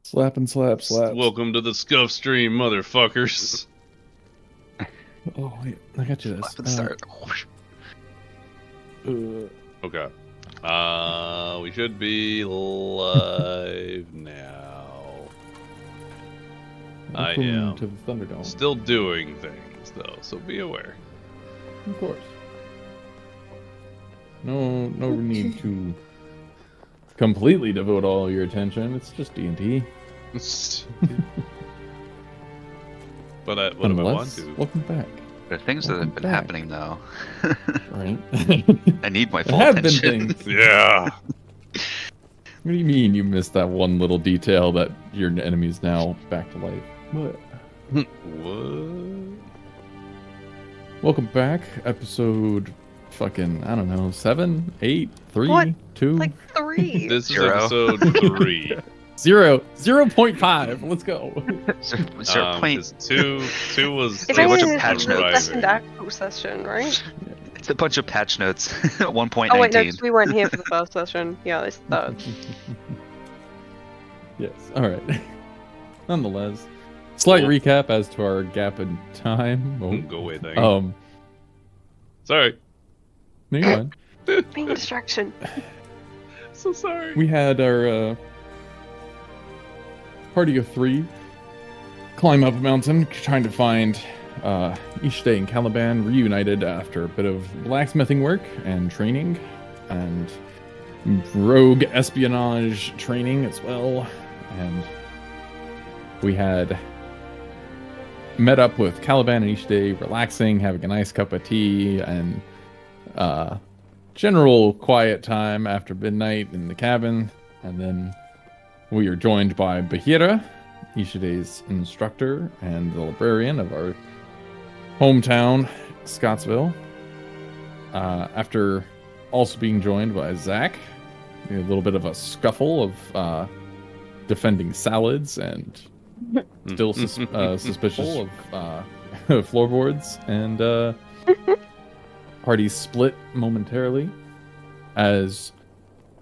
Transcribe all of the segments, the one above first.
Slap and slap, slap. Welcome to the Scuff Stream, motherfuckers. Oh, wait, I got you this. Slap and start. Okay. We should be live now. I am to the Thunderdome. still doing things, though, so be aware. Of course. No need to completely devote all your attention. It's just D&D. But what if I want to? Welcome back. There are things that have been happening, though. Right? I need my full There have been attention. things. Yeah. What do you mean you missed that one little detail that your enemy's now back to life? What? What? Welcome back. Episode fucking, I don't know, 7, 8, 3, What? 2, Like 3. This is Zero. episode 3. 0.5. Let's go. Is there a point? 2 was If a bunch of anything, patch it's notes. a second actual session, right? It's a bunch of patch notes. 1.19. Oh wait, no, 'cause we weren't here for the first session. Yeah, it's third. Yes. All right. Nonetheless, slight Cool. recap as to our gap in time. Go away, thing. No, Sorry. you're fine. Being a distraction. So sorry. We had our party of 3 climb up a mountain, trying to find Ishte and Caliban reunited after a bit of blacksmithing work and training, and rogue espionage training as well. And we had met up with Caliban and Ishte, relaxing, having a nice cup of tea, and general quiet time after midnight in the cabin. And then we are joined by Bahira, Ishide's instructor and the librarian of our hometown, Scottsville. After also being joined by Zach, a little bit of a scuffle of defending salads and still suspicious of floorboards, and party split momentarily as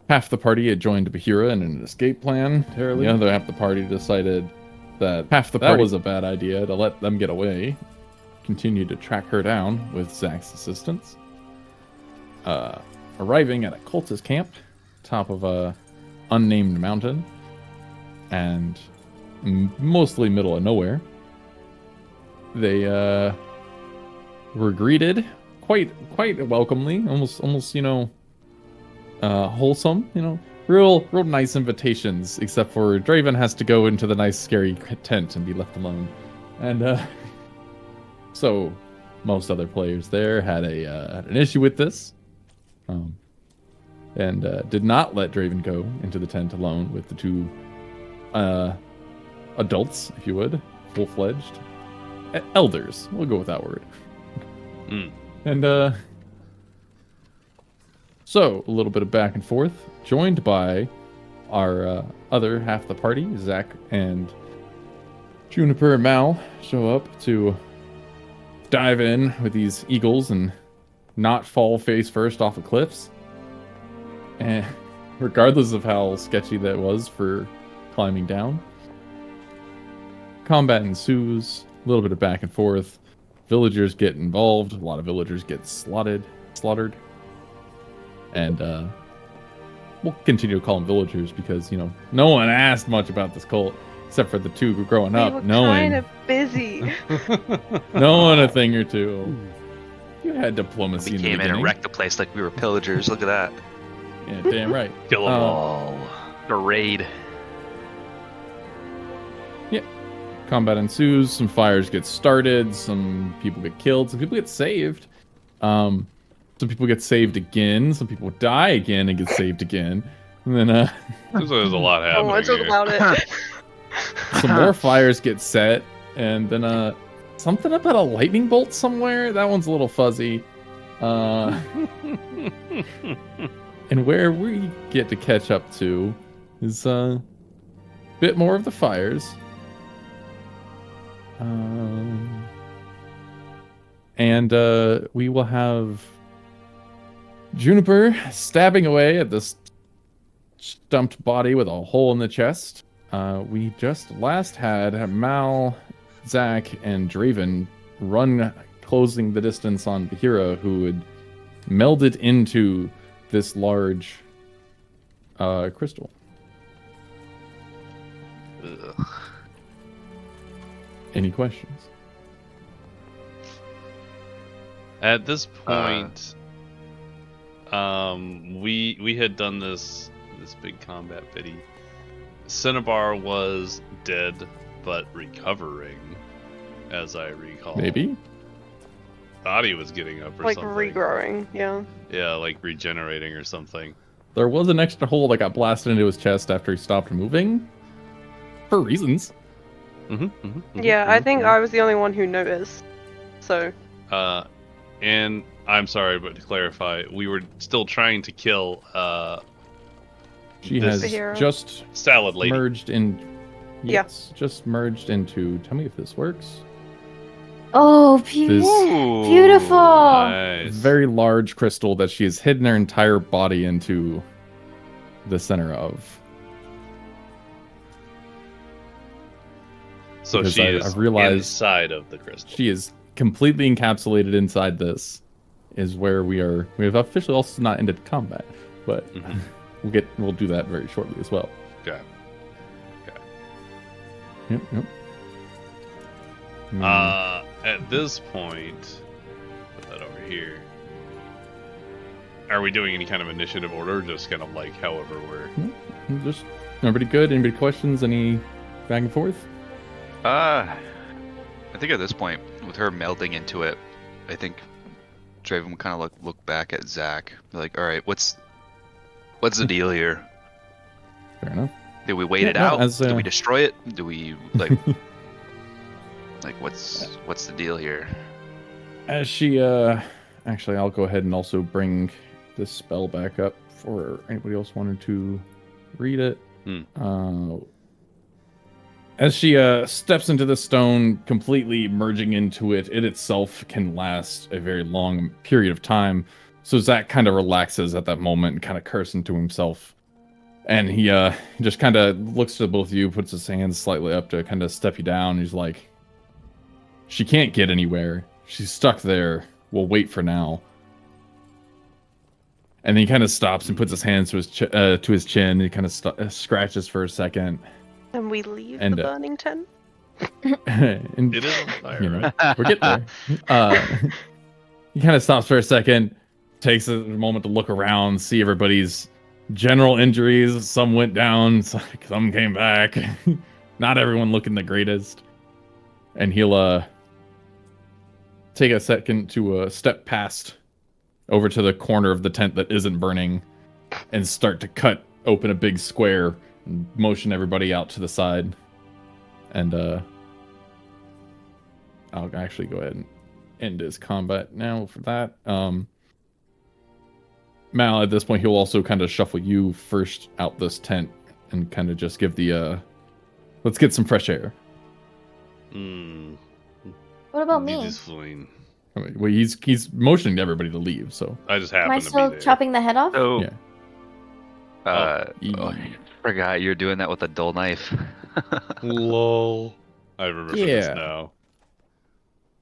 half the party had joined Bahira in an escape plan. The other half of the party decided that that was a bad idea to let them get away. Continued to track her down with Zach's assistance. Arriving at a cultist camp, top of a unnamed mountain, and mostly middle of nowhere. They were greeted quite welcomely, almost wholesome, real nice invitations, except for Draven has to go into the nice scary tent and be left alone. And so most other players there had an issue with this, and did not let Draven go into the tent alone with the 2 adults, if you would, full-fledged elders. We'll go with that word. And so a little bit of back and forth, joined by our other half of the party. Zach and Juniper and Mal show up to dive in with these eagles and not fall face first off of cliffs. And regardless of how sketchy that was for climbing down, combat ensues, a little bit of back and forth. Villagers get involved. A lot of villagers get slaughtered. And we'll continue to call them villagers because, no one asked much about this cult except for the 2 growing They up, were knowing kind of busy. knowing a thing or two. You had diplomacy We in the came in and beginning. wrecked the place like we were pillagers. Look at that. Yeah, damn right. Kill them all. The raid. Combat ensues. Some fires get started. Some people get killed. Some people get saved. Some people get saved again. Some people die again and get saved again. And then There's a lot I don't want happening to talk here. about it. some more fires get set. And then something about a lightning bolt somewhere. That one's a little fuzzy. And where we get to catch up to is a bit more of the fires. And we will have Juniper stabbing away at this stumped body with a hole in the chest. we just last had Mal, Zach, and Draven run closing the distance on Bahira, who had melded into this large crystal. Ugh. Any questions? At this point, we had done this big combat biddy. Cinnabar was dead, but recovering, as I recall. Maybe? Thought he was getting up or Like something. regrowing, yeah. Yeah, like regenerating or something. There was an extra hole that got blasted into his chest after he stopped moving. For reasons. Yeah, I think I was the only one who noticed. So. And I'm sorry, but to clarify, we were still trying to kill She this has Bahira. just salad lady. merged in. Yeah. Yes, just merged into. Tell me if this works. Oh, This beautiful. Nice. very large crystal that she has hidden her entire body into the center of. So because she I've is realized inside of the crystal. She is completely encapsulated inside this. Is where we are. We have officially also not ended combat, but we'll do that very shortly as well. Okay. Yep. At this point, put that over here. Are we doing any kind of initiative order, or just kind of like however we're? Just everybody good? Anybody questions? Any back and forth? I think at this point, with her melding into it, I think Draven would kind of look back at Zach, be like, "All right, what's the deal here? Fair enough. Did we wait Yeah, it no, out? as, Did we destroy it? Do we like what's the deal here?" As she actually, I'll go ahead and also bring this spell back up for anybody else wanted to read it. As she steps into the stone, completely merging into it, it itself can last a very long period of time. So Zach kind of relaxes at that moment and kind of cursing to himself. And he just kind of looks to both of you, puts his hands slightly up to kind of step you down. He's like, she can't get anywhere. She's stuck there. We'll wait for now. And then he kind of stops and puts his hands to his chin. And he kind of scratches for a second. And we leave And, the burning tent? And, It is on fire, you know, right? we're getting there. He kind of stops for a second, takes a moment to look around, see everybody's general injuries. Some went down, some came back. Not everyone looking the greatest. And he'll take a second to step past over to the corner of the tent that isn't burning and start to cut open a big square and motion everybody out to the side. And I'll actually go ahead and end his combat now for that. Mal, at this point, he'll also kind of shuffle you first out this tent and kind of just give the let's get some fresh air. What about me? Just fleeing. I mean, well, he's motioning to everybody to leave, so I just Am happen I to be still there. chopping the head off? So, yeah. I forgot you're doing that with a dull knife. Lol. I remember this now.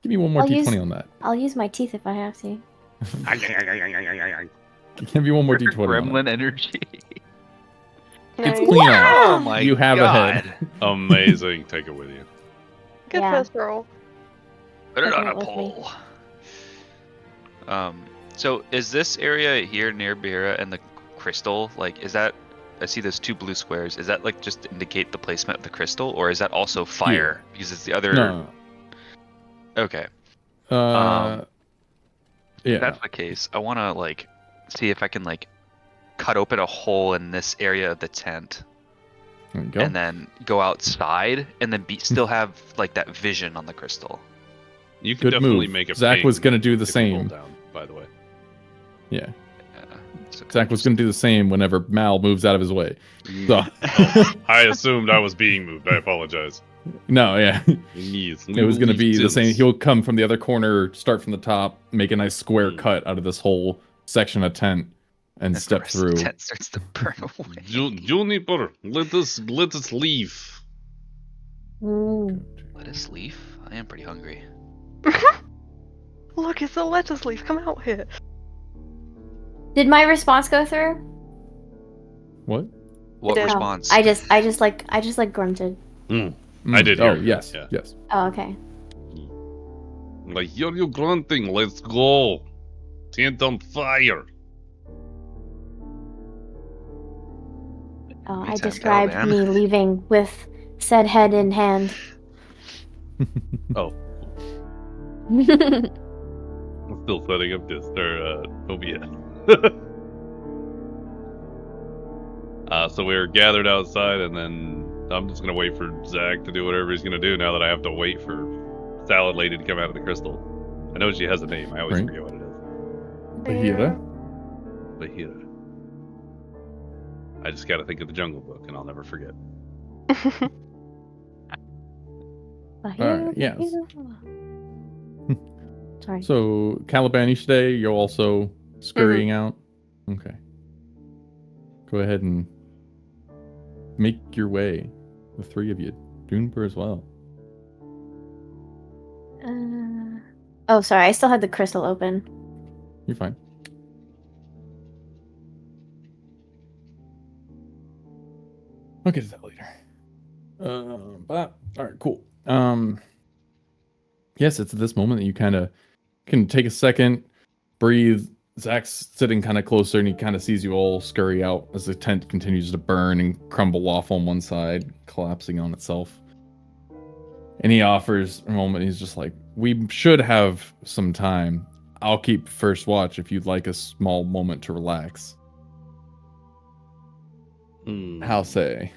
Give me one more I'll d20 use- on that. I'll use my teeth if I have to. Give me one more d20 on that. Gremlin energy. It's Nice. clean out. Oh my You have a god. head. Amazing. Take it with you. Good Yeah. first roll. Put it Taking on a it with me. pole. So is this area here near Bahira and the crystal, like, is that, I see there's 2 blue squares, is that like just to indicate the placement of the crystal, or is that also fire? Because it's the other... No. Okay. Yeah. If that's the case, I want to, like, see if I can, like, cut open a hole in this area of the tent, There you go. and then go outside, and then still have, like, that vision on the crystal. You can Good definitely move. make a Zach ping was going to do the if you roll same. down, by the way. Yeah. So Zach was going to do the same whenever Mal moves out of his way. So, I assumed I was being moved. I apologize. no, yeah. It was going to be the same. He'll come from the other corner, start from the top, make a nice square cut out of this whole section of tent, and Of step course, through. The tent starts to burn away. Juniper, let us leave. Mm. Let us leave. I am pretty hungry. Look, it's a lettuce leaf. Come out here. Did my response go through? What? What did. response? I just like grunted. I did hear. Yes. Yeah. Yes. Oh, okay. I hear you grunting. Let's go. Tent on fire. Oh, Me I too, described Caliban. me leaving with said head in hand. Oh, I'm still setting up this phobia. So we were gathered outside, and then I'm just gonna wait for Zach to do whatever he's gonna do. Now that I have to wait for Salad Lady to come out of the crystal. I know she has a name. I always Right. forget what it is. Bahira? Bahira. I just gotta think of the Jungle Book, and I'll never forget. Alright, yes. Sorry. So, Caliban, each day you're also scurrying out? Okay. Go ahead and make your way, the three of you. Juniper as well. Oh, sorry. I still had the crystal open. You're fine. I'll get to that later. But alright, cool. Yes, it's at this moment that you kind of can take a second, breathe. Zach's sitting kind of closer, and he kind of sees you all scurry out as the tent continues to burn and crumble off on one side, collapsing on itself. And he offers a moment. He's just like, "We should have some time. I'll keep first watch if you'd like a small moment to relax." How say?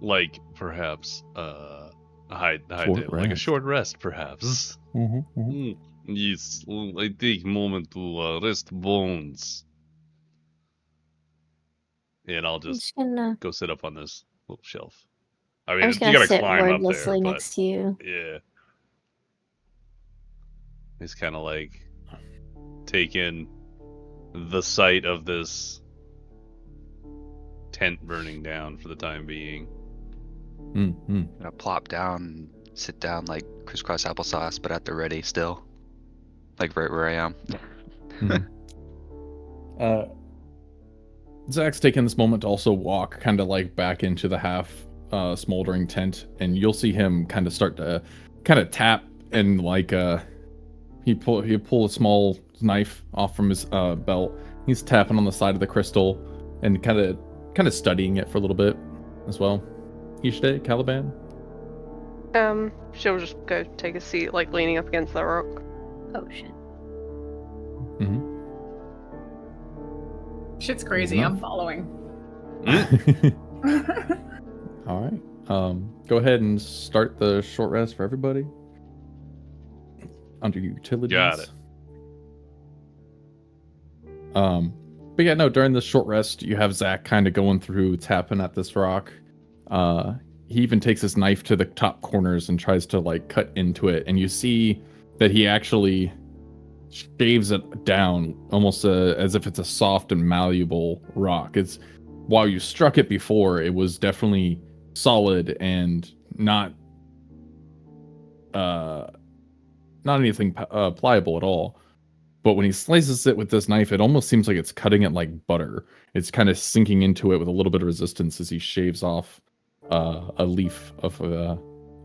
Like perhaps hide Short it, like a rest. short rest, perhaps. Mm-hmm. Yes, I take a moment to rest bones. And I'll I'm just just gonna. go sit up on this little shelf. I I'm mean, just you gonna gotta sit climb up there, wordlessly but next to you. yeah. It's kind of like take in the sight of this tent burning down for the time being. Mm-hmm. Gonna plop down, sit down like crisscross applesauce, but at the ready still. Like right where I am. Zach's taking this moment to also walk kind of like back into the half smoldering tent, and you'll see him kind of start to kind of tap, and like he pull a small knife off from his belt. He's tapping on the side of the crystal and kind of studying it for a little bit as well. Each day, Caliban. She'll just go take a seat, like leaning up against the rock. Oh shit. Mm-hmm. Shit's crazy. Enough. I'm following. All right. Go ahead and start the short rest for everybody. Under utilities. Got it. But yeah, no, during this short rest, you have Zach kind of going through, tapping at this rock. He even takes his knife to the top corners and tries to like cut into it, and you see that he actually shaves it down almost as if it's a soft and malleable rock. It's while you struck it before, it was definitely solid and not anything pliable at all. But when he slices it with this knife, it almost seems like it's cutting it like butter. It's kind of sinking into it with a little bit of resistance as he shaves off a leaf of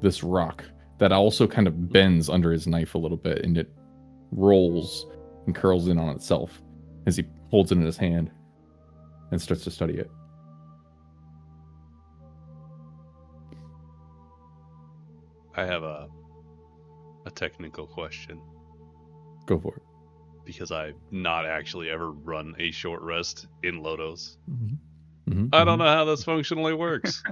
this rock that also kind of bends under his knife a little bit, and it rolls and curls in on itself as he holds it in his hand and starts to study it. I have a technical question. Go for it. Because I've not actually ever run a short rest in Lodos. Mm-hmm. Mm-hmm. I don't know how this functionally works.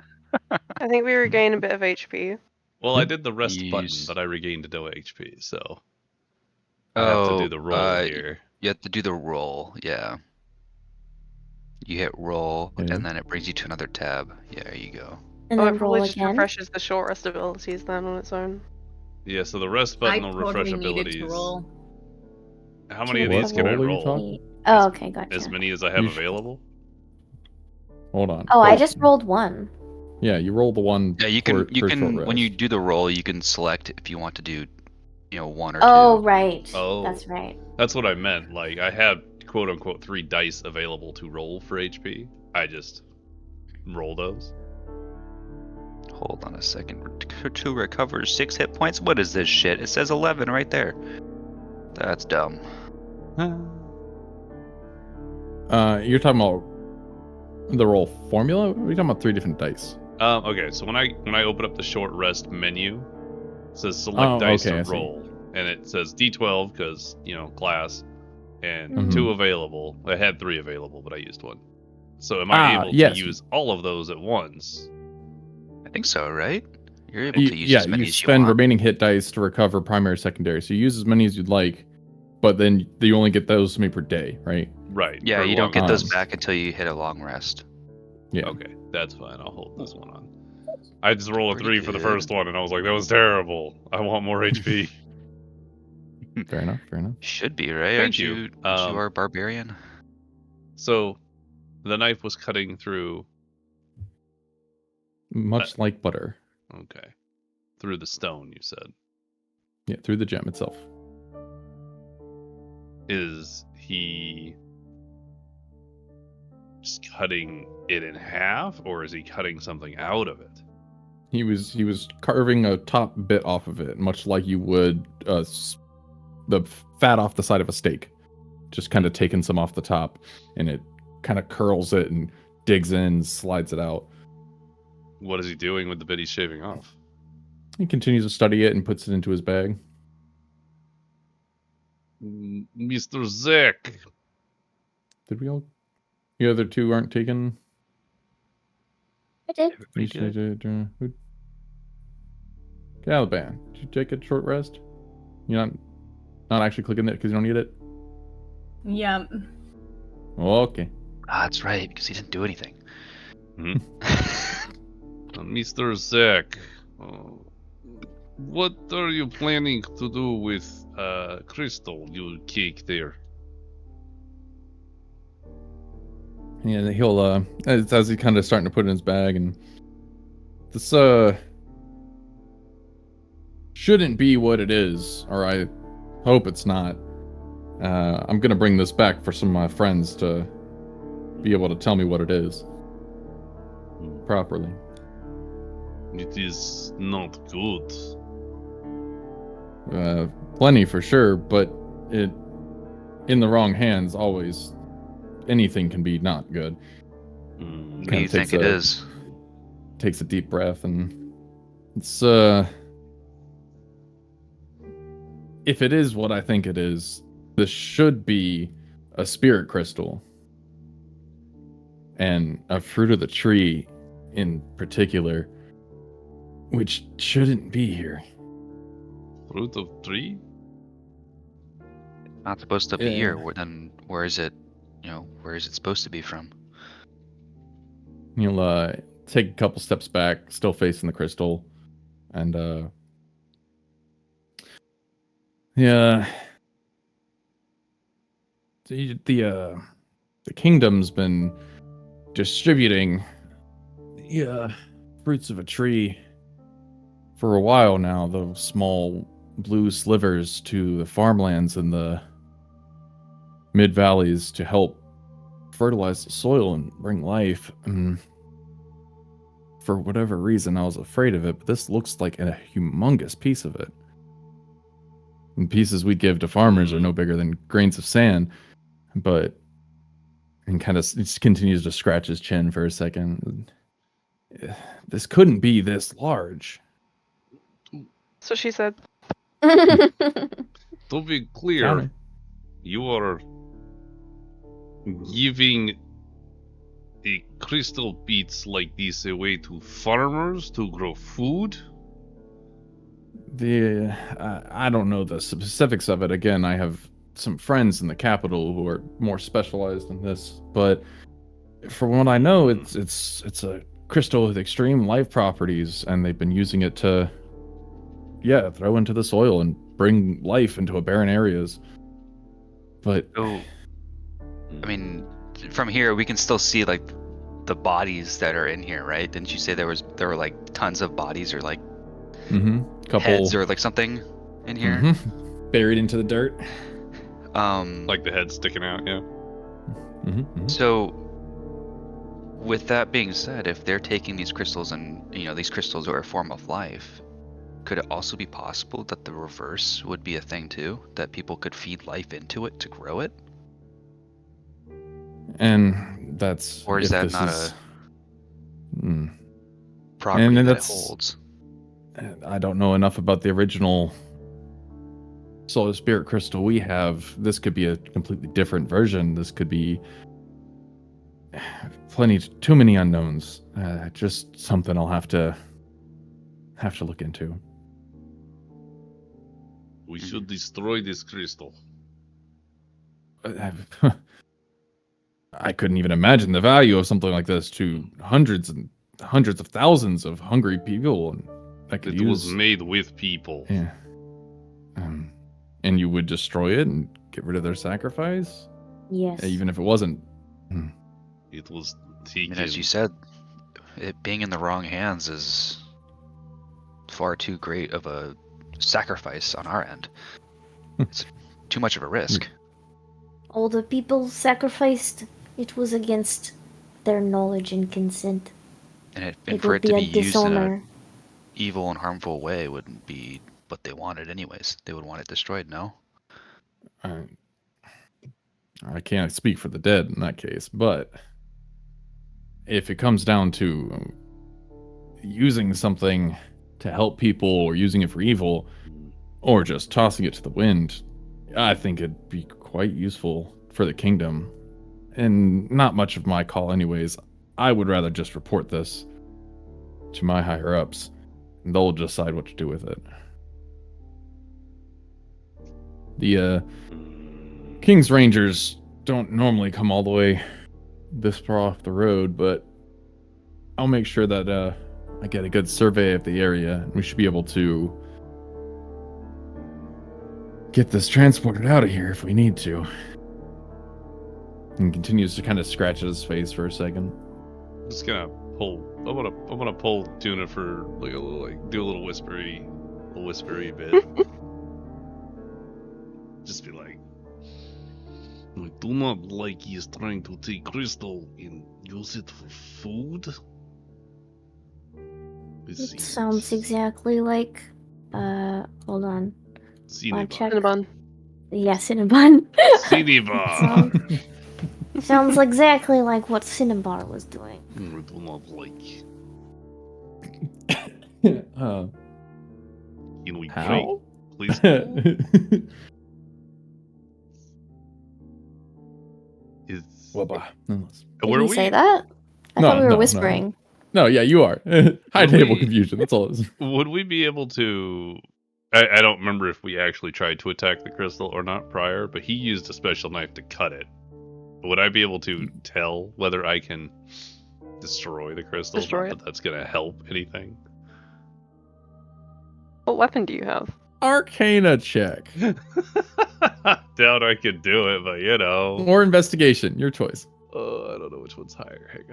I think we regain a bit of HP. Well, I did the rest button, Yes. but I regained no HP, so I have to do the roll here. You have to do the roll, yeah. You hit roll, Yeah. and then it brings you to another tab. Yeah, there you go. And Oh, then it probably roll just again. refreshes the short rest abilities then on its own. Yeah, so the rest I button will refresh totally needed abilities. to roll. How many of these can I roll are you roll? talking? Oh, okay, gotcha. As many as I have You should- available. Hold on. Oh, I Hold- just rolled one. Yeah, you roll the one. Yeah, you for can short when you rest. do the roll, you can select if you want to do, one or Oh, two. right. Oh. That's right. That's what I meant. Like, I had quote unquote 3 dice available to roll for HP. I just roll those. Hold on a second. To recover 6 hit points? What is this shit? It says 11 right there. That's dumb. You're talking about the roll formula? We're talking about 3 different dice. Okay, so when I open up the short rest menu, it says select dice okay, I to see. roll, and it says D12 because class, and Mhm. 2 available. I had 3 available, but I used 1. So am I able yes. to use all of those at once? I think so, right? You're able to use Yeah, as many you as you spend want. remaining hit dice to recover primary, secondary. So you use as many as you'd like, but then you only get those many per day, right? Right. Yeah, for you don't long get those rest. back until you hit a long rest. Yeah. Okay, that's fine. I'll hold this one on. I just rolled a Pretty 3 for the good. first one, and I was like, that was terrible. I want more HP. Fair enough. Fair enough. Should be, right? Thank Aren't you. you? Aren't you are a barbarian? So, the knife was cutting through. Much like butter. Okay, through the stone. You said. Yeah, through the gem itself. Is he just cutting it in half, or is he cutting something out of it? He was carving a top bit off of it, much like you would the fat off the side of a steak. Just kind of taking some off the top, and it kind of curls it and digs in, slides it out. What is he doing with the bit he's shaving off? He continues to study it and puts it into his bag. Mr. Zek. Did we all? The other 2 aren't taken. I did. Caliban, did you take a short rest? You're not actually clicking it because you don't need it? Yeah. Okay. Ah, that's right, because he didn't do anything. Mr. Zek, what are you planning to do with Crystal, you cake there? Yeah, he'll as he kind of starting to put it in his bag, and this shouldn't be what it is, or I hope it's not. I'm gonna bring this back for some of my friends to be able to tell me what it is properly. It is not good. Plenty for sure, but it in the wrong hands always anything can be not good. What do you think it is? Takes a deep breath, and it's if it is what I think it is, this should be a spirit crystal, and a fruit of the tree in particular, which shouldn't be here. Fruit of tree? Not supposed to be Yeah. here. Then where is it? Where is it supposed to be from? He'll take a couple steps back, still facing the crystal, and yeah, the kingdom's been distributing the fruits of a tree for a while now. Those small blue slivers to the farmlands in the mid valleys to help fertilize the soil and bring life. And for whatever reason, I was afraid of it, but this looks like a humongous piece of it. And pieces we give to farmers are no bigger than grains of sand, and kind of just continues to scratch his chin for a second. This couldn't be this large. So she said. To be clear, Counter. you are giving a crystal beads like this away to farmers to grow food? I don't know the specifics of it. Again, I have some friends in the capital who are more specialized in this, but from what I know, it's a crystal with extreme life properties, and they've been using it to throw into the soil and bring life into barren areas. But Oh, I mean, from here we can still see like the bodies that are in here, right? Didn't you say there were like tons of bodies or like Couple heads or like something in here? buried into the dirt. Like the head sticking out, yeah. So, with that being said, if they're taking these crystals and these crystals are a form of life, could it also be possible that the reverse would be a thing too? That people could feed life into it to grow it? And that's Or is if that this not is, a property then that it that's holds? I don't know enough about the original Solar Spirit crystal we have. This could be a completely different version. This could be too many unknowns. Just something I'll have to look into. We should destroy this crystal. I couldn't even imagine the value of something like this to hundreds and hundreds of thousands of hungry people, and that could It was made with people. Yeah. And you would destroy it and get rid of their sacrifice? Yes. Even if it wasn't. It was I taken. mean, as you said, it being in the wrong hands is far too great of a sacrifice on our end. It's too much of a risk. All the people sacrificed, it was against their knowledge and consent. And It for would it to be be a used in dishonor. an evil and harmful way wouldn't be what they wanted anyways. They would want it destroyed, no? I can't speak for the dead in that case, but if it comes down to using something to help people or using it for evil or just tossing it to the wind, I think it'd be quite useful for the kingdom. And not much of my call anyways. I would rather just report this to my higher ups, and they'll decide what to do with it. The King's Rangers don't normally come all the way this far off the road, but I'll make sure that I get a good survey of the area. We should be able to get this transported out of here if we need to. And continues to kind of scratch at his face for a second. I'm just gonna pull. I'm gonna pull Tuna for like a little, do a little whispery bit. Just be like, I do not like he is trying to take crystal and use it for food. It sounds exactly like, hold on. Check. Cinnabon. Yeah, Cinnabon. Cinnabon. Sounds exactly like what Cinnabar was doing. I do not like. Can we How? Please. Did Where we say that? I thought we were whispering. No, yeah, you are. High table confusion. That's all it is. Would we be able to? I don't remember if we actually tried to attack the crystal or not prior, but he used a special knife to cut it. Would I be able to tell whether I can destroy the crystal? Destroy Not that that's going to help anything. What weapon do you have? Arcana check. Doubt I could do it, but you know. Or investigation, your choice. I don't know which one's higher. Hang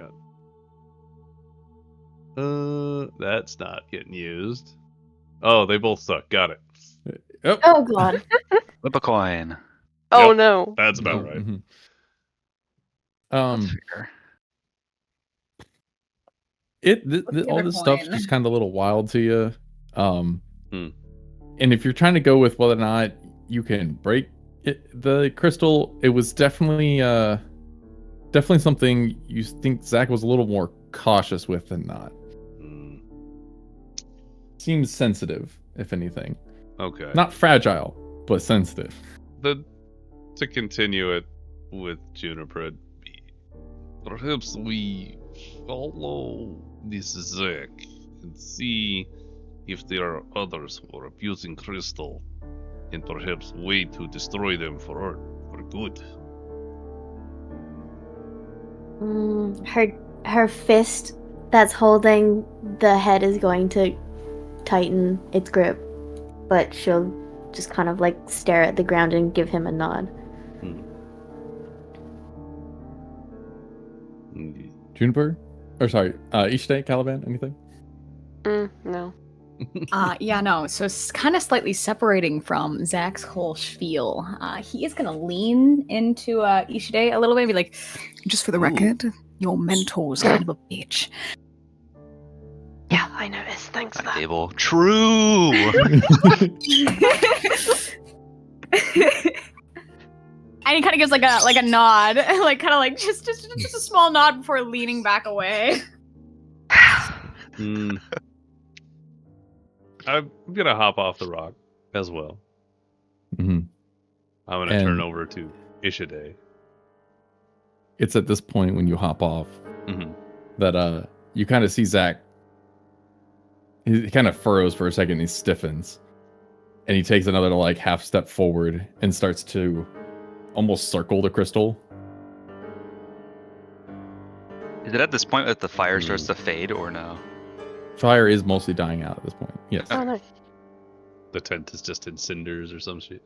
on. That's not getting used. Oh, they both suck. Got it. Yep. Oh god. Flip a coin. Oh Yep. no. That's about right. Mm-hmm. That's fair. All this stuff's just kind of a little wild to you. Hmm. And if you're trying to go with whether or not you can break the crystal, it was definitely something you think Zach was a little more cautious with than not. Seems sensitive, if anything. Okay. Not fragile, but sensitive. To continue it with Juniper, perhaps we follow this Zach and see if there are others who are abusing crystal, and perhaps wait to destroy them for good. Her fist that's holding the head is going to tighten its grip, but she'll just kind of like stare at the ground and give him a nod. Juniper? Or sorry, Ishte, Caliban, anything? No. Yeah, no. So it's kind of slightly separating from Zach's whole spiel. He is going to lean into Ishide a little bit and be like, just for the record, your mentor's kind of a bitch. Yeah, I noticed. Thanks for that. Table. True. And he kind of gives like a nod, like kind of like just a small nod before leaning back away. I'm gonna hop off the rock as well. Mm-hmm. I'm gonna turn over to Ishide. It's at this point when you hop off that you kind of see Zach. He kind of furrows for a second. He stiffens, and he takes another like half step forward and starts to almost circle the crystal. Is it at this point that the fire starts to fade, or no? Fire is mostly dying out at this point. Yes. Oh, nice. The tent is just in cinders or some shit.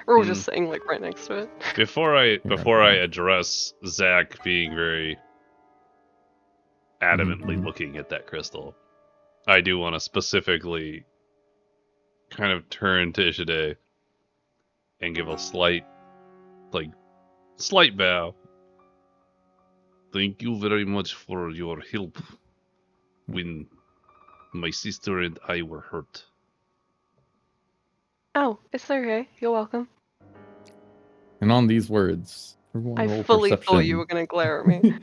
We're all just sitting like right next to it. Before I address Zach being very adamantly looking at that crystal, I do want to specifically kind of turn to Ishide and give a slight bow. Thank you very much for your help when my sister and I were hurt. Oh, it's okay. You're welcome. And on these words, everyone I roll fully perception. thought you were gonna glare at me.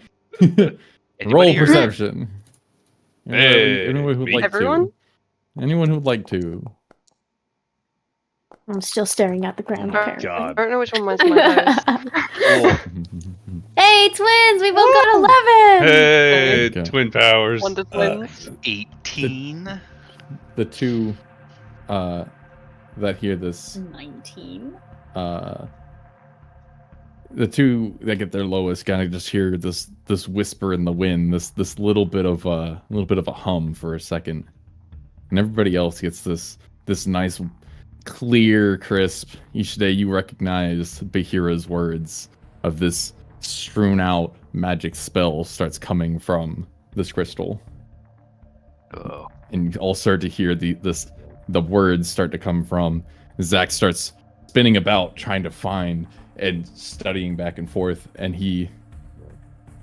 Roll perception. Hey, anyone who'd like everyone? to. Anyone who'd like to. I'm still staring at the ground. apparently. God. I don't know which one mine's my highest. Hey, twins! We both got 11! Hey, Okay. twin powers. Wonder twins. 18. The two that hear this 19. the two that get their lowest kind of just hear this whisper in the wind, this little bit of a hum for a second, and everybody else gets this nice clear, crisp. Each day you recognize Bahira's words of this strewn out magic spell starts coming from this crystal. Oh. And you all start to hear the words start to come from. Zach starts spinning about trying to find and studying back and forth, and he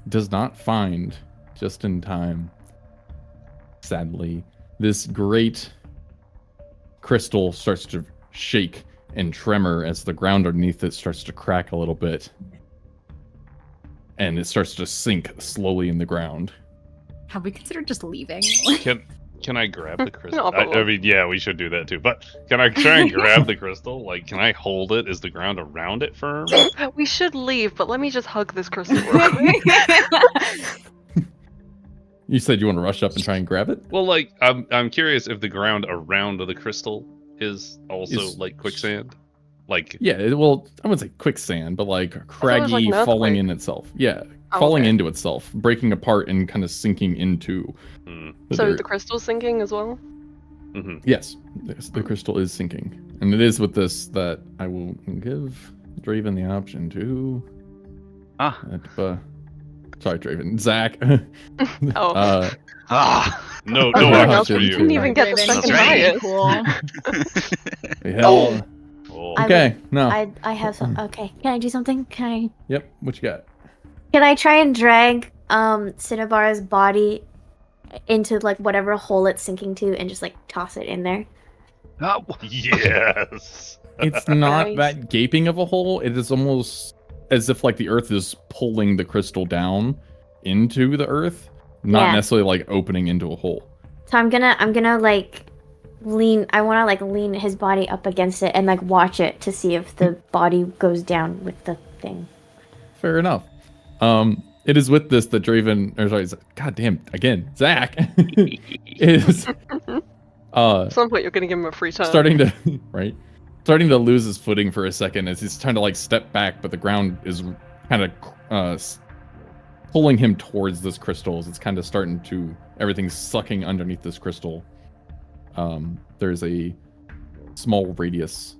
does not find, just in time, sadly, this great crystal starts to shake and tremor as the ground underneath it starts to crack a little bit, and it starts to sink slowly in the ground. Have we considered just leaving? Can I grab the crystal? No, but I mean, yeah, we should do that too. But can I try and grab the crystal? Like, can I hold it? Is the ground around it firm? We should leave, but let me just hug this crystal real quick. You said you want to rush up and try and grab it? Well, like, I'm curious if the ground around the crystal is also like quicksand. Like, Yeah, well, I wouldn't say quicksand, but like it was craggy, like an falling earthquake. in itself. Yeah, Oh, falling okay. into itself, breaking apart and kind of sinking into the So dirt. the crystal's sinking as well? Yes, the crystal is sinking. And it is with this that I will give Draven the option to... sorry, Draven. Zach. Oh. Uh, no Oh, options no, for you you. didn't even get the Raven, second right. highest. Cool. hell. Oh. Okay, no. I have some. Okay, can I do something? Yep, what you got? Can I try and drag Cinnabar's body into like whatever hole it's sinking to and just like toss it in there? Yes. It's not Nice. that gaping of a hole. It is almost as if like the earth is pulling the crystal down into the earth, not Yeah. necessarily like opening into a hole. So I'm gonna like lean. I want to like lean his body up against it and like watch it to see if the body goes down with the thing. Fair enough. It is with this that Draven, or sorry, God damn, again, Zach is At some point, you're gonna give him a free turn. starting to lose his footing for a second as he's trying to like step back, but the ground is kind of pulling him towards this crystal. As it's kind of starting to, everything's sucking underneath this crystal. There's a small radius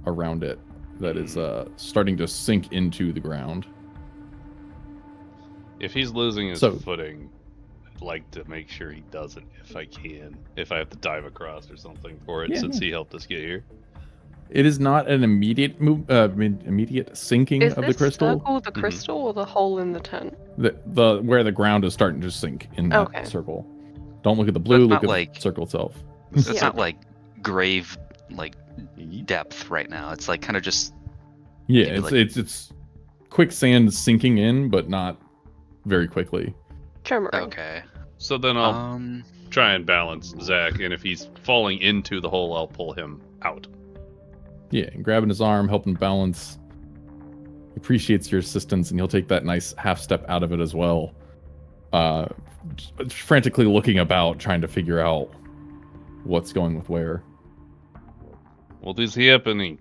around it that is starting to sink into the ground. If he's losing his footing, I'd like to make sure he doesn't if I can. If I have to dive across or something for it, since he helped us get here. It is not an immediate immediate sinking of the crystal. Is this circle the crystal or the hole in the tent? The where the ground is starting to sink in that circle. Don't look at the blue. Look at the circle itself. It's not like grave depth right now. It's like kind of just. Yeah, it's quicksand sinking in, but not very quickly. Okay. So then I'll try and balance Zach, and if he's falling into the hole, I'll pull him out. Yeah, and grabbing his arm, helping balance. He appreciates your assistance, and he'll take that nice half step out of it as well. Frantically looking about, trying to figure out what's going with where. What is happening?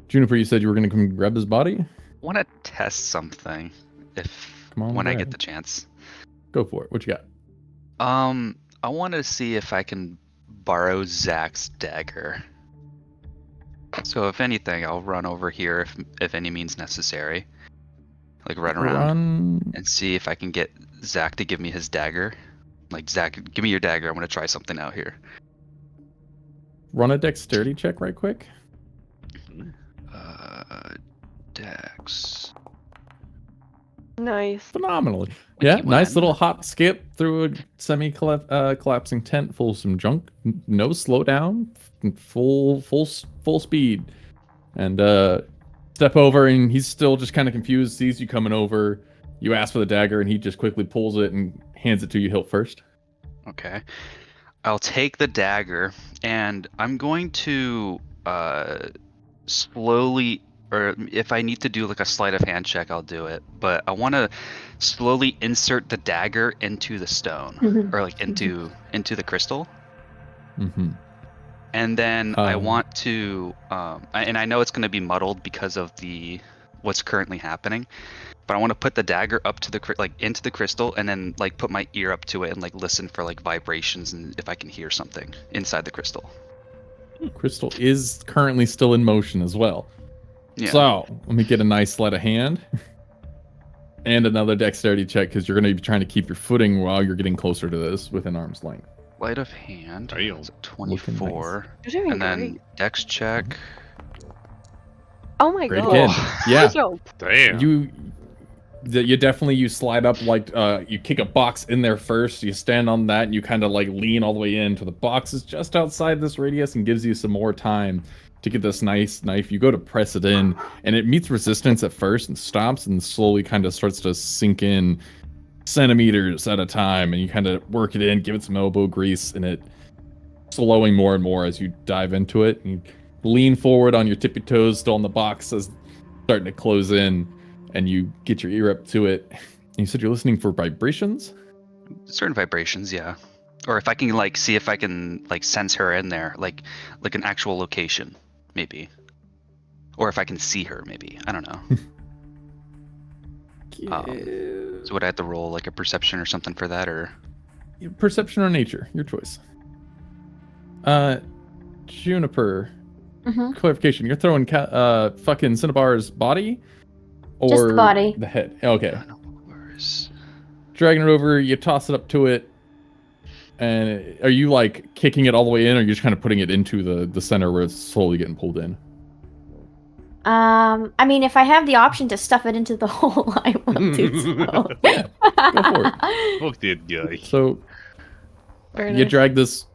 Juniper, you said you were going to come grab his body? I want to test something when I get the chance. Go for it. What you got? I want to see if I can borrow Zach's dagger. So if anything, I'll run over here if any means necessary. Like run around and see if I can get Zach to give me his dagger. Like, Zach, give me your dagger. I'm going to try something out here. Run a dexterity check right quick. Dex. Nice. Phenomenally. Yeah, nice little hop skip through a semi-collapsing tent full of some junk. No slowdown. Full speed. And step over, and he's still just kind of confused, sees you coming over. You ask for the dagger, and he just quickly pulls it and hands it to you hilt first. Okay. I'll take the dagger, and I'm going to slowly, or if I need to do like a sleight of hand check, I'll do it. But I want to slowly insert the dagger into the stone, or like into the crystal. And then I want to, and I know it's going to be muddled because of what's currently happening, but I want to put the dagger up to into the crystal, and then like put my ear up to it and like listen for like vibrations and if I can hear something inside the crystal. Crystal is currently still in motion as well. Yeah. So let me get a nice sleight of hand and another dexterity check, because you're going to be trying to keep your footing while you're getting closer to this within arm's length. Sleight of hand. 24. Nice. You're doing and then great. Dex check. Oh my Great god. again. Yeah. Damn. You definitely slide up, like you kick a box in there first. You stand on that and you kind of like lean all the way in to the box is just outside this radius and gives you some more time to get this nice knife. You go to press it in and it meets resistance at first and stops and slowly kind of starts to sink in centimeters at a time, and you kind of work it in, give it some elbow grease, and it slowing more and more as you dive into it. And you lean forward on your tippy toes, still on the box as starting to close in, and you get your ear up to it. And you said you're listening for vibrations? Certain vibrations, yeah. Or if I can like see if I can like sense her in there, like an actual location, maybe. Or if I can see her, maybe. I don't know. So would I have to roll like a perception or something for that, or perception or nature, your choice. Juniper, clarification, you're throwing fucking Cinnabar's body or just the body, the head? Okay. Dragging it over, you toss it up to it, and are you like kicking it all the way in, or are you just kind of putting it into the center where it's slowly getting pulled in? I mean, if I have the option to stuff it into the hole, I will do so. Yeah, go for it. Fuck that guy. So you drag this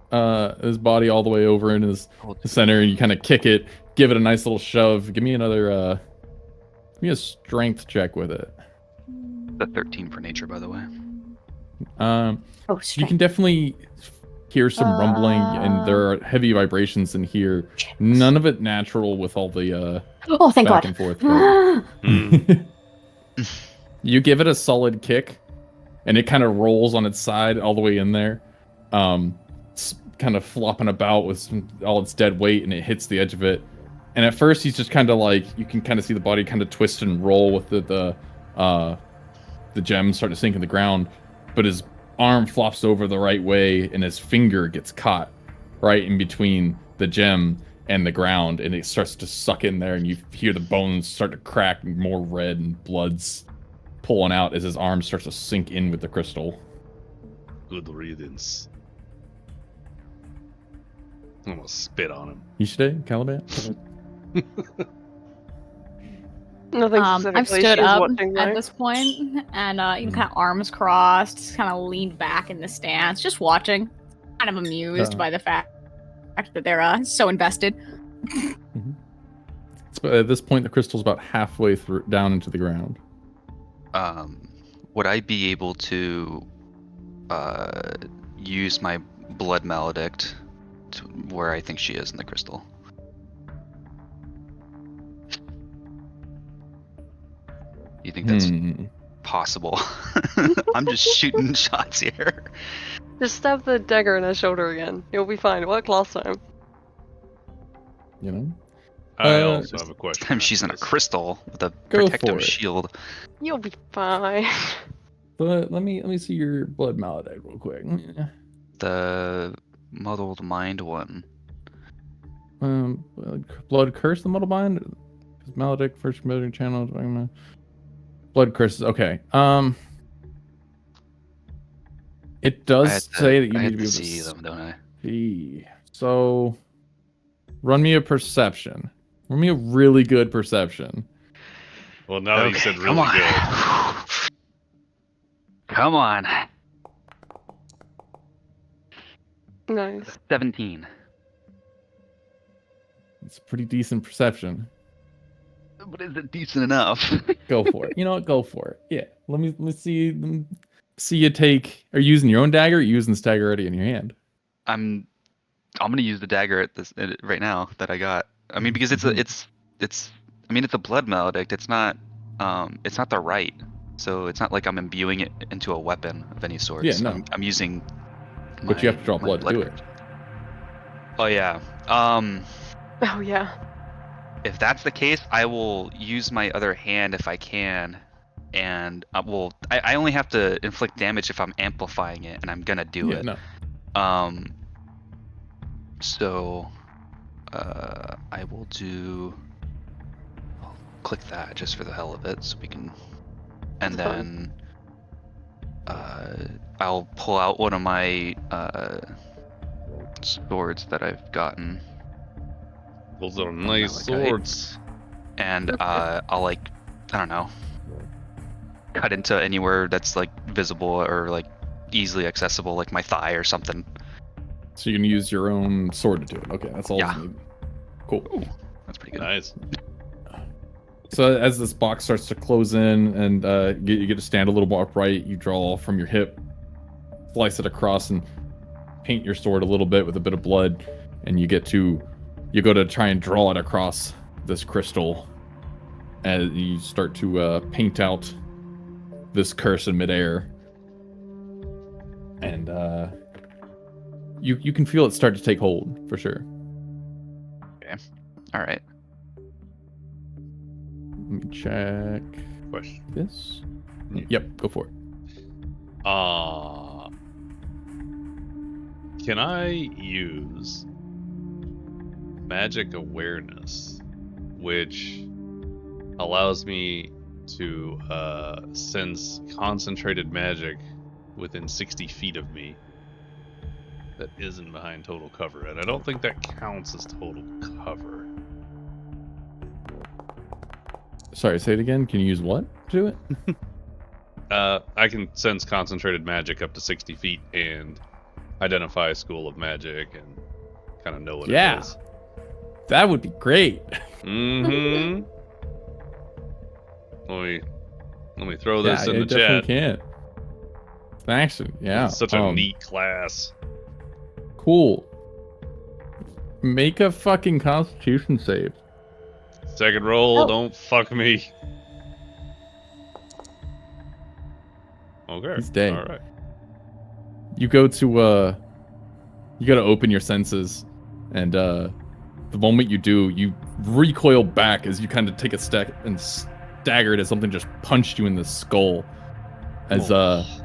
his body all the way over in his center, and you kind of kick it, give it a nice little shove. Give me another give me a strength check with it. The 13 for nature, by the way. You can definitely hear some rumbling, and there are heavy vibrations in here. None of it natural with all the thank back God. and forth. You give it a solid kick, and it kind of rolls on its side all the way in there. It's kind of flopping about with all its dead weight, and it hits the edge of it. And at first, he's just kind of like, you can kind of see the body kind of twist and roll with the gem starting to sink in the ground, but his arm flops over the right way, and his finger gets caught right in between the gem, and the ground, and it starts to suck in there, and you hear the bones start to crack, and more red, and blood's pulling out as his arm starts to sink in with the crystal. Good riddance. I'm gonna spit on him. Ishide, Caliban? Nothing I've specifically. stood She's up watching, at though. this point, and kind of arms crossed, kind of leaned back in the stance, just watching, kind of amused by the fact that they're so invested. So at this point, the crystal's about halfway through down into the ground. Would I be able to use my blood maledict to where I think she is in the crystal? You think that's possible? I'm just shooting shots here. Just stab the dagger in her shoulder again. You'll be fine. It worked last time. You know? I also have a question. This time she's in a crystal with a Go for protective it. shield. You'll be fine. But let me see your blood maledict real quick. The muddled mind one. Blood curse, the muddle bind. Maledict, first committing channel. Blood curses. Okay. It does say that you need to be able to see them, don't I? see. So, run me a perception. Run me a really good perception. Well, now you said really come on. good. Come on. Nice. 17. It's a pretty decent perception. But is it decent enough? Go for it. You know what? Go for it. Yeah. Let me see you take. Are you using your own dagger? Or are you using this dagger already in your hand? I'm gonna use the dagger at this right now that I got. I mean, because it's a blood maledict. It's not the right. So it's not like I'm imbuing it into a weapon of any sort. Yeah, no. I'm using. But you have to draw blood to do it. Oh yeah. Oh yeah. If that's the case, I will use my other hand if I can, and I only have to inflict damage if I'm amplifying it, and I'm gonna do it. No. So, I will do. I'll click that just for the hell of it, so we can, and That's then, I'll pull out one of my swords that I've gotten. Those are nice swords. And I'll I don't know, cut into anywhere that's visible or easily accessible, like my thigh or something. So you can use your own sword to do it. Okay, that's all you need. Cool. Ooh, that's pretty good. Nice. So as this box starts to close in and you get to stand a little more upright, you draw from your hip, slice it across, and paint your sword a little bit with a bit of blood, and you go to try and draw it across this crystal as you start to paint out this curse in midair. And you can feel it start to take hold, for sure. Okay. All right. Let me check Question. this. Yep, go for it. Can I use magic awareness, which allows me to sense concentrated magic within 60 feet of me that isn't behind total cover? And I don't think that counts as total cover. Sorry, say it again. Can you use what to do it? I can sense concentrated magic up to 60 feet and identify a school of magic and kind of know what it is. That would be great. Mm-hmm. Let me throw this in the chat. Definitely can. Action, yeah. It's such a neat class. Cool. Make a fucking Constitution save. Second roll, don't fuck me. Okay. He's dead. All right. You go to you gotta open your senses, and the moment you do, you recoil back as you kind of take a step and staggered as something just punched you in the skull. as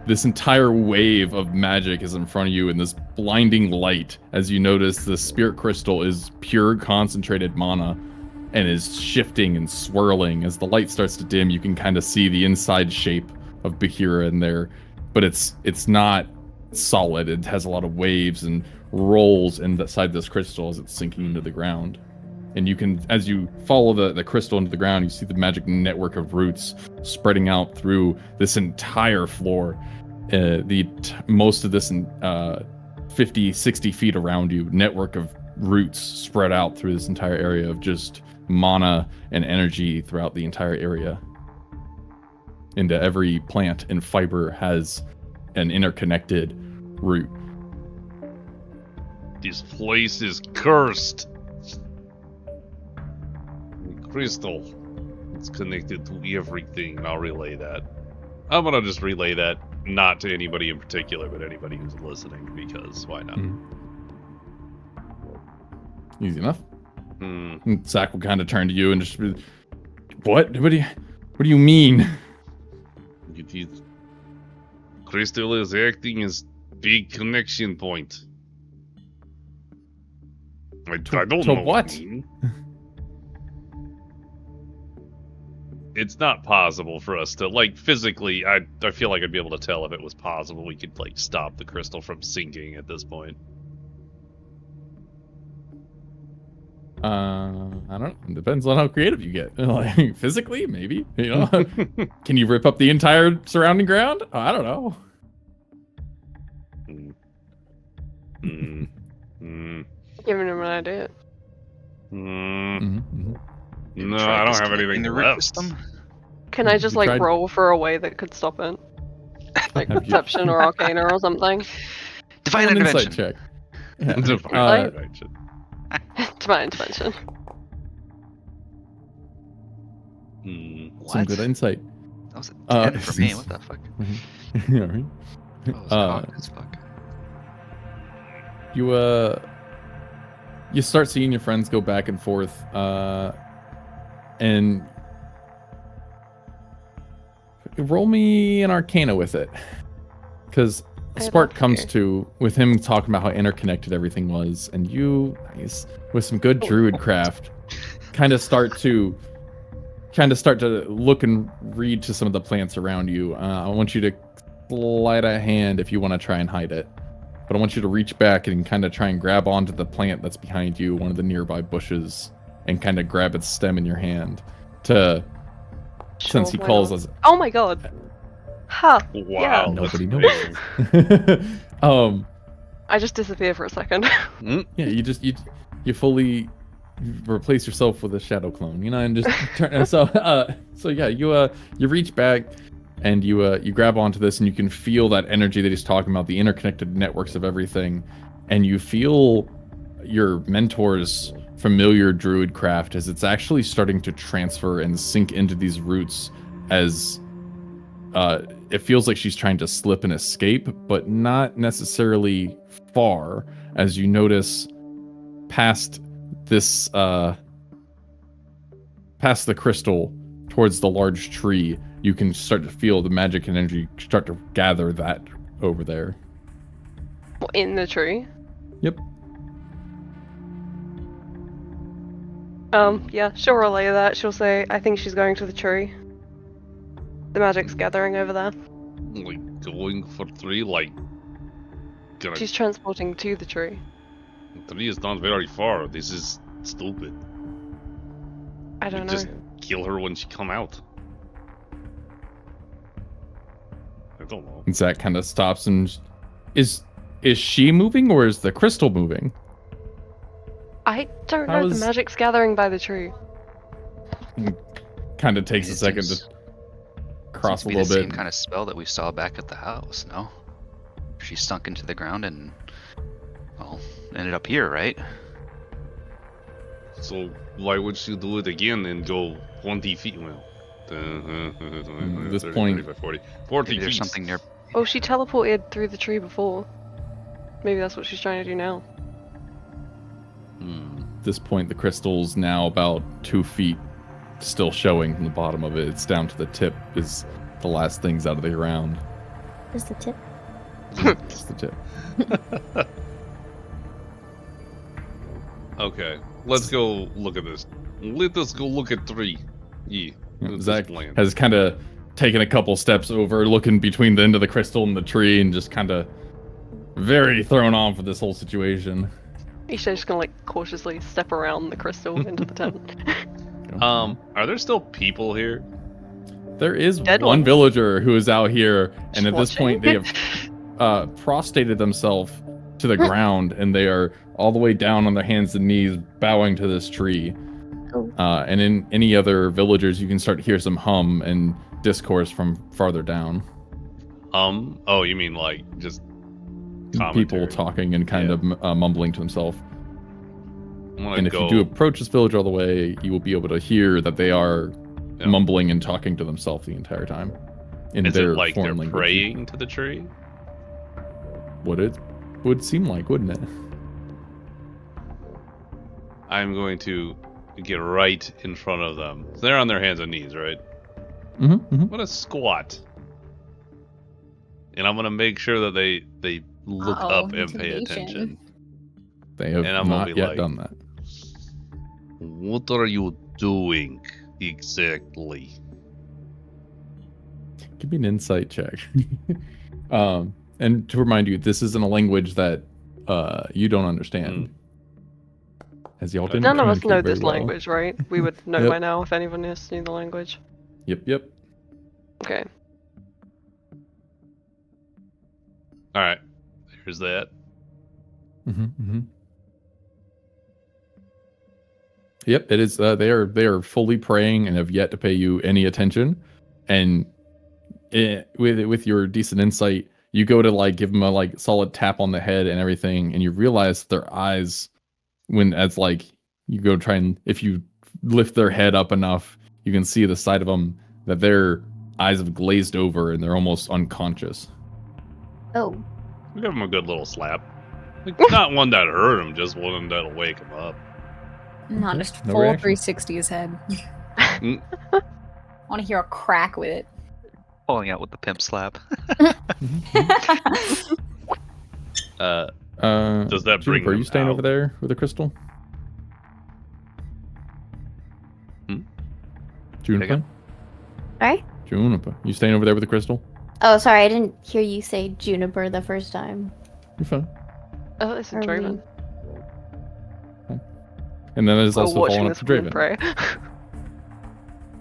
this entire wave of magic is in front of you in this blinding light, as you notice the spirit crystal is pure concentrated mana and is shifting and swirling. As the light starts to dim, you can kind of see the inside shape of Bahira in there, but it's not solid. It has a lot of waves and rolls inside this crystal as it's sinking into the ground. And you can, as you follow the crystal into the ground, you see the magic network of roots spreading out through this entire floor. Most of this 50, 60 feet around you, network of roots spread out through this entire area of just mana and energy throughout the entire area. Into every plant and fiber has an interconnected root. This place is cursed. Crystal. It's connected to everything. I'll relay that. I'm gonna just relay that, not to anybody in particular, but anybody who's listening, because why not? Easy enough. And Zach will kind of turn to you and just be, what do you mean? Crystal is acting as big connection point. I don't know what? It's not possible for us to, like, physically, I feel like I'd be able to tell if it was possible we could, like, stop the crystal from sinking at this point. I don't know. It depends on how creative you get. Like, physically, maybe. You know, can you rip up the entire surrounding ground? I don't know. Giving him an idea. No, I don't have anything left. Can I just, like, roll for a way that could stop it? Like, Perception or Arcana or something? Divine Intervention. Check. Yeah. Divine Intervention. Divine Intervention. Some good insight. That was a 10 for me. What the fuck? Yeah, right? Oh, as fuck. You start seeing your friends go back and forth, and roll me an Arcana with it, because Spark comes to with him talking about how interconnected everything was, and you, with some good druid craft, kind of start to look and read to some of the plants around you. I want you to slide a hand if you want to try and hide it. But I want you to reach back and kind of try and grab onto the plant that's behind you, one of the nearby bushes, and kind of grab its stem in your hand since he calls us. Oh my god. Huh. Wow. Yeah. Nobody knows. I just disappear for a second. Yeah, you fully replace yourself with a shadow clone, you know, and just turn. So yeah, you reach back. And you grab onto this, and you can feel that energy that he's talking about, the interconnected networks of everything. And you feel your mentor's familiar druid craft as it's actually starting to transfer and sink into these roots, as it feels like she's trying to slip and escape, but not necessarily far, as you notice past this past the crystal towards the large tree. You can start to feel the magic and energy start to gather that over there. In the tree? Yep. Yeah, she'll relay that. She'll say, I think she's going to the tree. The magic's gathering over there. Like, going for tree, like... She's transporting to the tree. The tree is not very far. This is stupid. I don't know. Just kill her when she come out. I don't know. And Zach kind of stops and is she moving or is the crystal moving? I don't know. The magic's gathering by the tree. Kind of takes a second to cross a little bit. The same kind of spell that we saw back at the house. No, she sunk into the ground and ended up here, right? So why would she do it again and go 20 feet? Well. At this point, 40 Maybe feet. there's something near. Oh, she teleported through the tree before. Maybe that's what she's trying to do now. At this point, the crystal's now about 2 feet, still showing from the bottom of it. It's down to the tip, is the last things out of the ground. Just the tip. Just the tip. Okay, let's go look at this. Let us go look at 3. Yeah. Zach has kind of taken a couple steps over, looking between the end of the crystal and the tree, and just kind of very thrown off for this whole situation. Isha's just gonna like cautiously step around the crystal into the tent. Are there still people here? There is Dead one ones. villager who is out here, and at this Watching. point they have prostrated themselves to the ground, and they are all the way down on their hands and knees, bowing to this tree. Oh. And in any other villagers, you can start to hear some hum and discourse from farther down. Oh, you mean like just People commentary. talking and kind of mumbling to themselves. And if go... you do approach this village all the way, you will be able to hear that they are mumbling and talking to themselves the entire time. In Is their it like foreign they're language. praying to the tree? What it would seem like, wouldn't it? I'm going to get right in front of them. So they're on their hands and knees, right? Mm-hmm, mm-hmm. I'm gonna squat. And I'm gonna make sure that they look up and pay intimidation. attention. They have And I'm gonna not be yet like- done that. What are you doing exactly? Give me an insight check. And to remind you, this isn't a language that you don't understand. As y'all didn't None of us communicate know very this well. language, right? We would know Yep. by now if anyone else knew the language. Yep. Okay. Alright. Here's that. Mm-hmm. Yep, it is. They are fully praying and have yet to pay you any attention. And with your decent insight, you go to like give them a like solid tap on the head and everything, and you realize their eyes, you go try and if you lift their head up enough, you can see the side of them that their eyes have glazed over and they're almost unconscious. Oh. Give him a good little slap. Like, not one that hurt him, just one that'll wake him up. Not just No full reaction. 360 his head. Mm. I want to hear a crack with it. Falling out with the pimp slap. Does that bring Juniper, are you them staying out? over there with the crystal? Juniper? Again? Sorry? Juniper, you staying over there with the crystal? Oh, sorry, I didn't hear you say juniper the first time. You're fine. Oh, this is Or Draven. we- And then there's We're also watching falling up this to woman Draven. pray.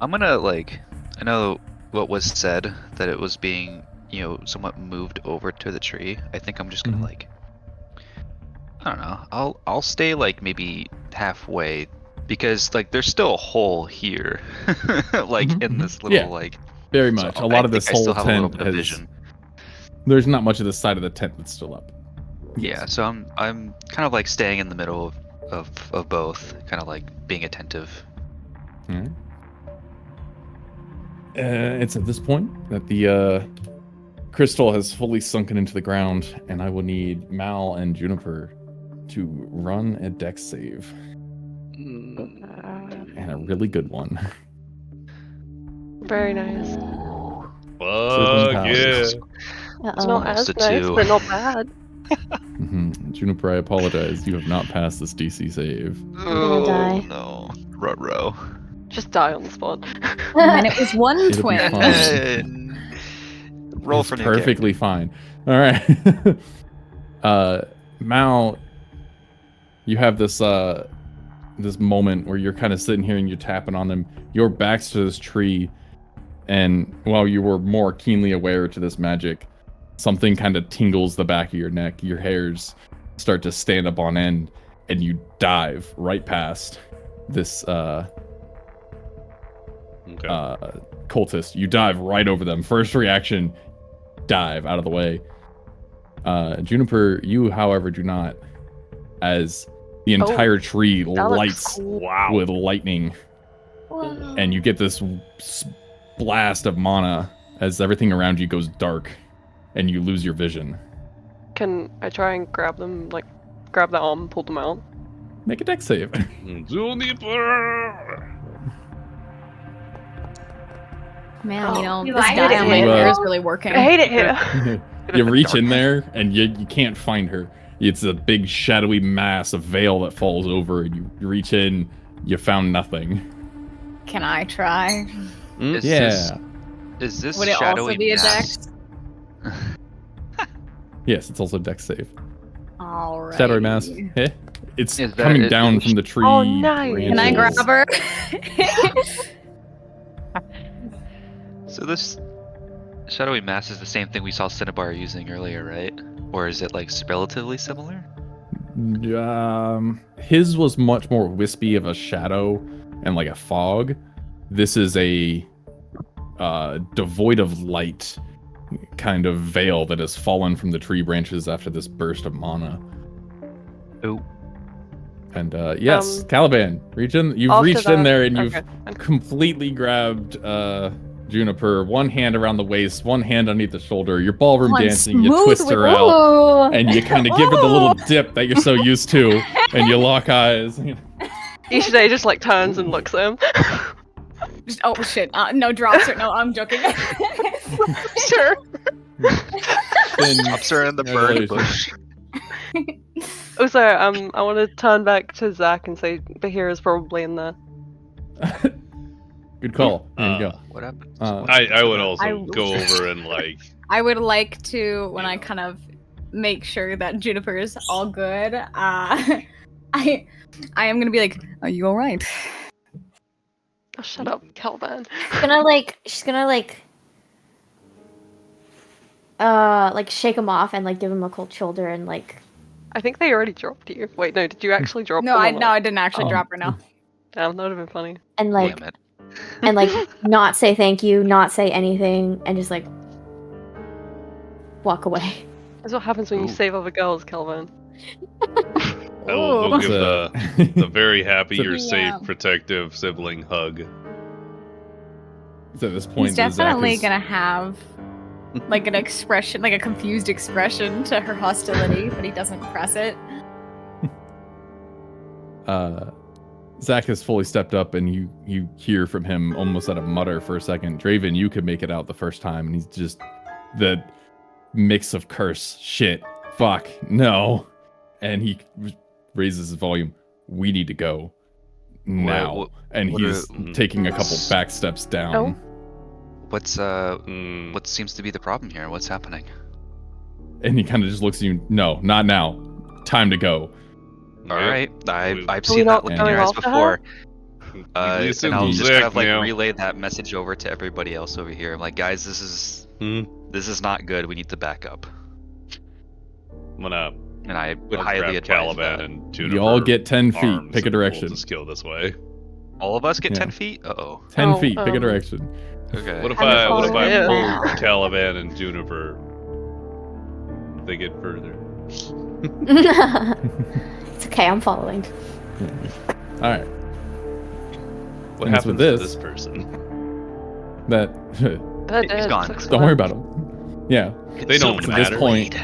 I'm gonna I know what was said, that it was being, somewhat moved over to the tree. I think I'm just gonna Mhm. I don't know. I'll stay like maybe halfway, because like there's still a hole here, like Mhm, in mhm. this little Yeah. like. Very much. So A lot I of this think I still whole have a little tent bit of has. vision. There's not much of the side of the tent that's still up. Yeah, so I'm kind of like staying in the middle of both, kind of like being attentive. Alright. It's at this point that the crystal has fully sunken into the ground, and I will need Mal and Juniper to run a dex save. And a really good one. Very nice. Fuck yeah. It's Uh-oh. not Almost as a nice, 2. but not bad. Juniper, I apologize. You have not passed this DC save. Oh die. no, ruh-roh. Just die on the spot. And it was one It'll be twin. fine. Roll It's for new perfectly fine. All right. Mal, you have this this moment where you're kind of sitting here and you're tapping on them. Your back's to this tree, and while you were more keenly aware to this magic, something kind of tingles the back of your neck. Your hairs start to stand up on end, and you dive right past this cultist. You dive right over them. First reaction, dive out of the way. Juniper, you, however, do not, as the entire tree That looks lights cool. Wow. with lightning, and you get this blast of mana as everything around you goes dark, and you lose your vision. Can I try and grab them, like, grab that arm and pull them out? Make a dex save. Juniper! Man, You this like guy it on my here? hair is really working. I hate it here. You reach in there and you can't find her. It's a big shadowy mass of veil that falls over, and you reach in, you found nothing. Can I try? Is Yeah. this Would it shadowy also be a mass? dex? Yes, it's also dex save. All right. Shadowy mass. Eh? It's Is that- coming is- down from the tree. Oh, nice. Can I grab branches. her? So this shadowy mass is the same thing we saw Cinnabar using earlier, right? Or is it like relatively similar? His was much more wispy of a shadow and like a fog. This is a devoid of light kind of veil that has fallen from the tree branches after this burst of mana. Oh. And yes, Caliban, reach in. You've After reached in that- there and you've okay. completely grabbed Juniper, one hand around the waist, one hand underneath the shoulder. You're ballroom dancing, you twist her out, and you kind of give her the little dip that you're so used to, and you lock eyes. Ishide just like turns and looks at him. Oh shit! No drops her. No, I'm joking. Sure. Drops her in the burn Congratulations. bush. Also, I want to turn back to Zach and say Bahira's probably in there. Good call. There you go. What happened? I would also I- go over and like. I would like to, when I kind of make sure that Juniper is all good. I am gonna be like, "Are you all right?" Oh, shut up, Calvin. She's gonna shake him off and like give him a cold shoulder and like. I think they already dropped you. Wait, no, did you actually drop No, them? I didn't actually Oh. drop her. No. Damn, that would have been funny. And like Damn it. and like not say thank you, not say anything, and just like walk away. That's what happens when you Ooh. save other girls, Calvin. I will go Ooh. give the very happy, So- you're Yeah. safe, protective sibling hug. So at this point, He's Zach definitely is- gonna have like an expression, like a confused expression to her hostility, but he doesn't press it. Zach has fully stepped up, and you hear from him almost at a mutter for a second. Draven, you could make it out the first time, and he's just the mix of curse, shit, fuck, no, and he raises his volume. We need to go now, What- and what he's are- taking a couple back steps down. Oh. What's Mm, what seems to be the problem here? What's happening? And he kind of just looks at you. No, not now. Time to go. All yeah. right, I've Are we seen not that look in going your eyes after her? before. We And listen I'll to just Zach kind of like now. relay that message over to everybody else over here. I'm like, guys, this is not good. We need to back up. I'm gonna And I would I'll highly grab advise Caliban that. and Juniper. You all get 10 feet. arms Pick a and we'll direction. just go this way. All of us get Yeah. 10 feet? Uh-oh. 10 Oh, feet. Pick a direction. Okay. What if I'm I pull following. Caliban and Juniper? They get further. It's okay, I'm following. All right. What And happens it's with to this. this person? That They're He's dead. gone. Sucks for don't worry them. about him. Yeah. They don't To this matter. point,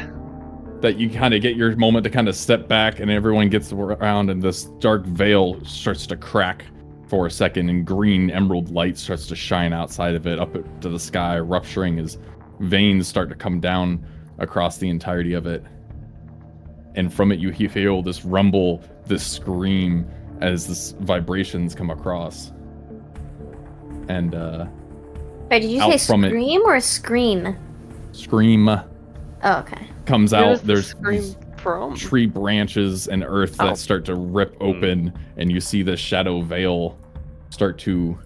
that you kind of get your moment to kind of step back, and everyone gets around, and this dark veil starts to crack for a second, and green emerald light starts to shine outside of it up to the sky, rupturing as veins start to come down across the entirety of it. And from it, you feel this rumble, this scream as this vibrations come across. And Wait, did you Out say from it. scream or screen? scream Oh, okay. comes Where out. does the There's scream these from? tree branches and earth Oh. that start to rip open, and you see the shadow veil start to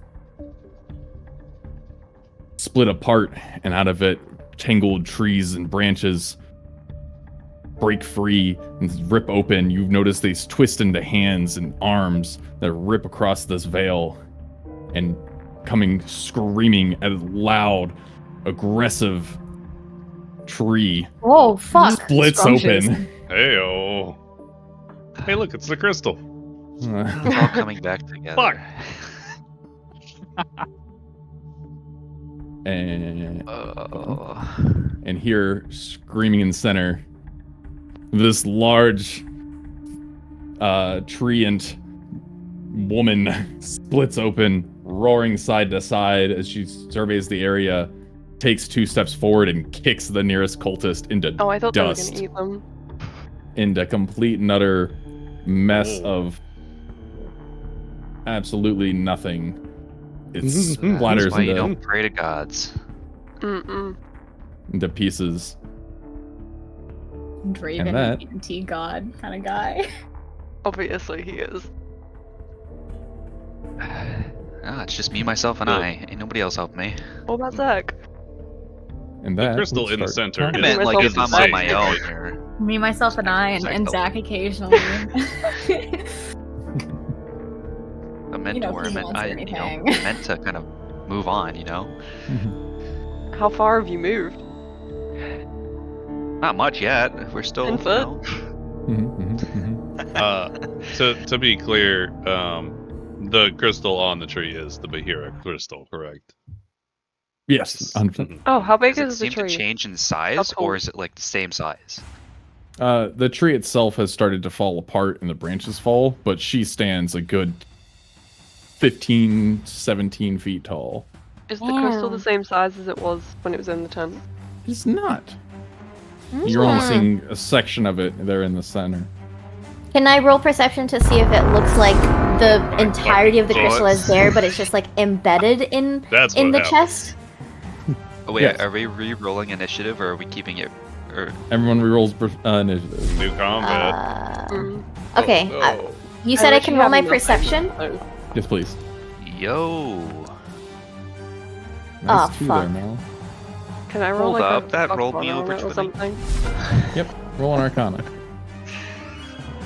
split apart, and out of it, tangled trees and branches break free and rip open. You've noticed these twist into hands and arms that rip across this veil, and coming screaming at a loud, aggressive tree Whoa, fuck. splits Scrumptious. open. Hey-oh. Hey, look, it's the crystal. It's all coming back together. Fuck. and Oh. and here, screaming in the center, this large treant woman splits open, roaring side to side as she surveys the area, takes 2 steps forward and kicks the nearest cultist into Oh, I thought dust. they were gonna eat them. Into complete and utter mess of absolutely nothing. It That's splatters why you into, don't pray to gods. into pieces. Draven, that- anti-god kind of guy. Obviously, he is. It's just me, myself, and I. Ain't nobody else help me. What about Zach? And The that crystal will in the start center I timing. is meant, like, if I'm on insane, my own right? here. Me, myself, and I, and Zach occasionally. A mentor. he I wants meant, anything. meant to kind of move on, How far have you moved? Not much yet. We're still, 10 foot? To be clear, the crystal on the tree is the Bahira crystal, correct? Yes. Oh, how big Does it is the seem to tree? change in size, or is it like the same size? The tree itself has started to fall apart and the branches fall, but she stands a good 15, 17 feet tall. Is the crystal the same size as it was when it was in the tent? It's not. You're only seeing a section of it there in the center. Can I roll perception to see if it looks like the entirety of the crystal is there, but it's just like embedded in That's the what happened. chest? Oh wait, Yes. are we re-rolling initiative, or are we keeping it? Or Everyone rerolls initiative. New combat. Okay, you said I can roll my perception? Yes, please. yo, Nice Oh, 2 fuck. there, Mel. Can I roll Hold like up, that a rolled me on over it or 20. something? Yep, roll an Arcana.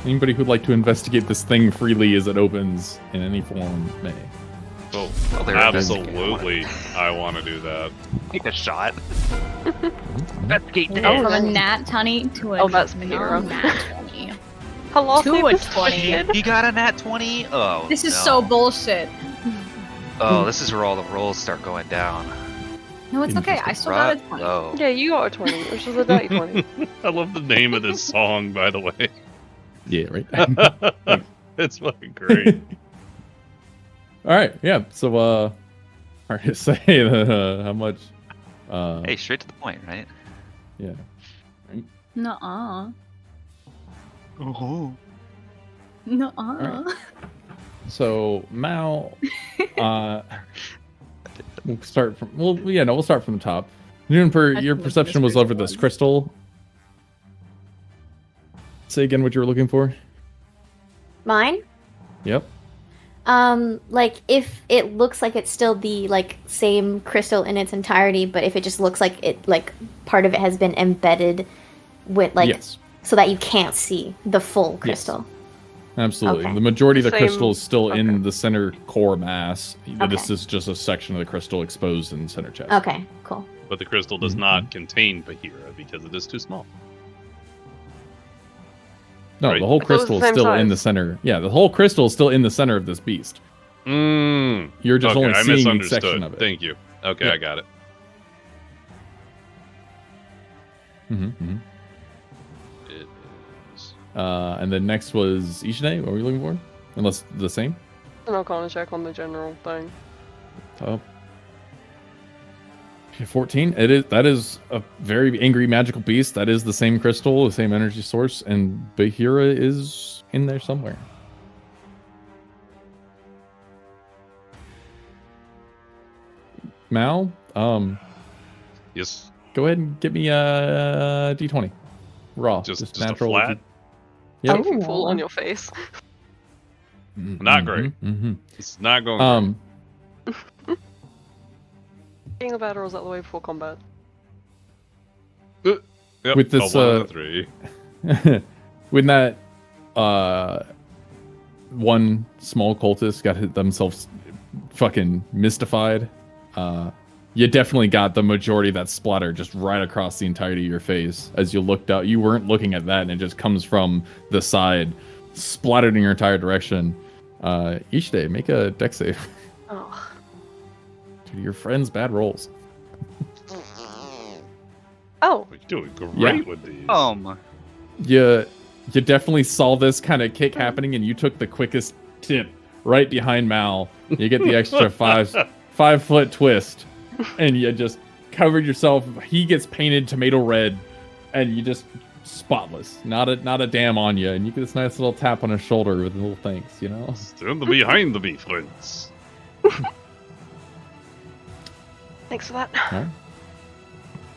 Anybody who'd like to investigate this thing freely as it opens in any form may. Oh, well, there it is. absolutely, I want to do that. Take a shot. Investigate Oh, from a nat 20 to a that's Bahira. nat 20. Hello, To a this 20. kid? He got a nat 20. Oh, This is no. so bullshit. Oh, this is where all the rolls start going down. No, it's okay. I still got a 20. Oh, Yeah, you got a 20, which is a dirty 20. I love the name of this song, by the way. Yeah, right. It's fucking great. All right, yeah. So, hard to say how much. hey, straight to the point, right? Yeah. Nuh-uh. Oh. Nuh-uh. Right. So Mao, we'll start from. Well, yeah, no, we'll start from the top. Juniper, your think perception was this over this crystal. Say again what you were looking for. Mine? Yep. Like if it looks like it's still the like same crystal in its entirety, but if it just looks like it like part of it has been embedded with like Yes. so that you can't see the full crystal. Absolutely. Okay. The majority of the Same- crystal is still okay. in the center core mass. Okay. This is just a section of the crystal exposed in the center chest. Okay, cool. But the crystal does not contain Bahira because it is too small. No, Right. the whole I thought it was crystal the is same still in size. the center. Yeah, the whole crystal is still in the center of this beast. You're just Okay, only I seeing a misunderstood. section of it. Thank you. Okay, Yeah. I got it. Mm-hmm. It is. And then next was Ishine. What were you looking for? Unless the same? An Arcana check on the general thing. Oh. 14. That is a very angry magical beast. That is the same crystal, the same energy source, and Bahira is in there somewhere. Mal, Yes. go ahead and give me a D20. Raw. Just a natural. flat? Yep. If you fall on your face. Not great. Mm-hmm. It's not going Being a battle is out the way before combat. great. Yep, with this, a 1 and a 3. when that one small cultist got themselves fucking mystified, you definitely got the majority of that splatter just right across the entirety of your face. As you looked out, you weren't looking at that, and it just comes from the side, splattered in your entire direction. Each day, make a dex save. Oh. Dude, your friends' bad rolls. Oh, You're doing great Yeah. with these. You definitely saw this kind of kick happening, and you took the quickest tip right behind Mal. You get the extra 5-foot twist, and you just covered yourself. He gets painted tomato red, and you just spotless. Not a damn on you, and you get this nice little tap on his shoulder with little thanks. Stand behind me, friends. Thanks for that. All right.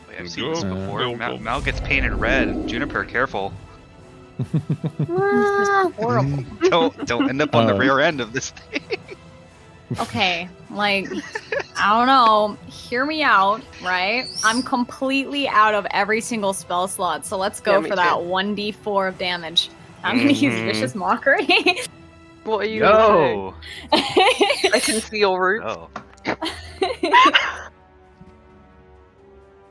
Wait, I've seen this before. Mal gets painted red. Juniper, careful. Horrible. Don't end up on the rear end of this thing. Okay, like, I don't know. Hear me out, right? I'm completely out of every single spell slot, so let's go for that 1d4 of damage. I'm gonna use Vicious Mockery. What are you No. gonna do? I can see your roots. Oh.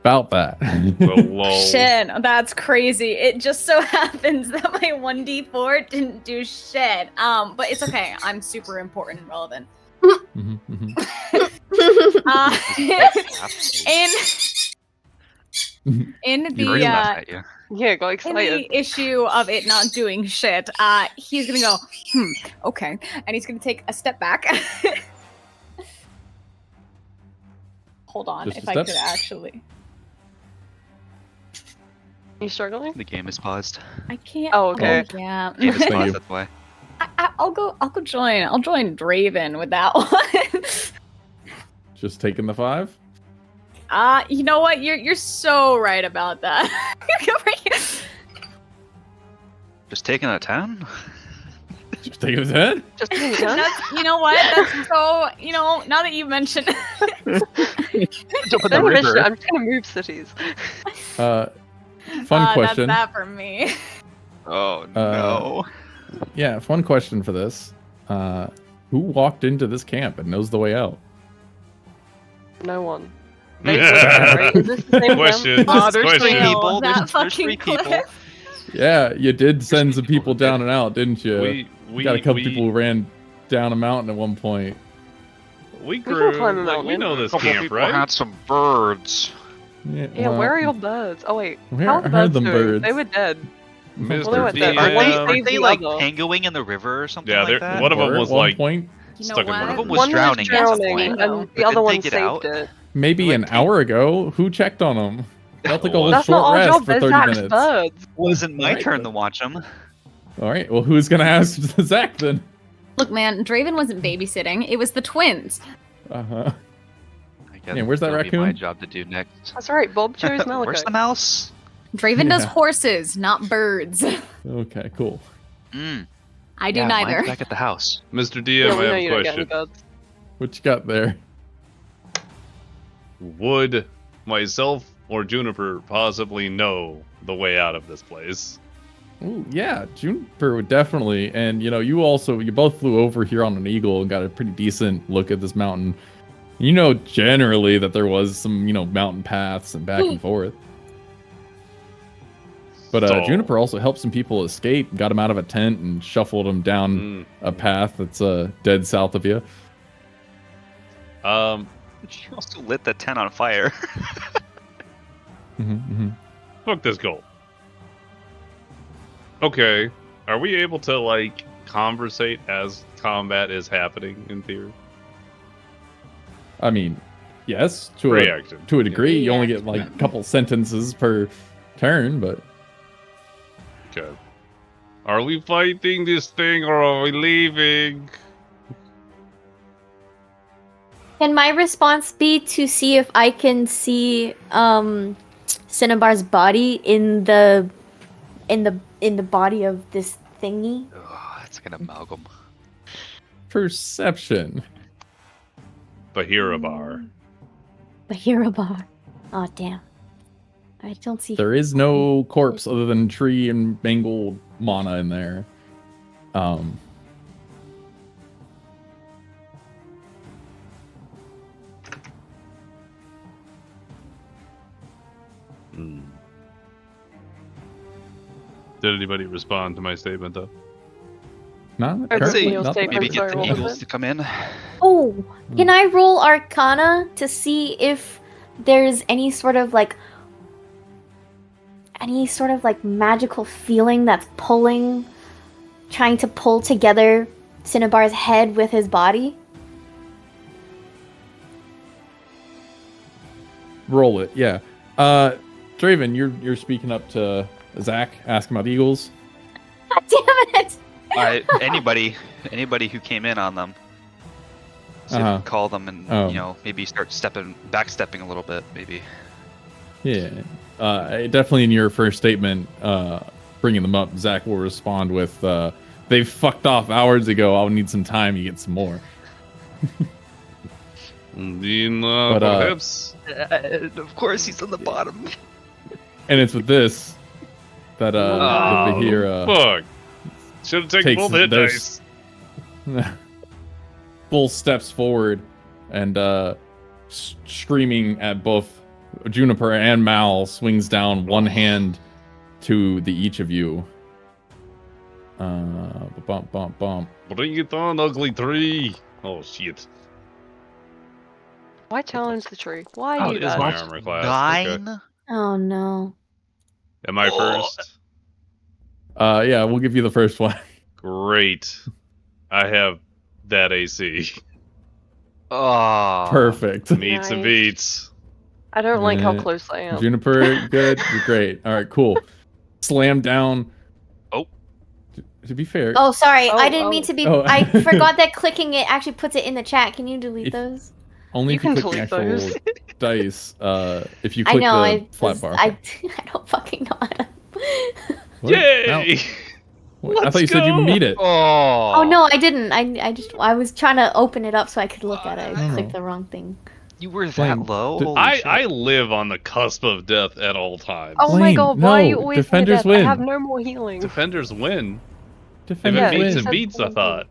About that. Shit, that's crazy. It just so happens that my 1d4 didn't do shit. But it's okay. I'm super important and relevant. In the yeah, got excited. In the issue of it not doing shit, he's gonna go, okay, and he's gonna take a step back. Hold on, Just if a I step? could actually. You struggling? The game is paused. I can't. Oh, okay. Oh, yeah. The game is Thank paused, you. that's why. I'll go join. I'll join Draven with that one. Just taking the 5. You know what? You're so right about that. Just taking a 10? Just taking his head. Just being done? That's, you know what? That's so. Now that you mention. Jump in the Don't wish river. it, I'm just gonna move cities. Fun question. That's that for me. Oh no. Yeah, fun question for this. Who walked into this camp and knows the way out? No one. Right? Is this the same Question. camp? There's Question. 3 people. That There's 3 fucking people. cliff. Yeah, you did send some people down and out, didn't you? We got a couple people who ran down a mountain at one point. We can grew. climb a Like, we mountain. know this Couple camp, people right? had some birds. Yeah, well, where are your birds? Oh wait, Where how are the are birds them doing? birds? They were dead. Mr. Well, they went there. DM. One Aren't saved they the like other. tangoing in the river or something Yeah, like that? one of them Were was at one like point, You know stuck in the what? river. One of them was One drowning. was at some drowning, point, and but the other didn't one they get saved out? it. maybe Like, an hour ago. Who checked on them? They'll take a little That's short not our rest job. for They're 30 Zach's minutes. birds. Wasn't my Right, turn but- to watch them. All right. Well, who's gonna ask Zach then? Look, man, Draven wasn't babysitting. It was the twins. Uh huh. I guess Yeah, where's that it'll be my raccoon? job to do next. That's right. Bob chose Malachi. Where's the mouse? Draven does Yeah. horses, not birds. Okay. Cool. I do Yeah, neither. mine's back at the house. Mr. Yeah, DM, we know I you have don't a get any question. birds. What you got there? Would myself or Juniper possibly know the way out of this place? Ooh, yeah, Juniper would definitely. And you both flew over here on an eagle and got a pretty decent look at this mountain. You know generally that there was some mountain paths and back and forth. But So- Juniper also helped some people escape, got them out of a tent, and shuffled them down a path that's dead south of you. She also lit the tent on fire. Fuck this goal. Okay, are we able to conversate as combat is happening in theory? I mean, yes, to Reactive. a degree. You only Yeah. get a couple sentences per turn, but Okay. Are we fighting this thing or are we leaving? Can my response be to see if I can see Cinnabar's body in the body of this thingy? Oh, that's like an amalgam. perception. Bahirabar. Bahirabar. Oh damn. I don't see. There is no corpse other than tree and mangled mana in there. Did anybody respond to my statement though? Not I'd currently, say you'll not stay that Maybe I- get the Sorry, what was eagles it? to come in. Oh, can I roll Arcana to see if there's any sort of magical feeling that's trying to pull together Cinnabar's head with his body? Roll it, yeah. Draven, you're speaking up to Zach, asking about eagles. God damn it! Anybody who came in on them. So if you call them and maybe start backstepping a little bit, maybe. Yeah, definitely in your first statement, bringing them up, Zach will respond with, "They fucked off hours ago. I'll need some time. You get some more." Perhaps. Of course, he's on the bottom. And it's with this that the Bahir fuck. Should have taken both hit dice. Full steps forward and screaming at both Juniper and Mal, swings down one hand to each of you. Bump, bump, bump. Bring it on, ugly tree. Oh shit. Why challenge the tree? Why do It is that? my armor class. 9. Okay. Oh no. Am I first? Yeah, we'll give you the first one. Great. I have that AC. Oh. Perfect. Meets and Nice. beats. I don't like how close I am. Juniper, good. You're great. All right, cool. Slam down. Oh. To be fair. Oh, sorry. Oh, I didn't mean to be. Oh. I forgot that clicking it actually puts it in the chat. Can you delete those? Only You if you can click the delete actual those. dice. If you I click know. the flat bar. I don't fucking know how to. What? Yay! No. Wait, I Let's thought you said you go! meet it. Oh no, I didn't. I was trying to open it up so I could look at it. I Oh. clicked the wrong thing. You were that Flame, low? d- Holy shit. I live on the cusp of death at all times. Oh my Flame, god, why are you no, always defenders near death? win. I have no more healing. Defenders win. If Defenders it meets win. and beats, I thought.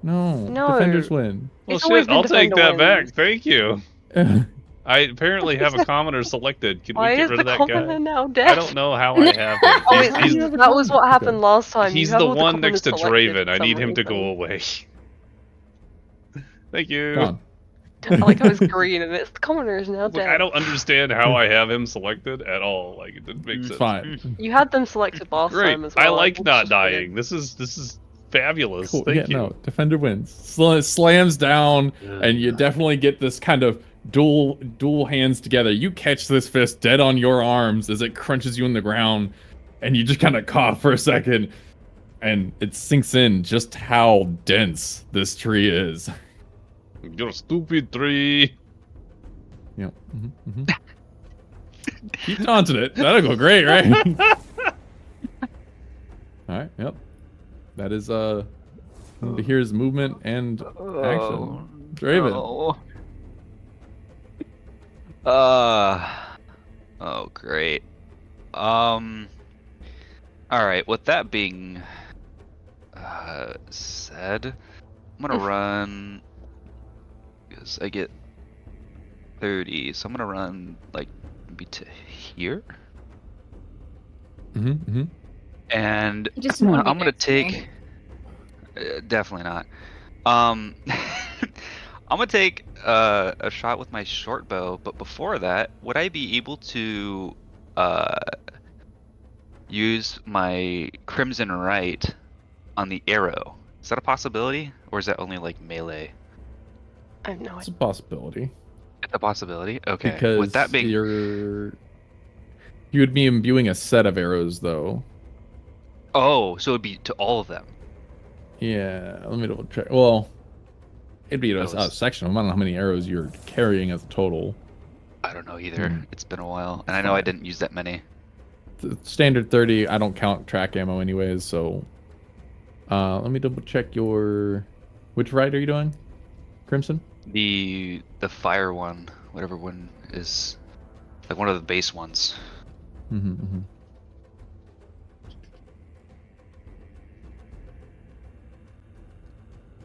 No, No. defenders win. Well, It's always shit, been I'll take defender that back. wins. Thank you. I apparently have a commoner selected. Can Why we get is rid the of that commoner guy? now dead? I don't know how I have him. Oh, He's, that was what happened last time. he's You have the all one commoners next to selected Draven. for I some need him to go reason. away. Thank you. Gone. I like how it's green and it's the commoner is now Look, dead. I don't understand how I have him selected at all. Like, it didn't make It's sense. fine. You had them selected last Great. time as well. I like It's not just weird. dying. This is fabulous. Cool. Thank Yeah, you. no, defender wins. Slams down, and you definitely get this kind of dual hands together. You catch this fist dead on your arms as it crunches you in the ground, and you just kind of cough for a second, and it sinks in just how dense this tree is. You're a stupid tree. Yep. Keep taunting it. That'll go great, right? All right. Yep. That is here's movement and action. Draven. Oh, great. All right. With that being said, I'm gonna run because I get 30, so I'm gonna run like maybe to here, and You just wanna be I'm gonna next to me. take. Definitely not. I'm gonna take a shot with my short bow, but before that, would I be able to use my Crimson Right on the arrow? Is that a possibility, or is that only like melee? I have no It's a idea. possibility. It's a possibility. Okay. Because with that being, you would be imbuing a set of arrows, though. oh, so it'd be to all of them. Yeah, let me double check. Well, it'd be a Those. section. I don't know how many arrows you're carrying as a total. I don't know either. Hmm. It's been a while, and I know I didn't use that many. The standard 30, I don't count track ammo anyways, so... let me double check your... Which right are you doing? Crimson? The fire one, whatever one is, like one of the base ones. Mm-hmm.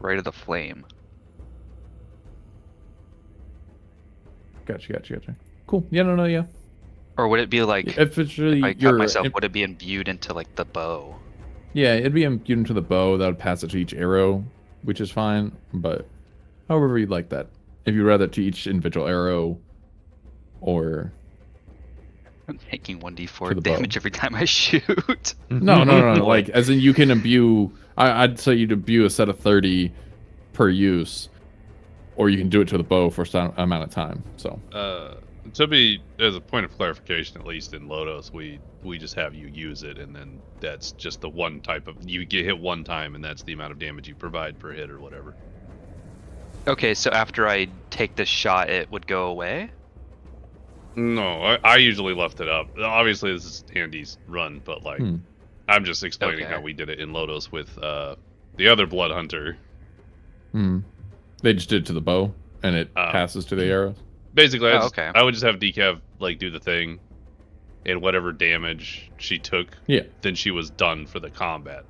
Right of the flame. Gotcha. Cool. Yeah, no, yeah. Or would it be like If it's really if I cut myself, would it be imbued into like the bow? Yeah, it'd be imbued into the bow. That would pass it to each arrow, which is fine. But however you'd like that. If you'd rather to each individual arrow, or I'm taking To 1d4 the bow. damage every time I shoot. no, like as in you can imbue I'd say you debut a set of 30 per use, or you can do it to the bow for some amount of time. So. To be, as a point of clarification, at least in Lodos, we just have you use it, and then that's just the one type of, you get hit one time, and that's the amount of damage you provide per hit or whatever. Okay, so after I take the shot, it would go away? No, I usually left it up. Obviously, this is Andy's run, but like, I'm just explaining how we did it in Lodos with the other Blood Hunter. They just did it to the bow, and it passes to the arrows. Basically, I would just have Decav like do the thing, and whatever damage she took, then she was done for the combat.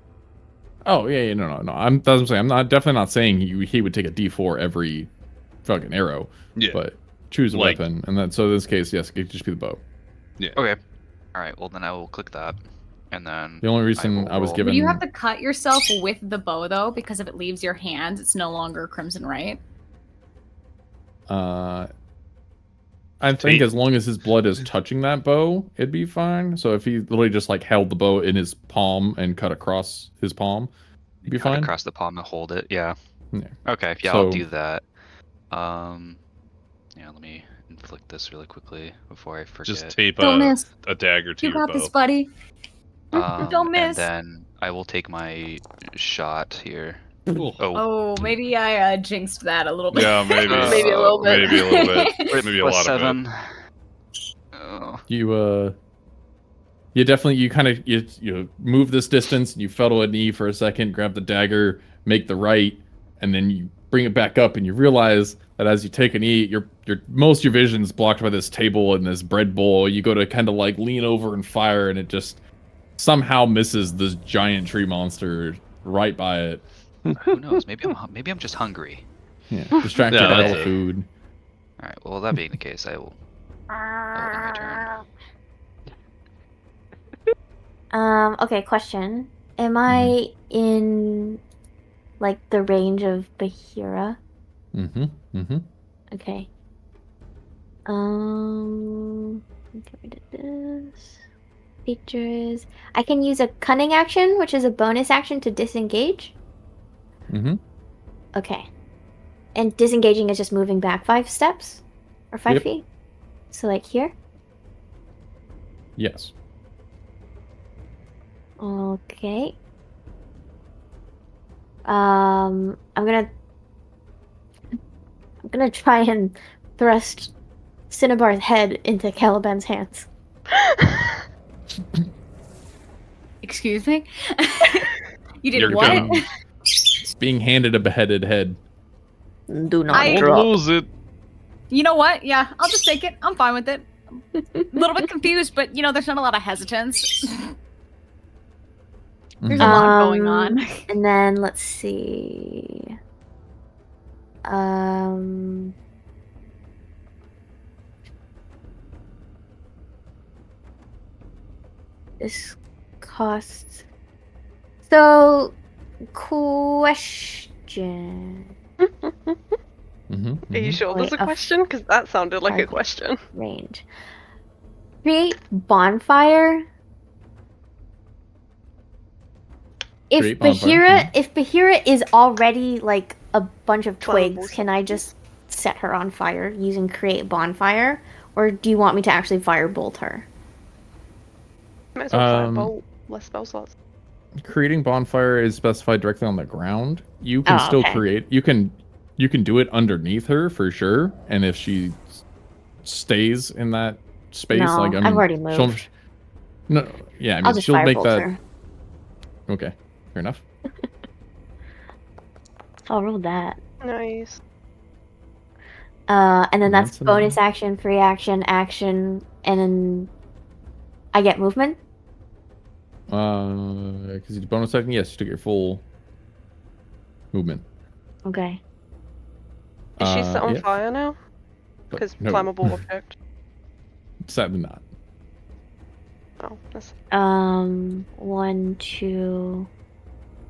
Oh yeah, no. That's what I'm saying. I'm definitely not saying he would take a D4 every fucking arrow. Yeah. But choose a weapon, and then so in this case, yes, it could just be the bow. Yeah. Okay. All right. Well, then I will click that, and then the only reason I was given. But you have to cut yourself with the bow though, because if it leaves your hands, it's no longer Crimson Right. I think as long as his blood is touching that bow, it'd be fine. So if he literally just like held the bow in his palm and cut across his palm, it'd be fine. Across the palm and hold it, yeah. Okay, yeah, I'll do that. Yeah, let me inflict this really quickly before I forget. Just tape a dagger to your bow. You got this, buddy. Don't miss. And then I will take my shot here. Oh, maybe I jinxed that a little bit. Yeah, maybe. Maybe a little bit. Maybe a little bit. Maybe a lot 7. of it. You definitely you move this distance, and you fell to a knee for a second, grab the dagger, make the right, and then you bring it back up, and you realize that as you take a knee, your most of your vision's blocked by this table and this bread bowl. You go to kind of like lean over and fire, and it just somehow misses this giant tree monster right by it. Who knows? Maybe I'm just hungry. Yeah, distracted by all the food. All right. Well, that being the case, I will. My turn. Okay. Question: am I in like the range of Bahira? Okay. Get rid of this. Features. I can use a cunning action, which is a bonus action to disengage. Okay. And disengaging is just moving back 5 steps? Or 5 feet? So like here? Yes. Okay. I'm gonna try and thrust Cinnabar's head into Caliban's hands. Excuse me? You did what? It's being handed a beheaded head. Do not drop. Lose it. You know what? Yeah, I'll just take it. I'm fine with it. A little bit confused, but there's not a lot of hesitance. There's a lot going on. And then let's see. This costs. So, question. Are you sure there's a question? Because that sounded like a question. Range. Create bonfire. If Bahira is already like a bunch of twigs, can I just set her on fire using create bonfire, or do you want me to actually firebolt her? Might as well firebolt. Less spell slots. Creating bonfire is specified directly on the ground. You can still create. You can do it underneath her for sure. And if she stays in that space, I've already moved. She'll make that. Her. Okay, fair enough. I'll roll that. Nice. And then that's bonus action, free action, and then I get movement. Because you bonus action, yes, you took your full movement. Okay. Is she set on fire now? Because flammable object. Sadly not. Oh, that's... 1, 2,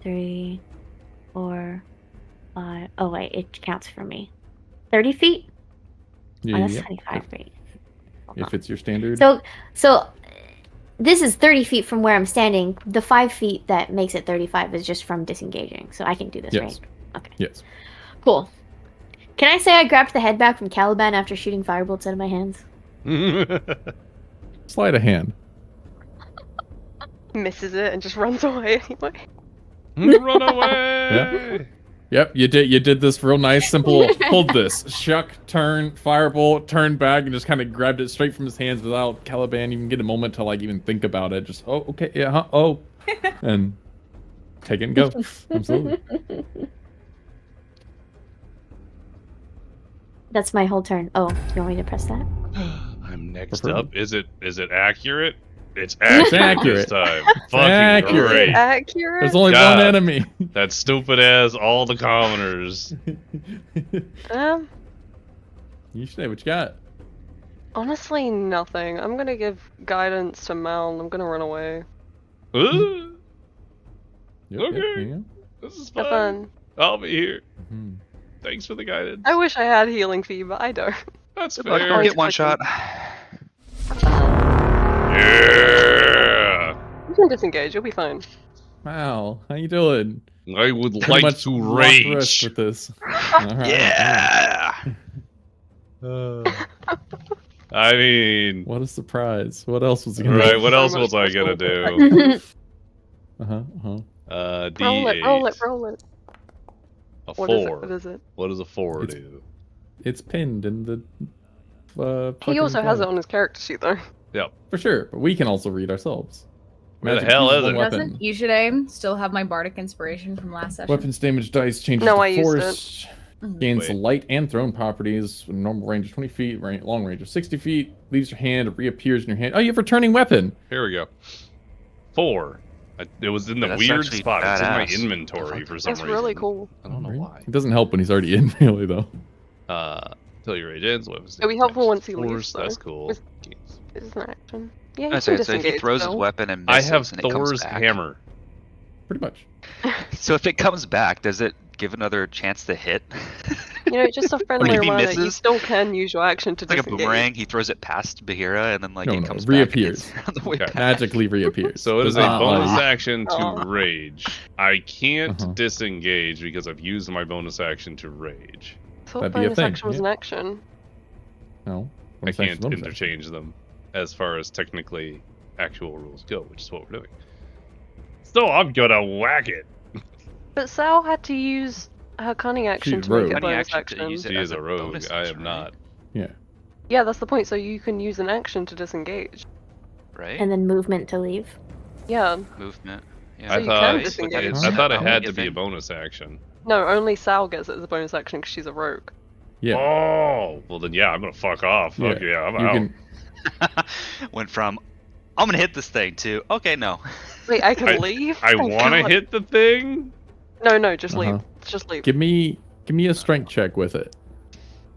3, 4, 5. Oh wait, it counts for me. 30 feet. Yeah, that's 25 feet. If it's your standard. So this is 30 feet from where I'm standing. The 5 feet that makes it 35 is just from disengaging. So I can do this, right? Okay. Yes. Cool. Can I say I grabbed the head back from Caliban after shooting firebolts out of my hands? Sleight of hand. Misses it and just runs away anyway. Run away! Yeah. Yep, you did this real nice, simple, hold this. Shuck, turn, firebolt, turn back, and just kind of grabbed it straight from his hands without Caliban even get a moment to like even think about it. Just, oh, okay, yeah, huh, oh. And take it and go. Absolutely. That's my whole turn. Oh, you want me to press that? I'm next Prefer- up. Is it accurate? It's accurate this time. Fucking accurate. great. Accurate? There's only God. one enemy. That stupid as all the commoners. You say what you got. Honestly, nothing. I'm gonna give guidance to Mal and I'm gonna run away. Ooh, Yep, Okay. there you this is Have fun. fun. I'll be here. go. Mhm. Thanks for the guidance. I wish I had healing fee, but I don't. That's Good luck. fair. Don't get one shot. Yeah. You can disengage, you'll be fine. Wow, how you doing? I would Pretty like much to lost the rest rage. with this. All right, Yeah. I mean, What a surprise! What else was he gonna right? do? What So else much was I gonna possible. do? D8. Roll it, D8. roll it, roll it. A What is it? 4. What is it? What does a 4 It's- do? It's pinned in the. He fucking also has it flag. on his character sheet though. Yep. For sure, but we can also read ourselves. Where the Magic hell uses is one it? weapon. Doesn't Yushiday still have my bardic inspiration from last session? Weapons damage dice changes No, to I used force. Mhm. Gains Wait. light and thrown properties. Normal range of 20 feet, long range of 60 feet. Leaves your hand, it reappears in your hand. Oh, you have returning weapon. Here we go. 4. It was in the That's weird actually spot. It's in my badass. inventory for some That's reason. really cool. I don't know why. It doesn't help when he's already in melee, though. Till your rage ends. Weapons It'll be damage helpful times once he force, leaves, though. That's cool. With- It's an action. Yeah, you I can say, so if disengage he throws his still. weapon and I misses have and it comes Thor's back. hammer. Pretty much. So if it comes back, does it give another chance to hit? You know, just a friendly if he reminder, you misses, still can use your action to It's like a disengage. boomerang. He throws it past Bahira and then like No, it no, comes reappears. back and hits on the way Okay. back. Magically reappears. So it Does is a not bonus like- action to Oh. rage. I can't Uh-huh. disengage because I've used my bonus action to rage. I thought That'd be a bonus thing, action was yeah. an action. No. I bonus can't action, bonus action. interchange them as far as technically actual rules go, which is what we're doing. So I'm gonna whack it. But Sal had to use her cunning action She's to make rogue. a Cunning bonus action to action. use it She as is a rogue. bonus I action, am right? not. Yeah. Yeah, that's the point. So you can use an action to disengage. Right? And then movement to leave. Yeah. Movement. Yeah. So I you thought can it, disengage. I thought it Huh? had Yeah, to be a thing. bonus action. No, only Sal gets it as a bonus action because she's a rogue. Yeah. Oh, well then yeah, I'm gonna fuck off. Yeah. Fuck yeah, I'm You out. can. Went from I'm gonna hit this thing to okay, no. Wait, I can leave? I Oh, want to God. hit the thing No, just leave. Uh-huh. Just leave. Give me a strength check with it.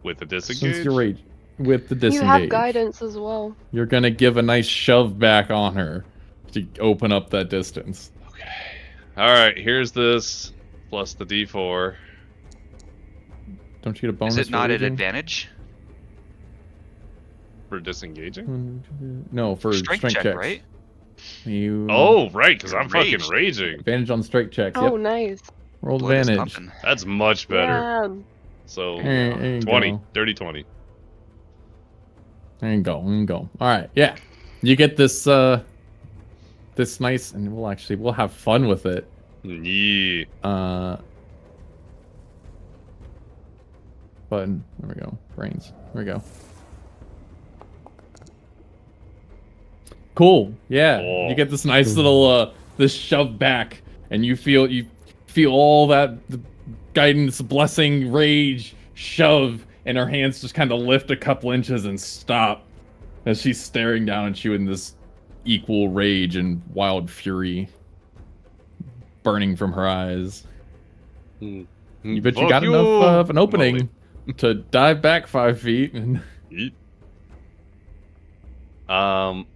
with the Since disengage. you're rage with the You disengage. have guidance as well. You're gonna give a nice shove back on her to open up that distance. Okay. All right. Here's this plus the D4. Don't you get a bonus? Is it for not at raging? advantage? For disengaging? No, for Strength strength check, checks. right? You Oh, right, because You're I'm fucking raged. raging. advantage on strength checks. Oh, Yep. nice. Roll Blood is advantage. pumping. That's much better. Yeah. So There you 20, go. dirty 20. There you go. There you go. All right. Yeah. You get this this nice, and we'll have fun with it. Yeah. Button. There we go. Brains. There we go. Cool. Yeah. Oh. You get this nice little this shove back, and you feel all that guidance, blessing, rage, shove, and her hands just kind of lift a couple inches and stop as she's staring down at you in this equal rage and wild fury burning from her eyes. You bet you Fuck got enough of an Molly. opening to dive back 5 feet and Yeet.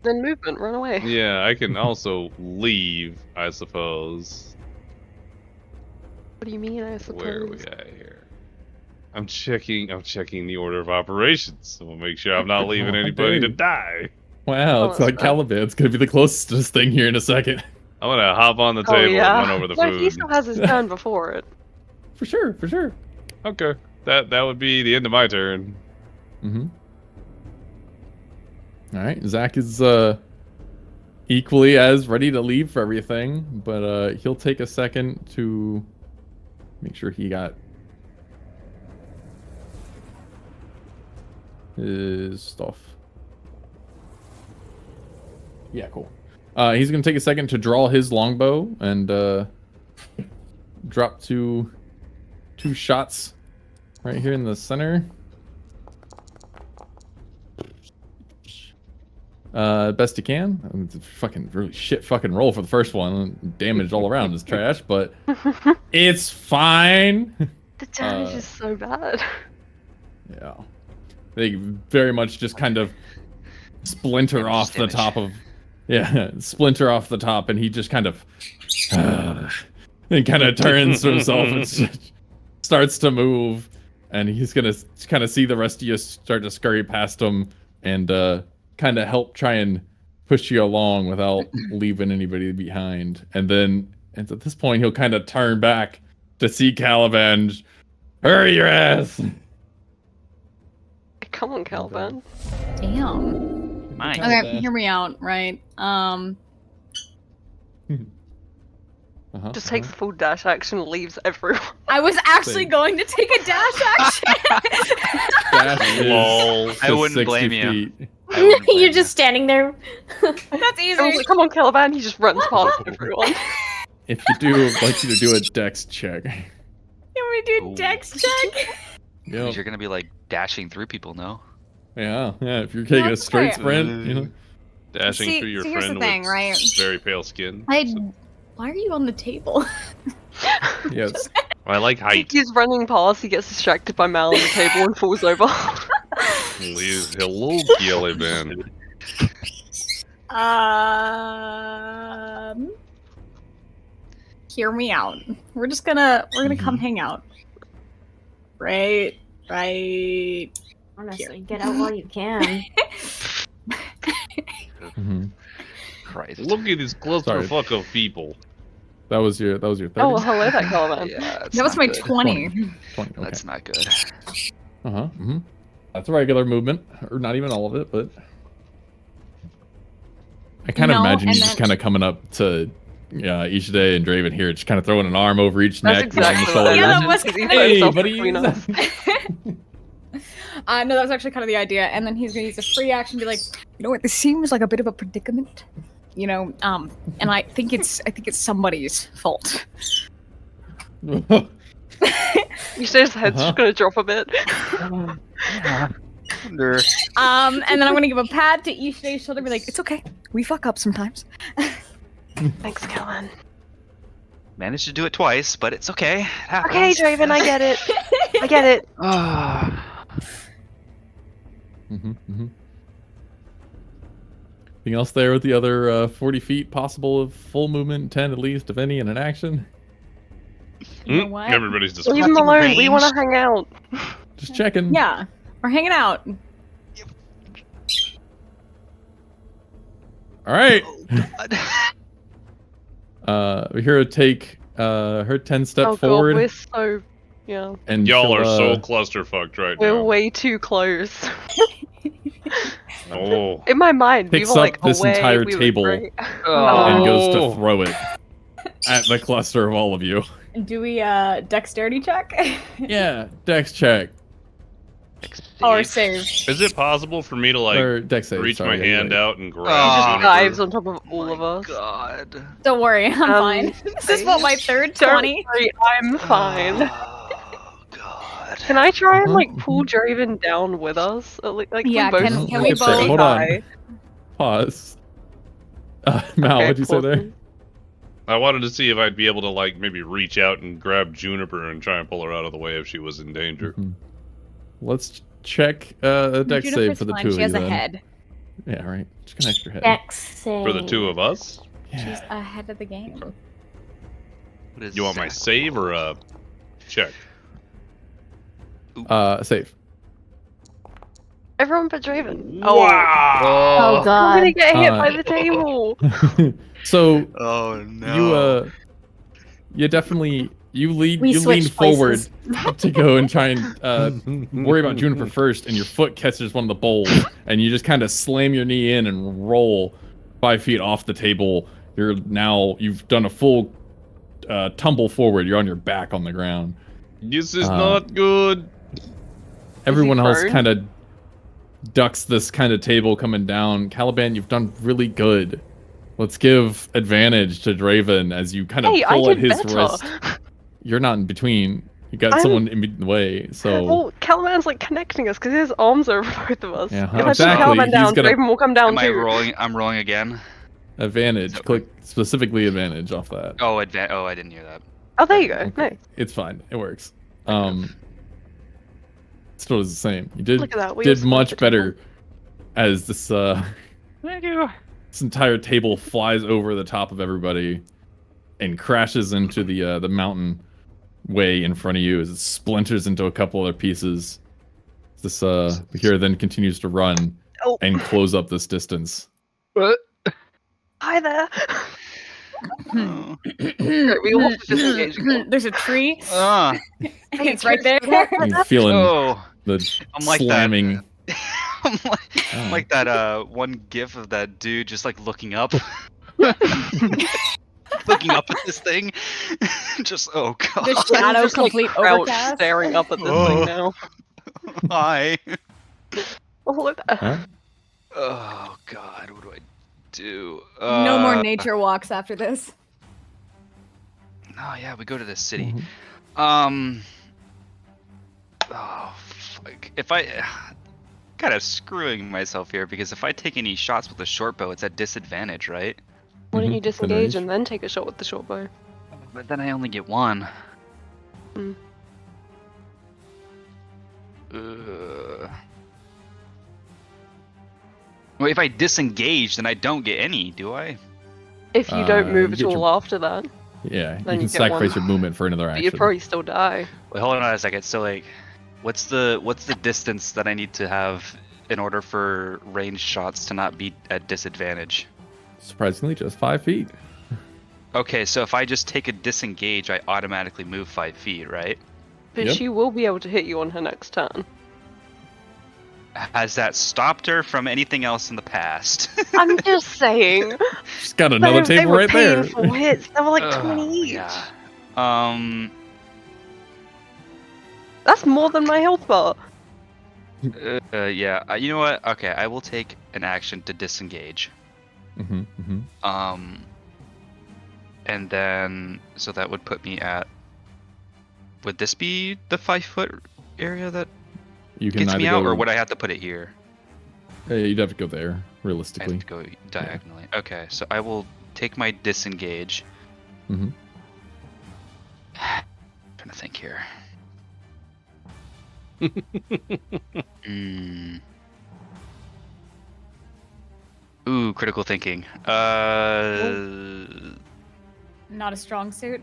Then movement, run away. Yeah, I can also leave, I suppose. What do you mean, I suppose? Where are we at here? I'm checking the order of operations. So we'll make sure I'm not leaving How anybody to dare you. die. Wow, it's like Caliban's gonna be the closest thing here in a second. I'm gonna hop on the table and run over the no, food. he still has his turn before it. For sure. Okay, that would be the end of my turn. Mm-hmm. All right, Zach is equally as ready to leave for everything, but he'll take a second to make sure he got his stuff. Yeah, cool. He's gonna take a second to draw his longbow and drop two shots right here in the center. Best he can. I mean, it's a fucking really shit fucking roll for the first one. Damage all around is trash, but it's fine. The damage is so bad. Yeah. They very much just kind of splinter off the top of... Yeah, splinter off the top, and he just kind of... and kind of turns to himself and starts to move, and he's gonna kind of see the rest of you start to scurry past him, and kind of help try and push you along without leaving anybody behind. And at this point, he'll kind of turn back to see Caliban. Hurry your ass! Come on, Caliban. Damn. Mine. Okay, hear me out, right? Just takes the full dash action and leaves everyone. I was actually going to take a dash action. Lol. I wouldn't blame you. You're just standing there. That's easy. I was like, come on, Caliban. He just runs past everyone. If you do, I'd like you to do a dex check. Can we do dex check? Yep. You're gonna be like dashing through people, no? Yeah. If you're taking a straight sprint, you know. Dashing through your here's friend the thing, with right? very pale skin. Why are you on the table? Yes. I like height. He's running past, he gets distracted by Mal on the table and falls over. Hello, Caliban. Hear me out. We're gonna come hang out. Right. Honestly, get out while you can. Christ. Look at this clusterfuck of people. That was your 30? Oh, well, hello there, Caliban. Yeah, That was my good. 20. 20, okay. That's not good. That's a regular movement, or not even all of it, but I kind of imagine you just kind of coming up to each day and Draven here, just kind of throwing an arm over each neck. Exactly on the shoulder. Yeah, that was Hey, buddy. No, that was actually kind of the idea. And then he's gonna use a free action to be like, you know what, this seems like a bit of a predicament. You know, and I think it's somebody's fault. You say his head's just gonna drop a bit. And then I'm gonna give a pat to Ishiday's shoulder and be like, it's okay. We fuck up sometimes. Thanks, Caliban. Managed to do it twice, but it's okay. It happens. Okay, Draven, I get it. I get it. Anything else there with the other 40 feet possible of full movement, 10 at least, if any, in an action? You know what? Everybody's just Leave him alone. We want to hang out. Just checking. Yeah, we're hanging out. All right. We're here to take her 10-step forward. God, we're so... Yeah. And y'all are so clusterfucked right now. We're way too close. Oh. In my mind, we Picks were like up this away, entire we were table great. and goes to throw it at the cluster of all of you. Do we dexterity check? Yeah, dex check. Or save. Is it possible for me to Or dex save, reach sorry, my hand yeah. out and grab He just Juniper? dives on top of all of us. God. Don't worry, I'm fine. This is what, my third 20? Don't worry, I'm fine. Oh, God. Can I try and like pull Draven down with us? Like Yeah, we both can we both? Hold on. Pause. Mal, what'd you say there? I wanted to see if I'd be able to like maybe reach out and grab Juniper and try and pull her out of the way if she was in danger. Let's check a dex save for the two of you. She has a then. head. Yeah, right. Just an extra head. Dex save. For the two of us? She's ahead of the game. Okay. You want my save or a check? Save. Everyone but Draven. Wow! Oh I'm god. gonna get hit by the table. So Oh no. you definitely We lean switched forward places. to go and try and worry about Juniper first, and your foot catches one of the bowls, and you just kind of slam your knee in and roll 5 feet off the table. You've done a full tumble forward. You're on your back on the ground. This is not good. Everyone else prone? kind of ducks this kind of table coming down. Caliban, you've done really good. Let's give advantage to Draven as you kind of Hey, I pull at did his better. wrist. You're not in between. You got someone in the way, so... Well, Caliban's like connecting us because his arms are over both of us. Yeah, if exactly. I put Caliban down, He's gonna- Draven will come down Am I too. rolling? I'm rolling again. Advantage. So- Click specifically advantage off that. Oh, Oh, I didn't hear that. Oh, there you go. Okay. Nice. It's fine. It works. Still is the same. You did Look at that. We did have much split the table. better as this Thank you. this entire table flies over the top of everybody and crashes into the mountain way in front of you as it splinters into a couple other pieces. This the hero then continues to run and close up this distance. Hi there. Oh. We all have to disengage again. There's a tree. Ah. It's right there. You're feeling Oh. the I'm like slamming. I'm like that one gif of that dude just like looking up. Looking up at this thing. Just oh god. The shadow Just, like, complete crouched overcast. staring up at this Oh. thing now. Hi. Oh, look at Huh? Oh god, what do I do? No more nature walks after this. Oh yeah, we go to this city. Mhm. Oh fuck. If I kind of screwing myself here because if I take any shots with the short bow, it's at disadvantage, right? Why don't you Mhm. disengage Advantage. and then take a shot with the short bow? But then I only get one. Hmm. Well, if I disengage, then I don't get any, do I? If you don't move you at get all your- after that, Yeah, Then you you can get sacrifice one. your movement for another but action. you'd probably still die. Wait, hold on a second. So like, what's the distance that I need to have in order for ranged shots to not be at disadvantage? Surprisingly, just 5 feet. Okay, so if I just take a disengage, I automatically move 5 feet, right? But Yep. she will be able to hit you on her next turn. Has that stopped her from anything else in the past? I'm just saying. She's got another they table were right there. painful hits. They were like Ugh, 20 each. yeah. That's more than my health bar. Yeah. You know what? Okay, I will take an action to disengage. And then so that would put me at. Would this be the 5 foot area that You can gets either me out, go, or would I have to put it here? You'd have to go there, I have realistically. to go diagonally. Okay, so I will take my disengage. Mhm. Trying to think here. Ooh, critical thinking. Not a strong suit.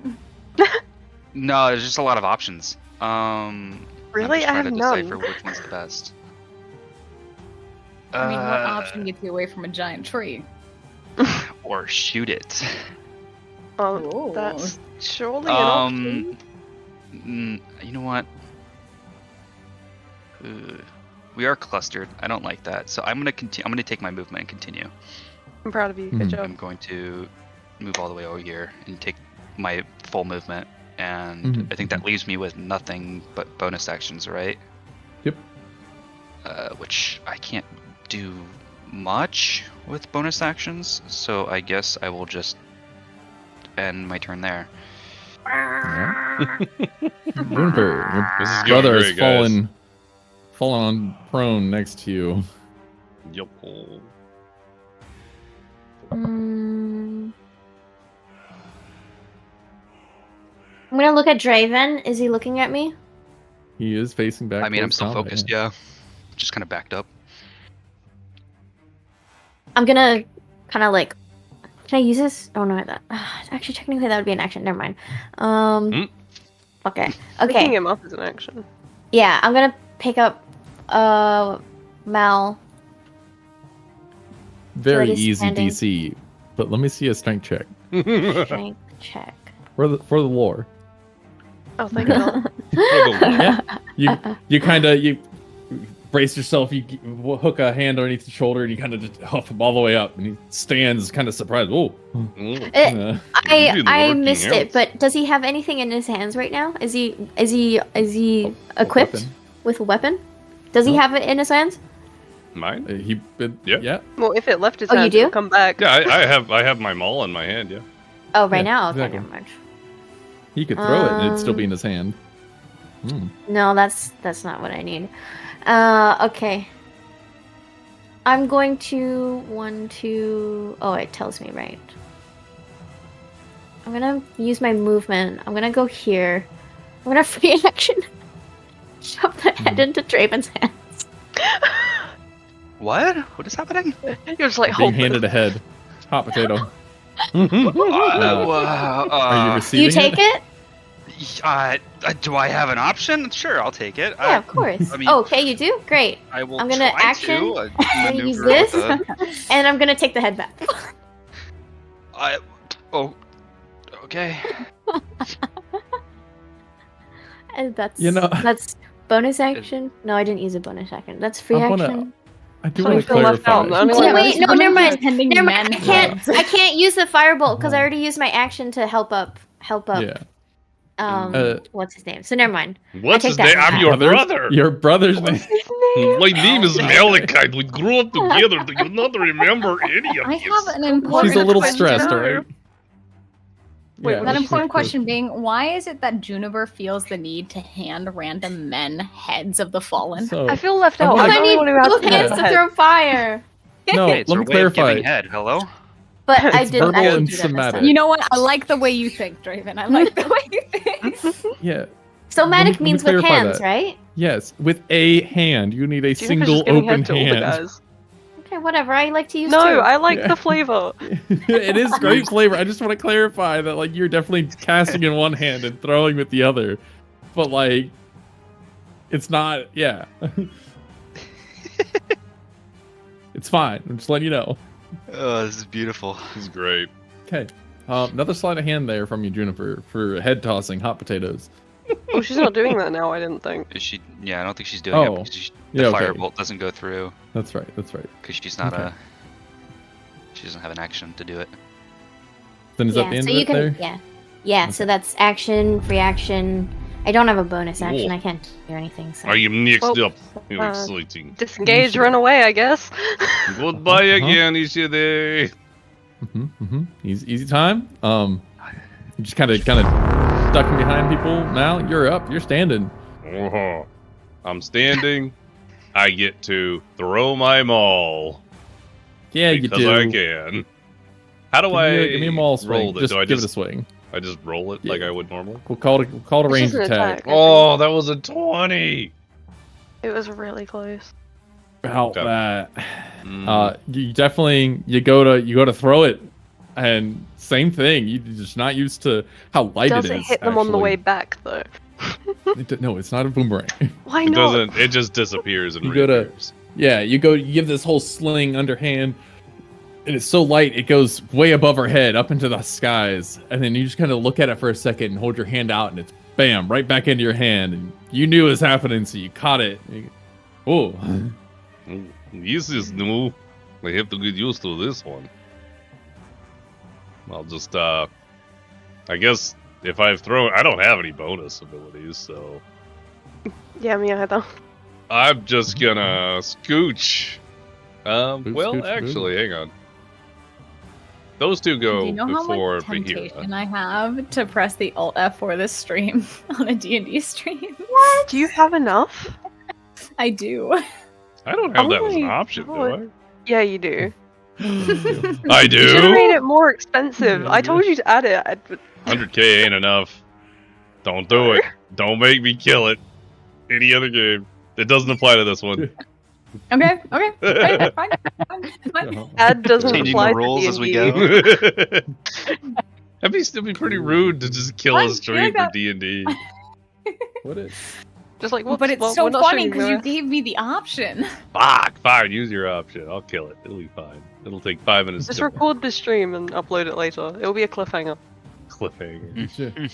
No, there's just a lot of options. I'm Really? just I trying have to none. decipher which one's the best. I mean, what option gets you away from a giant tree? Or shoot it. Oh, that's surely an option. You know what? We are clustered. I don't like that. So I'm gonna continue. I'm gonna take my movement and continue. I'm proud of you. Good job. I'm going to move all the way over here and take my full movement, and I think that leaves me with nothing but bonus actions, right? Yep. Which I can't do much with bonus actions, so I guess I will just end my turn there. Juniper, This is your going brother has great, guys. fallen on prone next to you. Yup. I'm gonna look at Draven. Is he looking at me? He is facing back. I mean, I'm towards still combat, focused, yeah. Just kind of backed up. I'm gonna kind of like. Can I use this? Oh no, that actually technically that would be an action. Never mind. Okay. Picking Okay. him up is an action. Yeah, I'm gonna pick up Mal. Very Fred is easy standing. DC, but let me see a strength check Strength check. for the lore. Oh, thank God. Yeah, you kind of brace yourself. You hook a hand underneath the shoulder, and you kind of just huff him all the way up, and he stands kind of surprised. Oh, I missed it, but does he have anything in his hands right now? Is he equipped with a weapon? Does he have it in his hands? Mine? Yeah. Well, if it left his Oh, you hands, do? it'll come back. Yeah, I have my maul in my hand. Yeah. Oh, right Yeah, now? Okay, exactly. never mind. He could throw it, and it'd still be in his hand. No, that's not what I need. Okay. I'm going to 1, 2. Oh, it tells me right. I'm gonna use my movement. I'm gonna go here. I'm gonna free action. Shove the head into Draven's hands. What? What is happening? You're just like, Being hold handed a head. Hot potato. Are you receiving You take it? Do I have an option? Sure, I'll take it. Yeah, of course. I mean, oh, okay, you do? Great. I will I'm gonna try action, to, I'm gonna use maneuver this, with and I'm gonna take the head back. Okay. And that's You know- that's bonus action. No, I didn't use a bonus action. That's free I wanna- action. I do So want you to feel left out. clarify. The only Oh, way wait, no, never mind. Pretending Never mind. men I can't use the firebolt because I already used my action to help up. Yeah. What's his name? So never mind. What's I his take name? that I'm one your Brothers? brother. Your brother's name. My name is Malachite. We grew up together. Do you not remember any of I this? have an important She's a little question. stressed, alright? Wait, That That important question being, why is it that Juniper feels the need to hand random men heads of the fallen? So, I feel left I out. wanna- I'm I the only need one who has both to hands have to a head. throw fire. no, Hey, it's let her me way of clarify. giving head. Hello? But I It's didn't verbal actually and do that this somatic. time. You know what? I like the way you think, Draven. I like the way you think. Yeah. Somatic let me means with clarify hands, that. right? Yes, with a hand. You need a Juniper's single just giving open head to all the hand. guys. Okay, whatever. I like to use No, two. I like Yeah. the flavor. It is great flavor. I just want to clarify that like you're definitely casting in one hand and throwing with the other. But like it's not yeah. It's fine. I'm just letting you know. Oh, this is beautiful. This is great. Okay. Another sleight of hand there from you, Juniper, for head tossing hot potatoes. Oh, she's not doing that now, I didn't think. Is she? Yeah, I don't think she's doing Oh. it because Yeah, the okay. firebolt doesn't go through That's right. That's right. because she's not Okay. she doesn't have an action to do it. Then is that the end so of you it can there? yeah. So that's action, free action. I don't have a bonus action. Cool. I can't do anything. So. I am next Well, up. You're exciting. Disengage, run away, I guess. Goodbye again, Ishide. Easy time. Just kind of ducking behind people. Mal, you're up. You're standing. Uh-huh. I'm standing. I get to throw my maul. Yeah, you because do. I can. How do I Give me a maul swing. roll it? Just Do I give just it a swing. I just roll it Yeah. like I would normal? We'll call it a It's ranged just an attack. attack. Oh, that was a 20. It was really close. About Okay. that. Mm. You definitely you go to throw it, and same thing. You're just not used to how light Does it it is. hit them on the actually. way back, though? No, it's not a boomerang. Why It not? doesn't. It just disappears and You go to- reappears. Yeah, you give this whole sling underhand, and it's so light it goes way above her head, up into the skies, and then you just kind of look at it for a second and hold your hand out, and it's bam, right back into your hand, and you knew it was happening, so you caught it. Oh, This is new. I have to get used to this one. I'll just, I guess if I've thrown, I don't have any bonus abilities, so Yeah, me either. I'm just gonna scooch. Well, scooch, actually, hang on. Those two go Do you know how before much Bahira. temptation I have to press the Alt F for this stream on a D&D stream? Do you have enough? I do. I don't have that as an Oh my option, do God. Yeah, you do. I? I You should have do? made it more expensive. Yeah, I told you to add it. 100k ain't enough. Don't do it. Don't make me kill it. Any other game. It doesn't apply to this one. Okay, fine. Fine. Add doesn't Changing apply the rules to as we D&D. That'd be pretty rude to just kill a Fine, stream here I for go. D&D. what is? Just like, whoops, But it's well, so we're not funny shooting because you the gave me the option. Fuck, fine, use your option. I'll kill it. It'll be fine. It'll take 5 minutes Just to record the stream and upload it later. It'll be a cliffhanger. cliffhanger.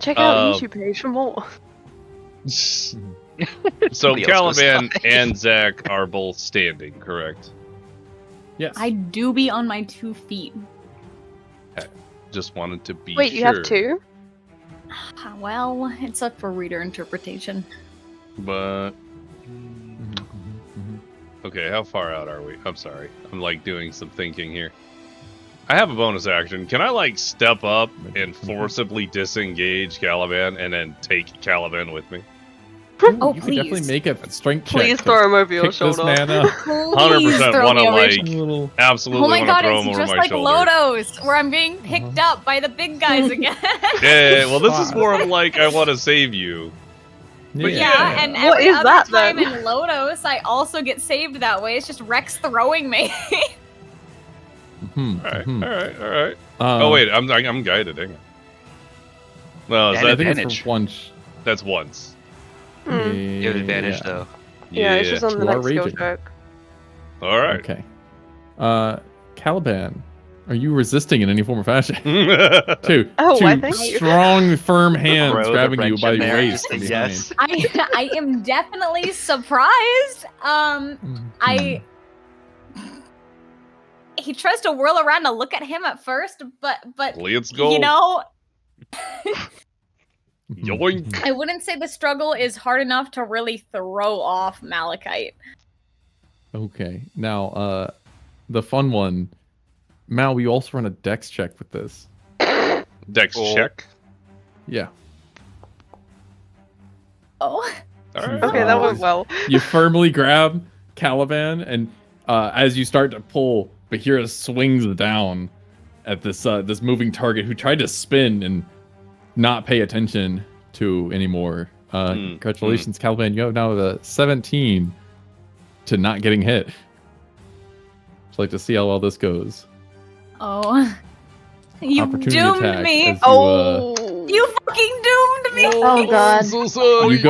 Check out the YouTube page for more. So Somebody else was Caliban fine. and Zach are both standing, correct? Yes. I do be on my 2 feet. Just wanted to be Wait, sure. you have 2? Well, it's up for reader interpretation. But okay, how far out are we? I'm sorry. I'm like doing some thinking here. I have a bonus action. Can I like step up and forcibly disengage Caliban and then take Caliban with me? Oh, you can definitely please. make a strength check. Please to throw him over your pick this shoulder. man up. 100% throw want to me over your like Little- absolutely Oh my want god, to throw him it's over just my like shoulder. Lodos, where I'm being picked up by the big guys again. Yeah, well, this is more of like I want to save you. But Yeah, and What every is other that, time then? in Lodos, I also get saved that way. It's just Rex throwing me. Mhm, All right, mhm. all right, all right. Um, Oh wait, I'm guided. Hang on. No, is Yeah, that, I think it's advantage. for one. that's once. Hmm. You have advantage though. Yeah, it's just on the You are next skill raging. check. All right. Okay. Caliban, are you resisting in any form or fashion? Two, Oh, two I think you- strong, firm hands Throw the grabbing you wrench by in your there, waist just from say behind. yes. I am definitely surprised. Mhm. He tries to whirl around to look at him at first, but Let's go. you know, Yoink. I wouldn't say the struggle is hard enough to really throw off Malachite. Okay. Now, the fun one. Mal, we also run a dex check with this. Dex Oh. check. Yeah. Oh, All right. Okay, that went well. You firmly grab Caliban, and as you start to pull, Bahira swings down at this this moving target who tried to spin and not pay attention to anymore. Congratulations, Caliban. You have now the 17 to not getting hit. I'd like to see how well this goes. oh, you Opportunity doomed attack me. as You fucking doomed me. Oh god. So sorry. you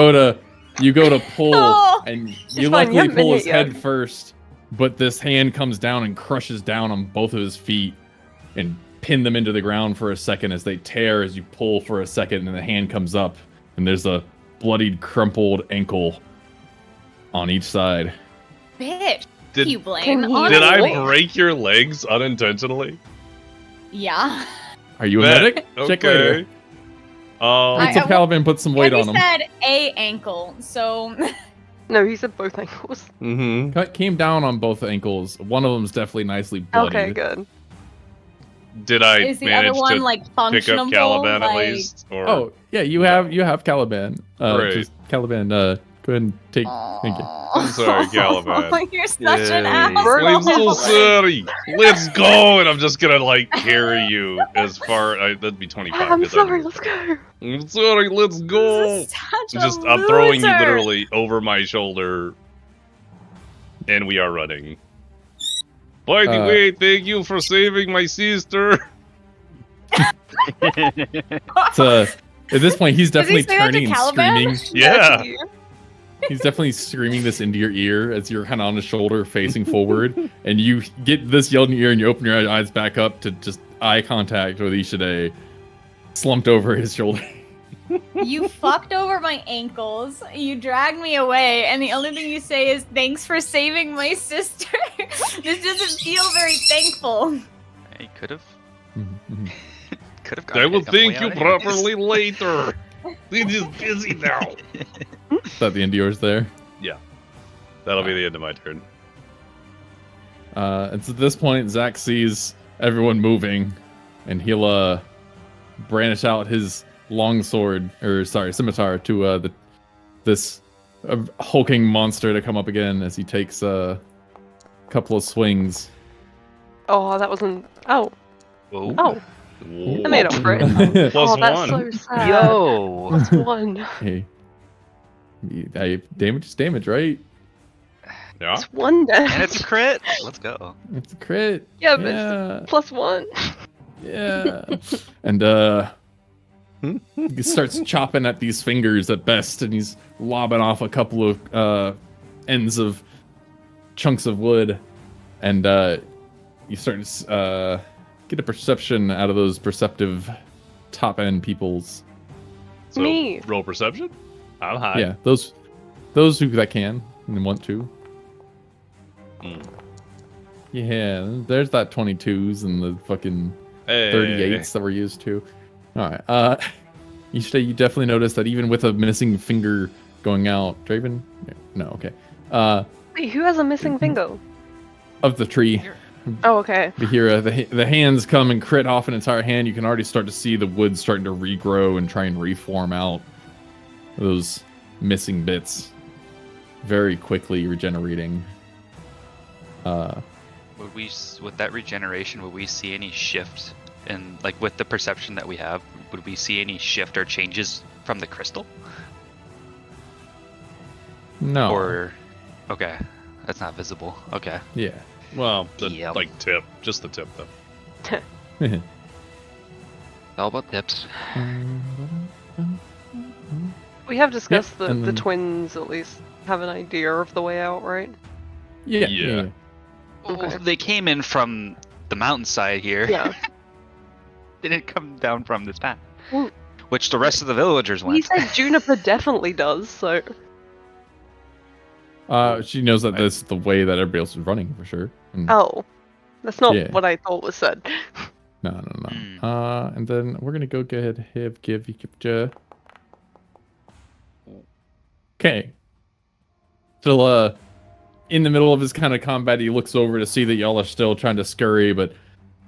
go to pull, Oh. and you It's fine, you luckily haven't been pull his hit yet. head first, but this hand comes down and crushes down on both of his feet and pin them into the ground for a second as they tear as you pull for a second, and the hand comes up, and there's a bloodied, crumpled ankle on each side. Bitch. Did, You blame. Can he- did I honestly. break your legs unintentionally? Yeah. Are you a That- medic? Check later. Okay. Wait till Caliban puts some weight Andy on him. said a ankle, so No, he said both ankles. Mm-hmm. Cut came down on both ankles. One of them's definitely nicely bloodied. Okay, good. Did I is the manage other one to like pick functional? up Caliban like... at least? Or Oh yeah, you have Caliban. Great. Just Caliban. Go ahead and take. Thank you. I'm sorry, Caliban. You're such an Yay. asshole. I'm so sorry. Let's go, and I'm just gonna like carry you as far. That'd be 25. I'm 'cause sorry, let's go. I'm sorry. Let's go. This is such Just a I'm throwing you loser. literally over my shoulder, and we are running. By the way, thank you for saving my sister. It's, at this point, he's Does he definitely say that to turning and Caliban? screaming. Yeah. He's definitely screaming this into your ear as you're kind of on his shoulder, facing forward, and you get this yelled in your ear, and you open your eyes back up to just eye contact with Ishide, slumped over his shoulder. You fucked over my ankles. You dragged me away, and the only thing you say is thanks for saving my sister. This doesn't feel very thankful. He could have. Mhm. Could have. I will thank you properly later. He's just busy now. Is that the end of yours there? That'll be the end of my turn. And so at this point, Zach sees everyone moving, and he'll brandish out his scimitar to this hulking monster to come up again as he takes a couple of swings. Oh, that wasn't. Oh, Whoa. oh, Whoa. I made up for it. Plus Oh, that's one. so sad. Yo. Plus one. Hey, damage is damage, right? Yeah. It's one And death. it's a crit. Let's go. It's a crit. Yeah, but Yeah. it's plus one. Yeah. And he starts chopping at these fingers at best, and he's lobbing off a couple of ends of chunks of wood, and you start to get a perception out of those perceptive top end peoples. So Me. Roll perception. I'm high. Yeah, those that can and want to. Yeah, there's that 22s and the fucking 38s that we're used to. All right. You definitely notice that even with a missing finger going out, Draven? No, okay. Wait, who has a missing finger? Of the tree. Oh, okay. Bahira, the hands come and crit off an entire hand. You can already start to see the wood starting to regrow and try and reform out those missing bits. Very quickly regenerating. With that regeneration, would we see any shift in, like, with the perception that we have, would we see any shift or changes from the crystal? No. Or, okay, that's not visible. Okay. Yeah. Well, like tip, just the tip though. All about tips. We have discussed that the twins at least have an idea of the way out, right? Yeah. Well, they came in from the mountainside here. Yeah. They didn't come down from this path. Well, which the rest of the villagers went. He said Juniper definitely does, so... She knows that this is the way that everybody else is running, for sure. And oh. That's not what I thought was said. No. And then we're gonna go ahead and give you... Okay. Still, in the middle of his kind of combat, he looks over to see that y'all are still trying to scurry, but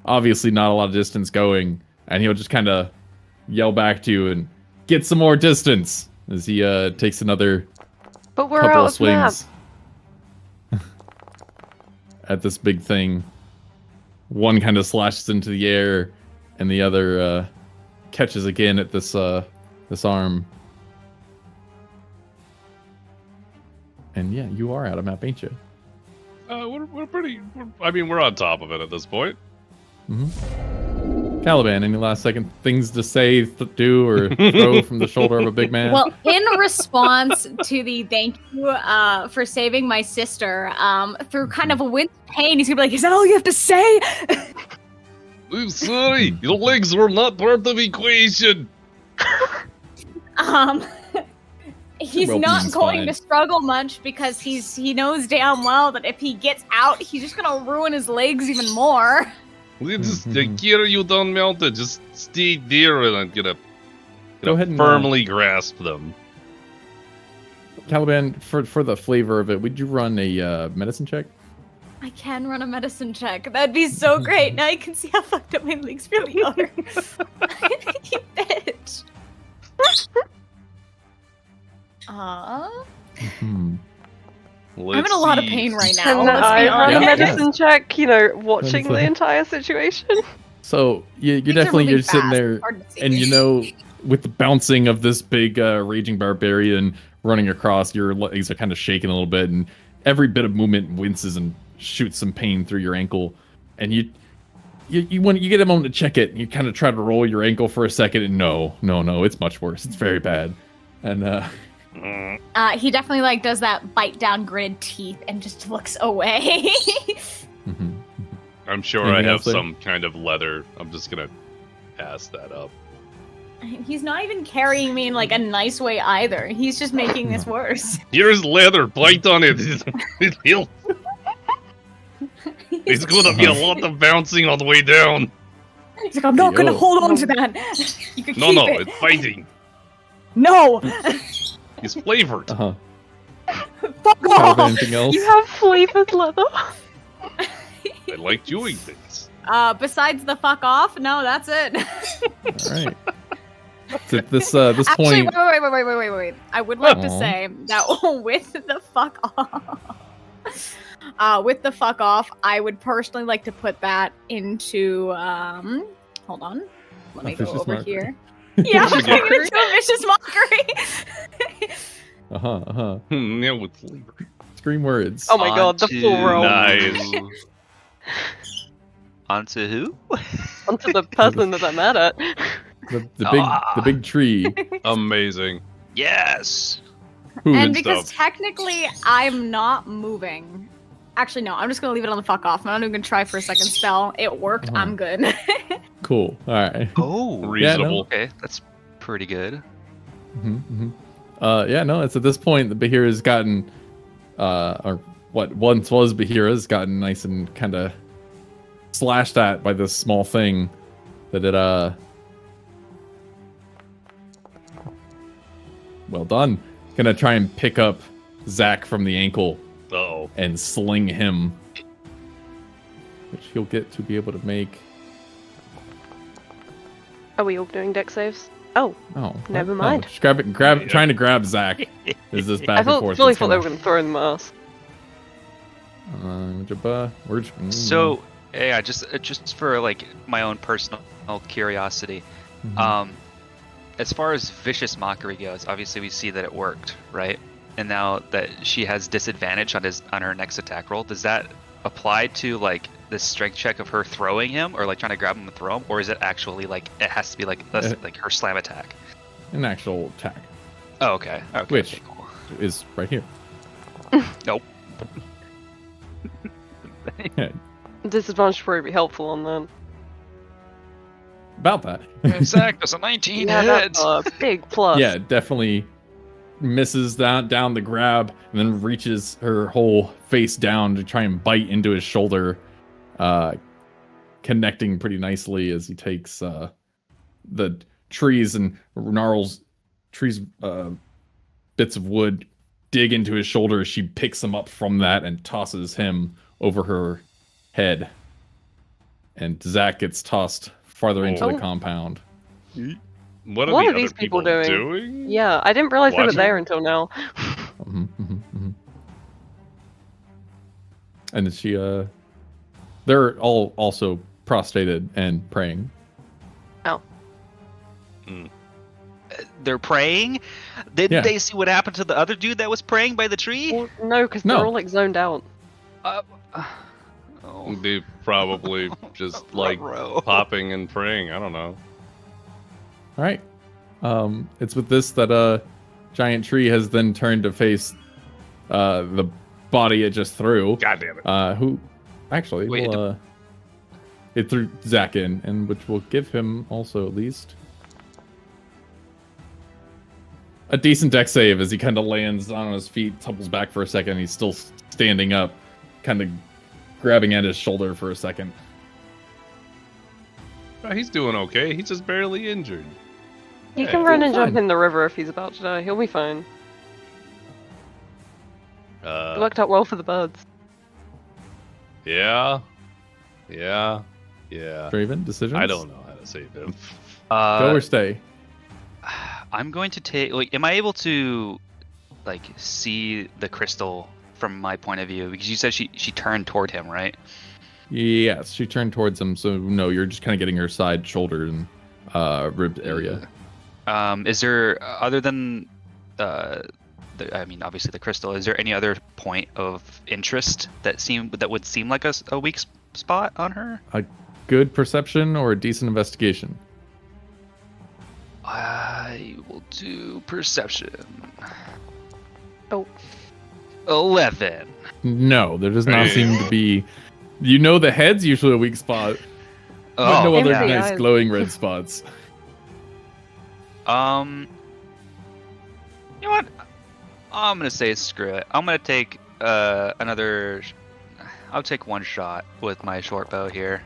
obviously not a lot of distance going, and he'll just kind of yell back to you and get some more distance as he takes another but we're couple out of swings at this big thing. One kind of slashes into the air, and the other catches again at this arm. And yeah, you are out of map, ain't you? We're pretty. We're on top of it at this point. Mm-hmm. Caliban, any last second things to say, do, or throw from the shoulder of a big man? Well, in response to the thank you for saving my sister, through kind of a wince of pain, he's gonna be like, "Is that all you have to say?" I'm sorry, your legs were not part of the equation. He's not going to struggle much because he knows damn well that if he gets out, he's just gonna ruin his legs even more. We'll just carry you down mountain. Just stay there, and I'm gonna go ahead and firmly grasp them. Caliban, for the flavor of it, would you run a medicine check? I can run a medicine check. That'd be so great. Now you can see how fucked up my legs really are. You bitch. Hmm. I'm in a lot of pain right now. Can I run a medicine check, watching the entire situation? So you're definitely sitting there, and with the bouncing of this big raging barbarian running across, your legs are kind of shaking a little bit, and every bit of movement winces and shoots some pain through your ankle, and you get a moment to check it, and you kind of try to roll your ankle for a second, and no, it's much worse. It's very bad, and he definitely does that bite down gritted teeth and just looks away. I'm sure I have some kind of leather. I'm just gonna pass that up. He's not even carrying me in a nice way either. He's just making this worse. Here's leather. Bite on it. It's gonna be a lot of bouncing on the way down. He's like, I'm not gonna hold on to that. You can keep it. It's biting. No. It's flavored. Fuck off! Anything else? You have flavored leather. I like chewing things. Besides the fuck off, no, that's it. All right. So at this Actually, point. Wait. I would like to say that with the fuck off, I would personally like to put that into hold on. Let me go over here. Yeah, I'm turning it into a vicious mockery. Yeah, with flavor. Scream words. Oh my god, the full roll. Nice. Onto who? Onto the person that I'm mad at. the big tree. Amazing. Yes. And because technically I'm not moving. Actually, no, I'm just going to leave it on the fuck off. I'm not even going to try for a second spell. It worked. I'm good. Cool. All right. Oh, reasonable. Okay, that's pretty good. It's at this point the Bahira's gotten, or what once was Bahira's gotten nice and kind of slashed at by this small thing that it, well done. Gonna try and pick up Zach from the ankle. Uh-oh. And sling him, which he'll get to be able to make. Are we all doing deck saves? Oh, never mind. Just trying to grab Zach. Is this back and forth? I fully thought they were going to throw in the mask. So, yeah, just for like my own personal curiosity, as far as vicious mockery goes, obviously we see that it worked, right? And now that she has disadvantage on her next attack roll, does that apply to like the strength check of her throwing him, or like trying to grab him and throw him, or is it actually like it has to be like like her slam attack? An actual attack. Oh, okay. Which is right here. Nope. Disadvantage would probably be helpful on that. About that. Zach, that's a 19 hits. That's a big plus. Yeah, definitely misses down the grab and then reaches her whole face down to try and bite into his shoulder, connecting pretty nicely as he takes the trees and gnarls trees bits of wood dig into his shoulder as she picks him up from that and tosses him over her head, and Zach gets tossed farther into the compound. What are these people doing? Yeah, I didn't realize they were there until now. And she, they're all also prostrated and praying. Oh. They're praying? Didn't they see what happened to the other dude that was praying by the tree? Well, no, because they're all like zoned out. They probably just like popping and praying. I don't know. All right. It's with this that giant tree has then turned to face the body it just threw. God damn it. Who actually it threw Zach in, and which will give him also at least a decent deck save as he kind of lands on his feet, tumbles back for a second. He's still standing up, kind of grabbing at his shoulder for a second. He's doing okay. He's just barely injured. He can run and jump in the river if he's about to die. He'll be fine. It worked out well for the birds. Yeah. Draven, decisions? I don't know how to save him. Go or stay? I'm going to take. Like, am I able to, like, see the crystal from my point of view? Because you said she turned toward him, right? Yes, she turned towards him. So no, you're just kind of getting her side, shoulder, and rib area. Is there, other than I mean, obviously the crystal, is there any other point of interest that would seem like a weak spot on her? A good perception or a decent investigation? I will do perception. Oh. 11. No, there does not seem to be. You know, the head's usually a weak spot. But no other nice glowing red spots. You know what? I'm gonna say screw it. I'm gonna take another. I'll take one shot with my short bow here,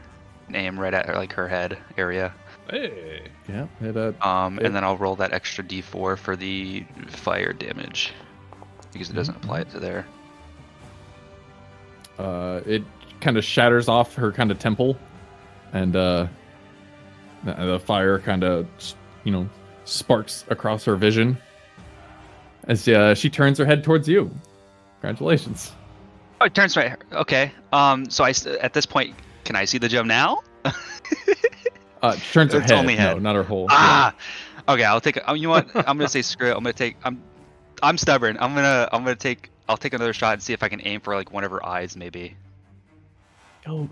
and aim right at like her head area. Hey. Yeah. And then I'll roll that extra D4 for the fire damage because it doesn't apply it to there. It kind of shatters off her kind of temple, and the fire kind of sparks across her vision as she turns her head towards you. Congratulations. Oh, it turns right. Okay. So at this point, can I see the gem now? Turns her head. Only head. No, not her whole. Ah. Yeah. Okay, I'll take. You know what? I'm gonna say screw it. I'm gonna take. I'm stubborn. I'll take another shot and see if I can aim for like one of her eyes, maybe. Oh,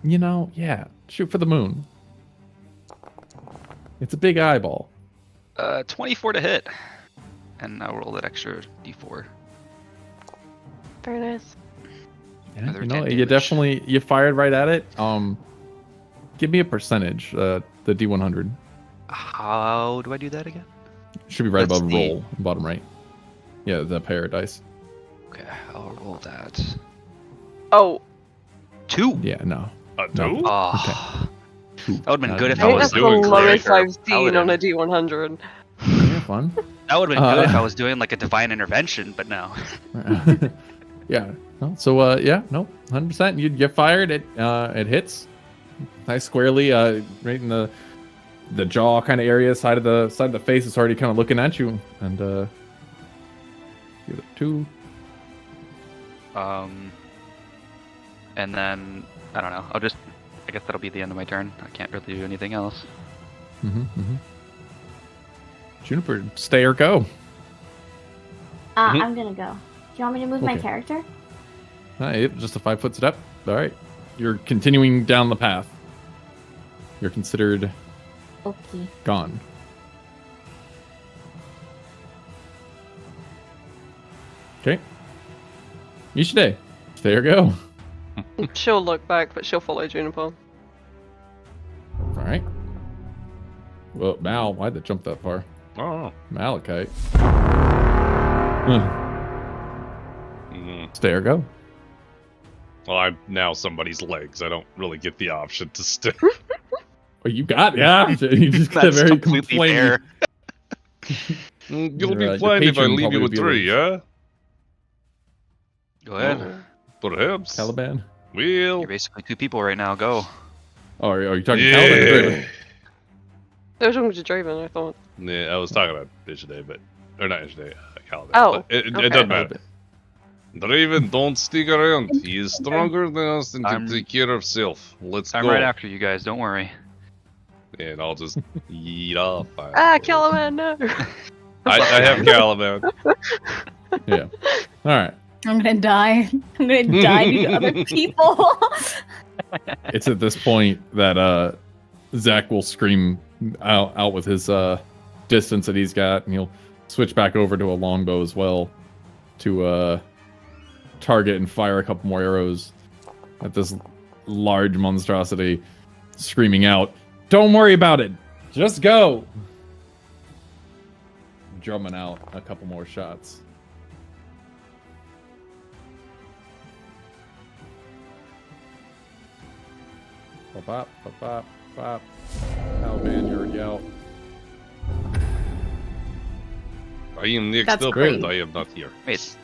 yeah. Shoot for the moon. It's a big eyeball. 24 to hit. And I'll roll that extra d4. Very nice. Yeah, Another you know, 10 you damage. definitely you fired right at it. Give me a percentage. The D100 How do I do that again? should be right That's above the- roll, bottom right. Yeah, the pair of dice. Okay, I'll roll that. Oh, 2. Yeah, no. A No. 2? Oh, Two. that would have been good if I I think was that's the doing lowest cleric or I've seen on paladin. a D100. Yeah, fun. That would have been good if Uh, I was doing like a divine intervention, but no. Yeah. No, so yeah, no, 100%. You get fired. It hits nice squarely, right in the jaw kind of area, side of the face. It's already kind of looking at you, and give it 2. And then I don't know. I guess that'll be the end of my turn. I can't really do anything else. Juniper, stay or go. I'm gonna go. Do you want me to move my Okay. character? Just a 5-foot step. All right. You're continuing down the path. You're considered Okay. gone. Okay. Ishide, stay or go. She'll look back, but she'll follow Juniper. All right. Well, Mal, why'd they jump that far? Oh. Malachite. Mhm. Stay or go. Well, I'm now somebody's legs. I don't really get the option to stay. Well, you got yeah. You just got That's very completely complaining. fair. You'll Your, be your fine if I patron leave you probably with would be 3, yeah? Go ahead. Perhaps. Caliban. Well. You're basically 2 people right now. Go. Oh, are you talking Caliban or Draven? Yeah. They were talking to Draven, I thought. Yeah, I was talking about Ishide, but or not Ishide, Caliban. Oh, But it okay. doesn't matter. Draven, don't stick around. He is stronger than us and can I'm- take care of himself. Let's I'm go. right after you guys. Don't worry. And I'll just yeet off. Caliban, no! I have Caliban. Yeah. All right. I'm gonna die. I'm gonna die due to other people. It's at this point that Zach will scream out with his distance that he's got, and he'll switch back over to a longbow as well to target and fire a couple more arrows at this large monstrosity, screaming out, "Don't worry about it, just go!" Drumming out a couple more shots. Pop, pop, pop, pop. Caliban, you're out. I am next That's up, great. and I am not here. Wait,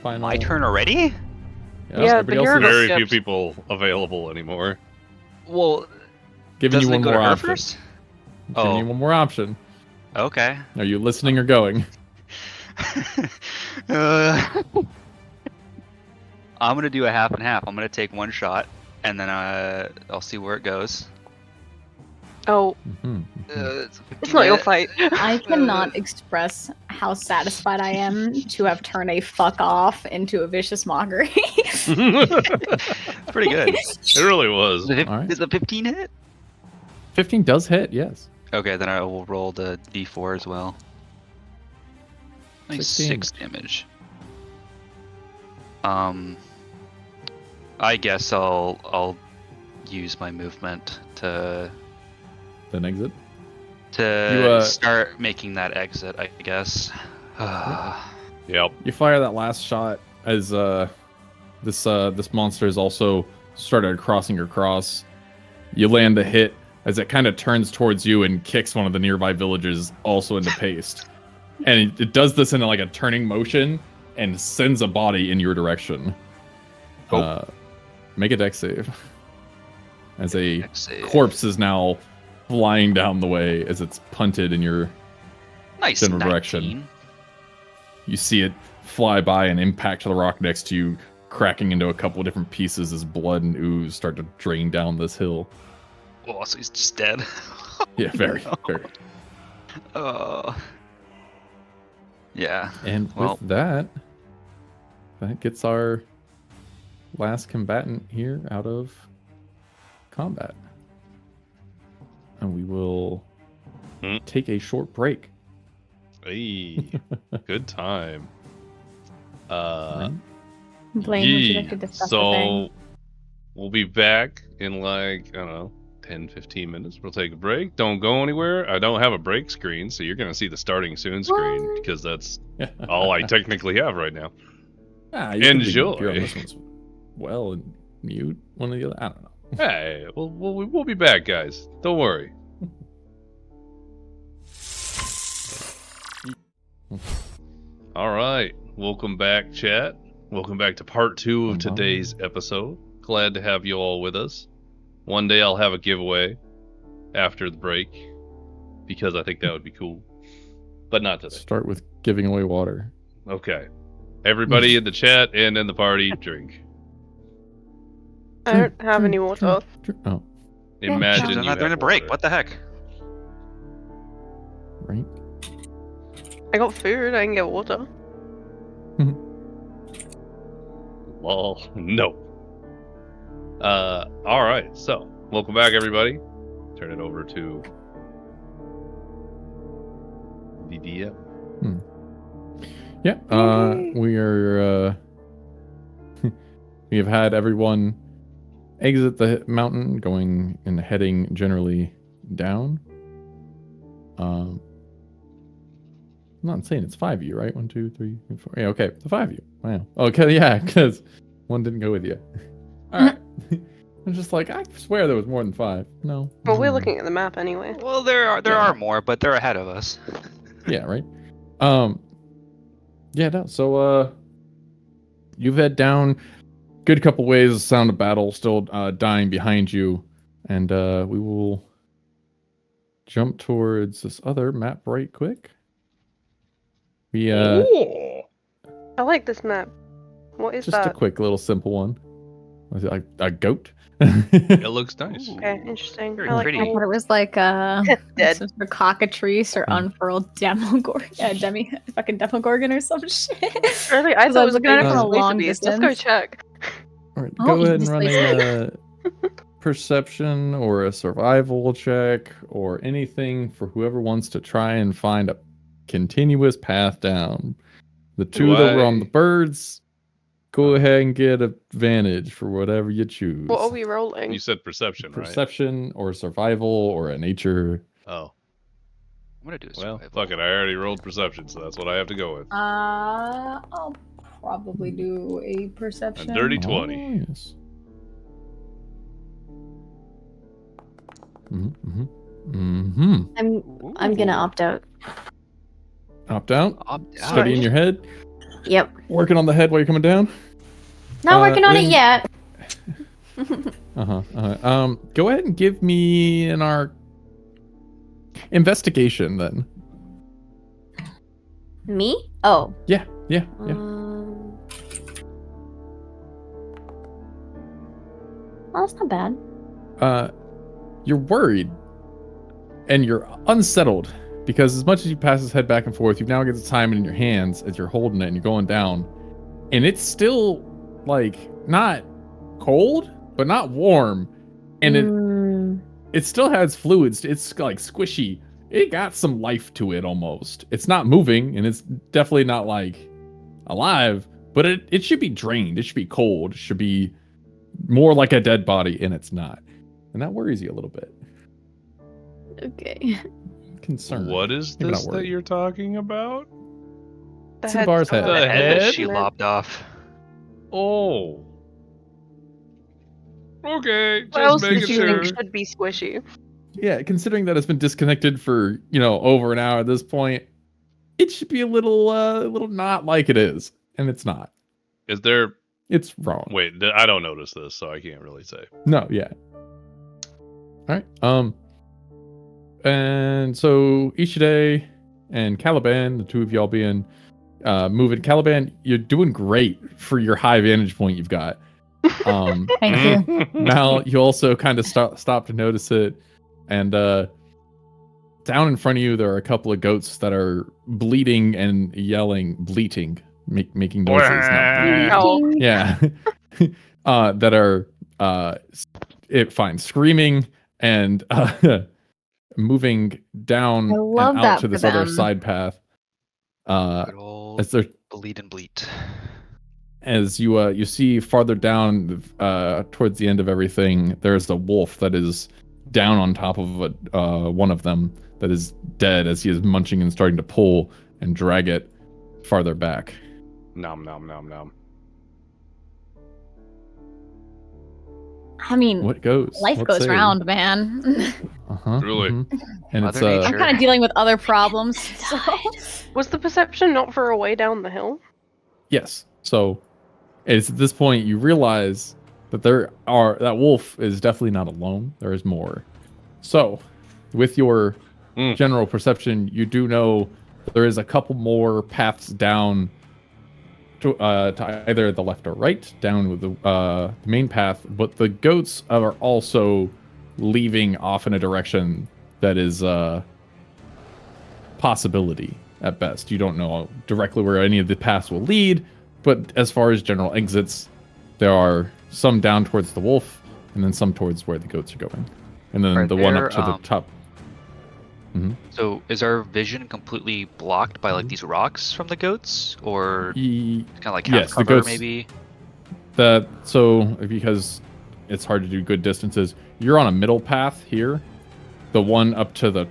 Final. my turn already? Yeah, everybody the else hero is Very skipped. few people available anymore. Well, giving you doesn't one it go more to her option. first? Giving Oh. you one more option. Okay. Are you listening or going? I'm gonna do a half and half. I'm gonna take one shot, and then I'll see where it goes. Oh, Mhm. it's not your fight. I cannot express how satisfied I am to have turned a fuck off into a vicious mockery. It's pretty good. It really was. All right. Is the 15 hit? 15 does hit, yes. Okay, then I will roll the d4 as well. Nice 6 6 damage. I guess I'll use my movement to Then exit. You, start making that exit, I guess. Yep. You fire that last shot as this monster has also started crossing across. You land the hit as it kind of turns towards you and kicks one of the nearby villagers also into paste. And it does this in like a turning motion and sends a body in your direction. Make a dex save. As a Dex save. corpse is now flying down the way as it's punted in your Nice general 19. direction. You see it fly by and impact the rock next to you, cracking into a couple of different pieces as blood and ooze start to drain down this hill. Oh, so he's just dead. Yeah, very, very. Yeah. And Well- with that gets our last combatant here out of combat. And we will take a short break Hey, good time. Blaine, would you like to discuss the thing? We'll be back in like, I don't know, 10, 15 minutes. We'll take a break. Don't go anywhere. I don't have a break screen, so you're going to see the starting soon screen because that's all I technically have right now. Enjoy. You're on this one's well and mute one of the other. I don't know. Hey, we'll be back, guys. Don't worry. All right. Welcome back, chat. Welcome back to part 2 of today's episode. Glad to have you all with us. One day I'll have a giveaway after the break because I think that would be cool. But not today. Start with giving away water. Okay. Everybody in the chat and in the party, drink. I don't have any water. Oh. Imagine I'm you not doing a have break. water. What the heck? Right. I got food. I can get water. Lol. No. All right. So, welcome back, everybody. Turn it over to the DM. Yeah. We are. We have had everyone exit the mountain, going and heading generally down. I'm not saying it's 5 of you, right? 1, 2, 3, 4. Yeah, okay. The 5 of you. Wow. Okay, yeah, because one didn't go with you. All right. I'm just like, I swear there was more than 5. No. Well, we're looking at the map anyway. Well, there are more, but they're ahead of us. Yeah, right. Yeah, no. So, you've head down. Good couple ways. Sound of battle still dying behind you, and we will jump towards this other map right quick. We Oh. I like this map. What is just that? a quick little simple one. Was it like a goat? It looks nice. Okay, interesting. Very I like pretty. I thought it was like some sort of cockatrice or unfurled demogorgon, fucking demogorgon or some shit. Really, I thought it was looking at it from a supposed to long be. distance. Let's go check. All right, Oh, go ahead and just run like- a perception or a survival check or anything for whoever wants to try and find a continuous path down. The two that were on the birds, go ahead and get advantage for whatever you choose. What are we rolling? You said perception, right? Perception or survival or a nature. Oh. I'm gonna do a Well, survival. fuck it. I already rolled perception, so that's what I have to go with. I'll probably do a perception. A dirty 20. Oh, yes. I'm gonna opt out. Opt out. Opt out. Study in your head. Yep. Working on the head while you're coming down. Not working on it then- yet. Go ahead and give me an investigation then. Me? Oh. Yeah. Well, that's not bad. You're worried and you're unsettled because as much as you pass his head back and forth, you've now got the time in your hands as you're holding it and you're going down, and it's still like not cold but not warm, and it still has fluids. It's like squishy. It got some life to it almost. It's not moving and it's definitely not like alive, but it should be drained. It should be cold. It should be more like a dead body, and it's not. And that worries you a little bit. Okay. Concerned. What is Maybe not this that worried. you're talking about? The Cinnabar's head. The The head that head? she lopped off. Oh. Okay, What else just did making you sure. think should be squishy? Yeah, considering that it's been disconnected for, over an hour at this point, it should be a little not like it is. And it's not. Is there... It's wrong. Wait, I don't notice this, so I can't really say. No, yeah. Alright. And so Ishide and Caliban, the two of y'all being moving. Caliban, you're doing great for your high vantage point you've got. Thank you. Mal, you also kind of stop to notice it, and down in front of you there are a couple of goats that are bleating and bleating, making noises. Not bleeding. Oh. Yeah, that are screaming and moving down I love and out that to for this other them. side path. as they're bleed and bleat. As you see farther down towards the end of everything, there's a wolf that is down on top of one of them that is dead as he is munching and starting to pull and drag it farther back. Nom nom nom nom. I mean, What goes? life What goes say? round, man. Truly. And Mother it's Nature. I'm kind of dealing with other problems. So. Was the perception not for a way down the hill? yes. So it's at this point you realize that that wolf is definitely not alone. There is more. So, with your general perception, you do know there is a couple more paths down to either the left or right, down with the main path, but the goats are also leaving off in a direction that is possibility at best. You don't know directly where any of the paths will lead, but as far as general exits, there are some down towards the wolf, and then some towards where the goats are going. And then one up to the top. So is our vision completely blocked by like these rocks from the goats, or kind of like half cover, the goats, maybe? Because it's hard to do good distances, you're on a middle path here. The one up to the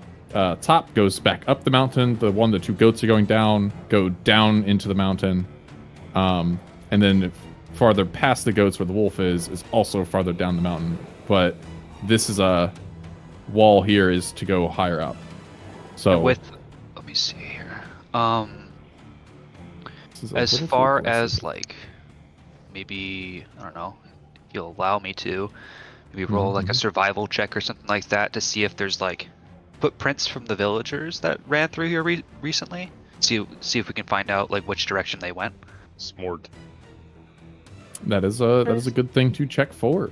top goes back up the mountain. The one the two goats are going down go down into the mountain, and then farther past the goats where the wolf is also farther down the mountain. But this is a wall here is to go higher up. So let me see here. As far as like maybe I don't know, if you'll allow me to maybe roll like a survival check or something like that to see if there's like footprints from the villagers that ran through here recently. See if we can find out like which direction they went. Smart. That is a good thing to check for.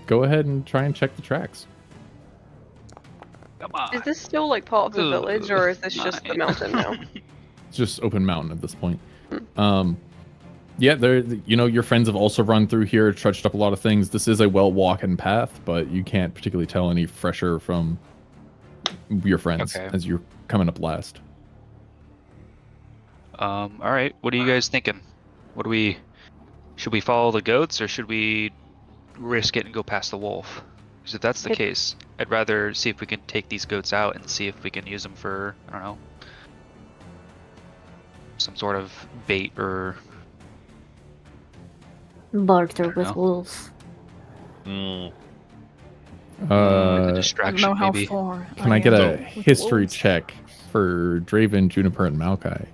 Go ahead and try and check the tracks. Come on. Is this still like part of the village, or is this just the mountain now? It's just open mountain at this point. Yeah, your friends have also run through here, trudged up a lot of things. This is a well-walking path, but you can't particularly tell any fresher from your friends as you're coming up last. All right. What are you guys thinking? Should we follow the goats, or should we risk it and go past the wolf? Because if that's the case, I'd rather see if we can take these goats out and see if we can use them for, I don't know, some sort of bait or barter with wolves. With a distraction, I don't know maybe. how far. Can I get a history check for Draven, Juniper, and Maokai?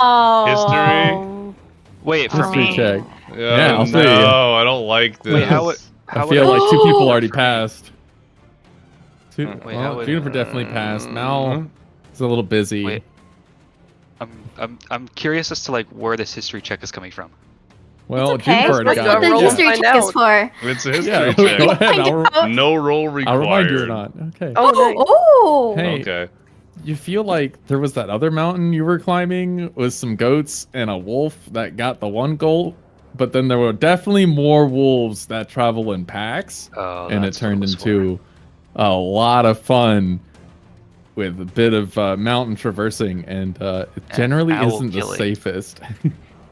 Oh. Wait, for History me. check. Yeah, I'll see. No, I don't like this. Wait, how I feel like two people already for me? passed. how would- Juniper definitely passed. Mal is a little busy. Wait. I'm curious as to like where this history check is coming from. Well, It's okay. Juniper That's already got what the it. history check is for. It's a history Yeah, check. go ahead. No roll I'll required. remind you or not. Okay. Oh. Hey, Okay. you feel like there was that other mountain you were climbing with some goats and a wolf that got the one goal, but then there were definitely more wolves that travel in packs, and it That's what turned was into a lot of fun with a bit of mountain traversing, and it generally owl isn't the killing. safest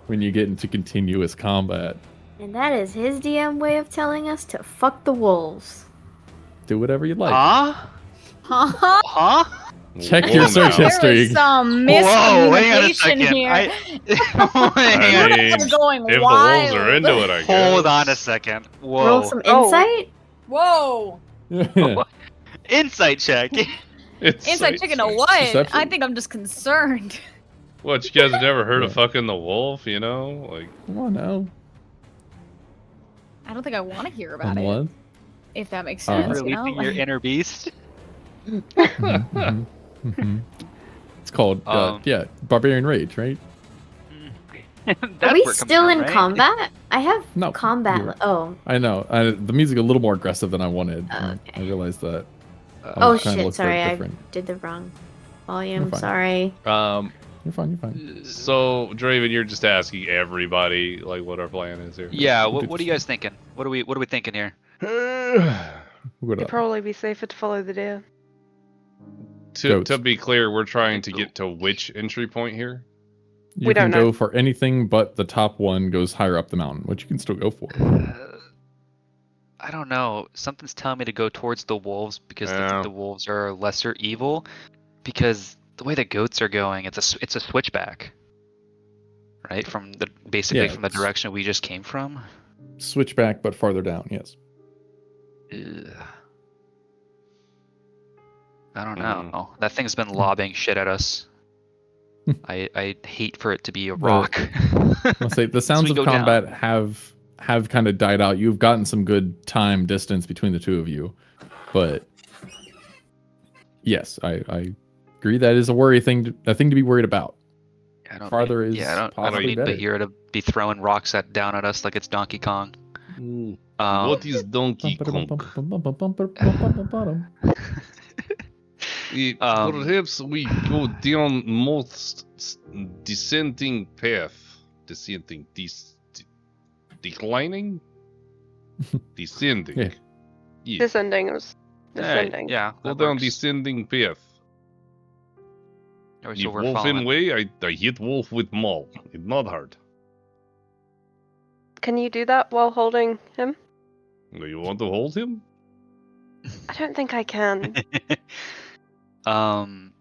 when you get into continuous combat. And that is his DM way of telling us to fuck the wolves. Do whatever you like. Huh? Huh? Check Whoa, your search now. There history. is some Whoa, hang on a miscommunication second. here. I mean, We're going if the wild. wolves are into it, I guess. Hold on a second. Whoa. Roll some insight. Whoa. Insight check. Insight chicken to what? Perception. I think I'm just concerned. What, you guys have never heard of Yeah. fucking the wolf, you know? Like, Come on now. I don't think I want to hear about Come it. on. If that makes sense, you know? Releasing your inner beast. Mhm. It's called Barbarian Rage, right? Are we still in combat? I have No, combat. you're- Oh. I know. The music a little more aggressive than I wanted. Okay. I realized that. Oh was trying to shit! look for it Sorry, I different. did the wrong volume. You're fine. Sorry. You're fine. You're fine. so, Draven, you're just asking everybody, like, what our plan is here. Yeah. What are you guys thinking? What are we thinking here? What It'd up? probably be safer to follow the deer. To be clear, we're trying to get to which entry point here? You can go for anything but the top one goes higher up the mountain, which you can still go for. I don't know. Something's telling me to go towards the wolves because I think the wolves are lesser evil. Because the way the goats are going, it's a switchback, right? From the from the direction we just came from. Switchback, but farther down. Yes. Ugh. I don't know. That thing's been lobbing shit at us. I hate for it to be a rock. I'll say the sounds of combat have kind of died out. You've gotten some good time distance between the two of you, but yes, I agree that is a thing to be worried about. I don't Farther is I don't need Bahira to be throwing rocks down at us like it's Donkey Kong. What is Donkey Kong? Perhaps we go down most descending path. Declining? Descending. Yeah. Descending was descending. Yeah. Go down descending path. So if wolf in way, I hit wolf with maul. It's not hard. Can you do that while holding him? Do you want to hold him? I don't think I can. I'm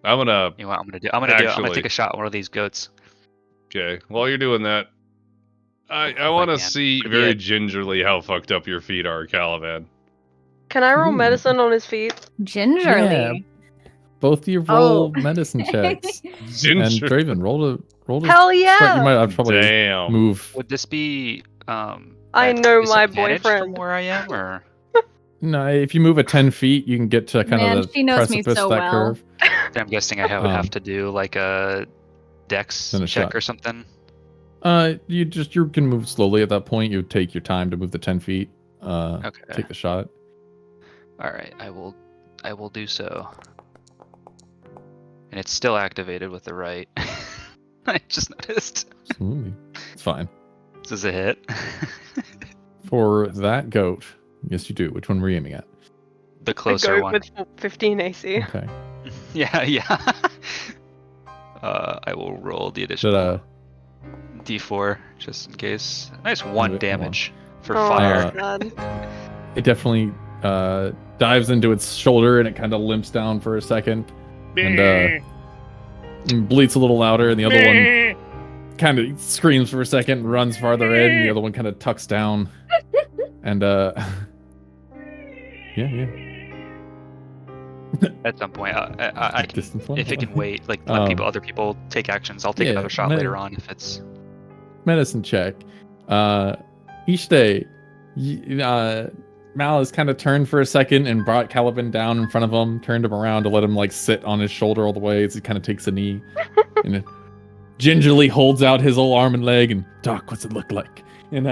gonna. You know what I'm gonna do? I'm gonna take a shot at one of these goats. Okay. While you're doing that, I want to see very gingerly how fucked up your feet are, Caliban. Can I roll medicine on his feet? Gingerly. Yeah. Both of you roll medicine checks. Ginger. And Draven, roll to. Hell yeah! You might have probably move. Would this be? I know my boyfriend from where I am, or no? If you move 10 feet, you can get to kind of the precipice of that curve. I'm guessing I would have to do like a dex check or something. You can move slowly at that point. You take your time to move the 10 feet. Okay. Take the shot. All right, I will do so. And it's still activated with the right. I just noticed. Absolutely. It's fine. This is a hit. For that goat, yes, you do. Which one were you aiming at? The closer one. With 15 AC. Okay. Yeah. I will roll the additional D4 just in case. Nice 1 damage for fire. It definitely dives into its shoulder and it kind of limps down for a second and bleats a little louder, and the other one kind of screams for a second and runs farther in, and the other one kind of tucks down and yeah. At some point, I can, if it can wait, like let other people take actions. I'll take another shot later on if it's medicine check. Each day, Mal has kind of turned for a second and brought Caliban down in front of him, turned him around to let him like sit on his shoulder all the way as he kind of takes a knee, and gingerly holds out his old arm and leg and, Doc, what's it look like? And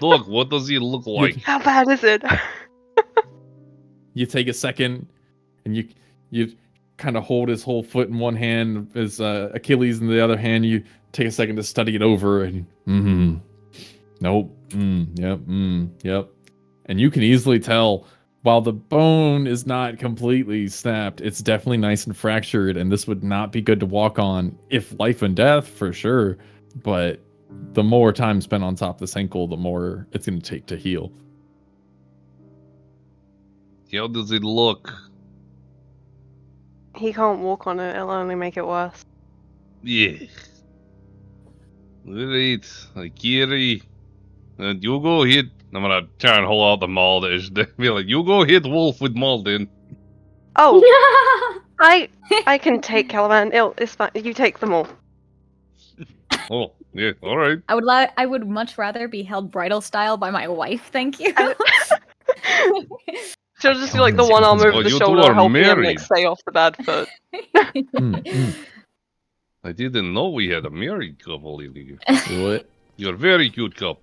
look, what does he look like? How bad is it? You take a second and you kind of hold his whole foot in one hand, his Achilles in the other hand. You take a second to study it over and nope, yep. And you can easily tell, while the bone is not completely snapped, it's definitely nice and fractured, and this would not be good to walk on, if life and death, for sure. But the more time spent on top of this ankle, the more it's going to take to heal. How does it look? He can't walk on it, it'll only make it worse. Yeah. Alright, Akiri. You go hit. I'm gonna try and hold out the maul. Be like, you go hit Wolf with maul then. Oh, I can take Caliban. It's fine. You take them all. Oh, yeah, alright. I would much rather be held bridal style by my wife, thank you. She'll just be like the one arm over the shoulder helping him like stay off the bad foot. I didn't know we had a married couple in here. What? You're a very cute couple.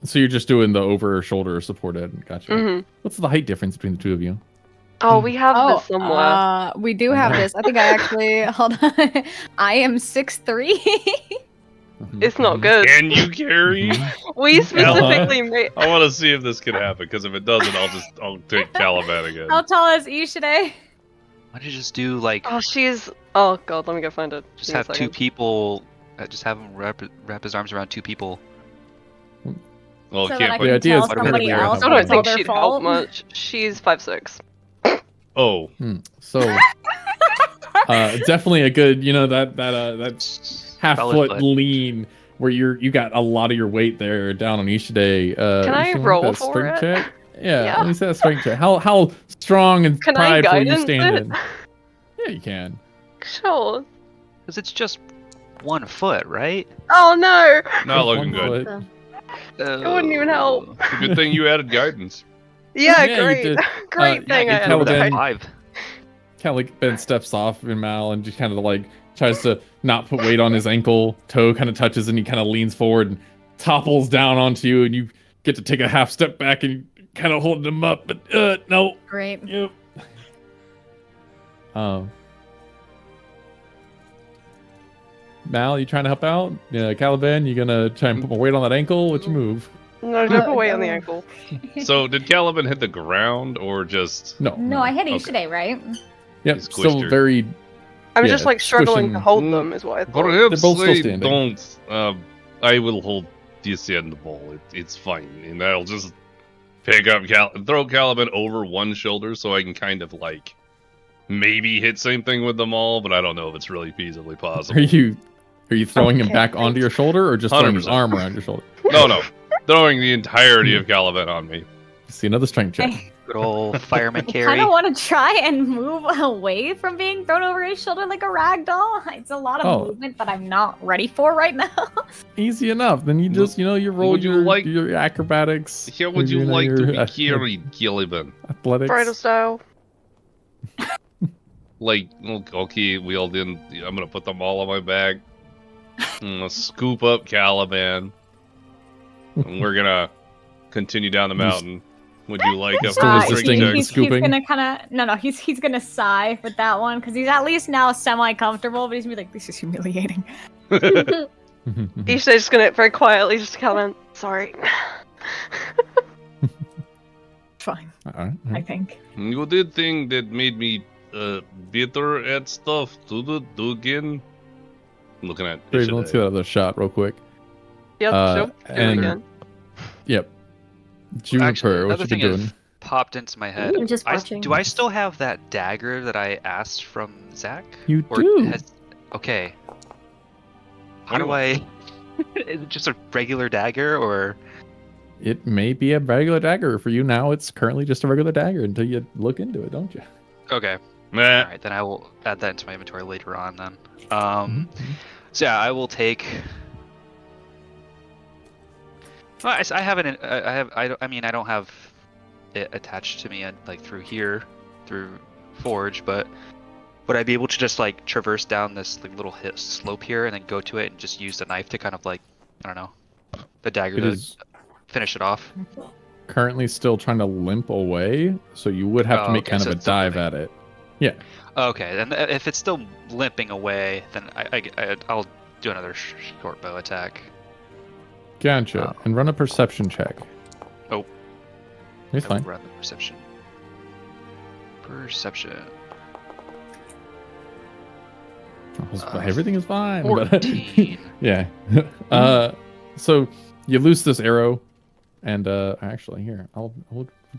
So you're just doing the over shoulder support, Ed. Gotcha. Mm-hmm. What's the height difference between the two of you? Oh, we have this somewhere. We do have this. I think I actually hold on. I am 6'3". It's not good. Can you carry? We specifically made. I want to see if this can happen, because if it doesn't, I'll take Caliban again. How tall is Ishide? Why don't you just do like? Oh, she's. Oh god, let me go find it. Just have two people. Just have him wrap his arms around two people. Well, So can't that I put. can tell idea is somebody clearly else I don't it's all think their she'd fault. help much. She's 5'6". Oh, So, definitely a good, that half Solid foot lean where you got a lot of your weight there down on Ishide. Can I Ishide, roll that for strength it? check? Yeah, Yeah. let me say that strength check. How strong and Can I prideful you guidance standing? it? Yeah, you can. Sure. Because it's just 1 foot, right? Oh no! not looking 1 good. foot. It wouldn't even help. It's a good thing you added guidance. Yeah, Yeah, you great. did. Great thing I you had told to them- die. 5. Kind of like Ben steps off in Mal and just kind of like tries to not put weight on his ankle. Toe kind of touches and he kind of leans forward and topples down onto you, and you get to take a half step back and you kind of hold him up, but no. Great. Yep. Mal, you trying to help out? Yeah, Caliban, you gonna try and put more weight on that ankle? What's your move? No, don't put weight on the ankle. So did Caliban hit the ground or just? No. No, I hit Okay. Ishide, right? Yep, He's still squished her. very. I'm Yeah, just like struggling to squishing- hold them, is what I thought. Perhaps They're both still I standing. don't. I will hold this end of the ball. It's fine, and I'll just pick up throw Caliban over one shoulder so I can kind of like maybe hit same thing with them all, but I don't know if it's really feasibly possible. Are you throwing him Okay, back onto your shoulder or just throwing his 100%. arm around your shoulder? No, throwing the entirety of Caliban on me. See another strength check. Good old fireman I carry. kind of want to try and move away from being thrown over his shoulder like a rag doll. It's a lot of movement that I'm not ready for right now. Easy enough. Then you just, you roll Would you like- your acrobatics. How would you like to be your, carried, Caliban? athletics. Bridal style. Like, okay, wheeled in. I'm gonna put them all on my back. I'm gonna scoop up Caliban, and we're gonna continue down the mountain. Would you like a Still first resisting check? the scooping? He's gonna kind of he's gonna sigh with that one because he's at least now semi-comfortable, but he's gonna be like, this is humiliating. Ishide's just gonna very quietly just come in. Sorry. Fine, All right. I think. You did thing that made me better at stuff. Do again. I'm looking at Great, Ishide. let's get another shot real quick. Yep, sure. Do it and- again. Yep. Juniper, Actually, what another you thing been doing? popped into my head. I'm just watching. Do I still have that dagger that I asked from Zach? You Or do. Okay. How do I? Is it just a regular dagger, or? It may be a regular dagger for you now. It's currently just a regular dagger until you look into it, don't you? Okay. Meh. All right, then I will add that into my inventory later on. Then. Mhm. So yeah, I will take. Well, I haven't. I mean, I don't have it attached to me like through here, through Forge, but would I be able to just like traverse down this like little slope here and then go to it and just use the knife to kind of like, I don't know, the dagger It to is finish it off? currently still trying to limp away, so you would have to Oh, make okay, kind so of a it's still dive limping. at it. Okay, then if it's still limping away, then I'll do another short bow attack. Gotcha. And run a perception check. Oh. It's I will fine. run the perception. Perception. Everything is fine. but- 14. yeah. So you loose this arrow, and actually here I'll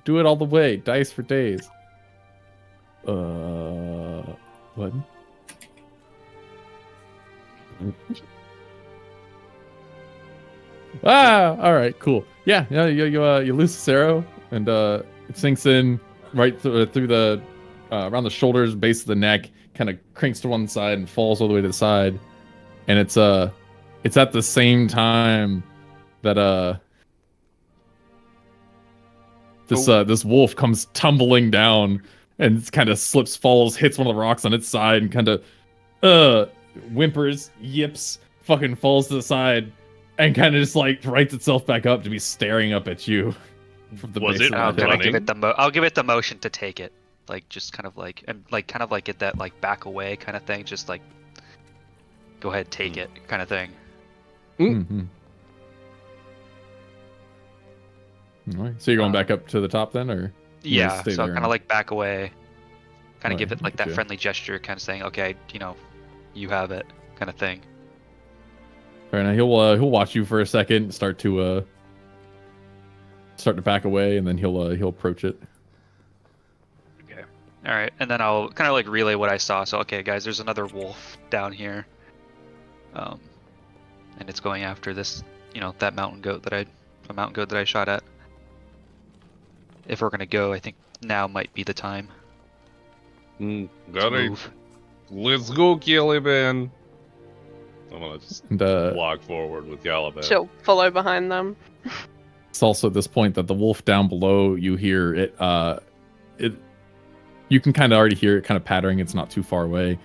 do it all the way. Dice for days. What? All right, cool. Yeah, you loose this arrow, and it sinks in right through the around the shoulders, base of the neck, kind of cranks to one side and falls all the way to the side, and it's at the same time that this wolf comes tumbling down and kind of slips, falls, hits one of the rocks on its side, and kind of whimpers, yips, fucking falls to the side, and kind of just like rights itself back up to be staring up at you. From the Was base it of I'll the kind hill. of give it I'll give it the motion to take it, like just kind of like get that like back away kind of thing, just like go ahead take it kind of thing. Mm-hmm. All right. So you're going back up to the top then, or? Yeah, so I'll kind of like back away, kind of Right, give it like that gotcha. friendly gesture, kind of saying, okay, you have it, kind of thing. Fair enough. He'll watch you for a second, start to back away, and then he'll approach it. Okay. All right, and then I'll kind of like relay what I saw. So, okay, guys, there's another wolf down here, and it's going after this, that mountain goat that I shot at. If we're gonna go, I think now might be the time. Got it. Move. Let's go, Caliban. I'm gonna just walk forward with Caliban. She'll follow behind them. It's also at this point that the wolf down below, you hear it. You can kind of already hear it kind of pattering. It's not too far away,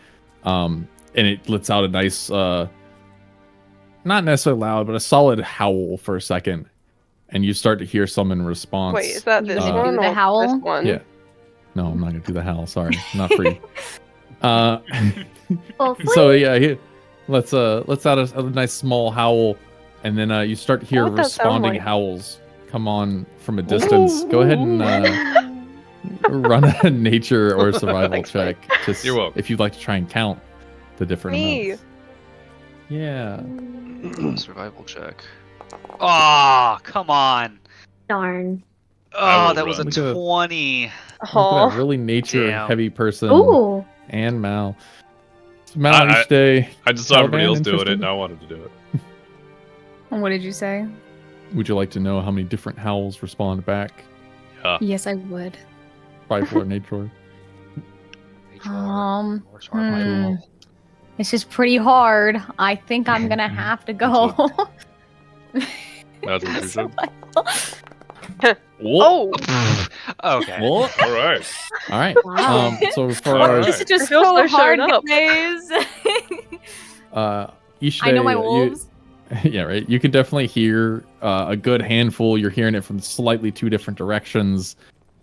and it lets out a nice, not necessarily loud, but a solid howl for a second, and you start to hear some in response. Wait, is that this You one do the or howl? this one? Yeah. No, I'm not gonna do the howl. Sorry, not free. So yeah, let's out a nice small howl, and then you start to hear What would that sound responding like? howls come on from a distance. Go ahead and run a nature or survival Thanks, check. Just You're welcome. if you'd like to try and count the different Me. amounts. Yeah. Survival check. Oh, come on. Darn. I Oh, will that was a run. Look at 20. Look at Oh, that really nature Damn. heavy person. Ooh. And Mal. So Mal each day. I just saw everybody Caliban else doing it, interested? and I wanted to do it. What did you say? Would you like to know how many different howls respond back? Yes, I would. Survival or nature? It's just pretty hard. I think I'm gonna have to go. That's what you said. oh, Okay. What? All right. All right. Wow. So for All our right. This is just I feel so so hard, showed up. guys. each I day, know my wolves. yeah, right. You can definitely hear a good handful. You're hearing it from slightly two different directions,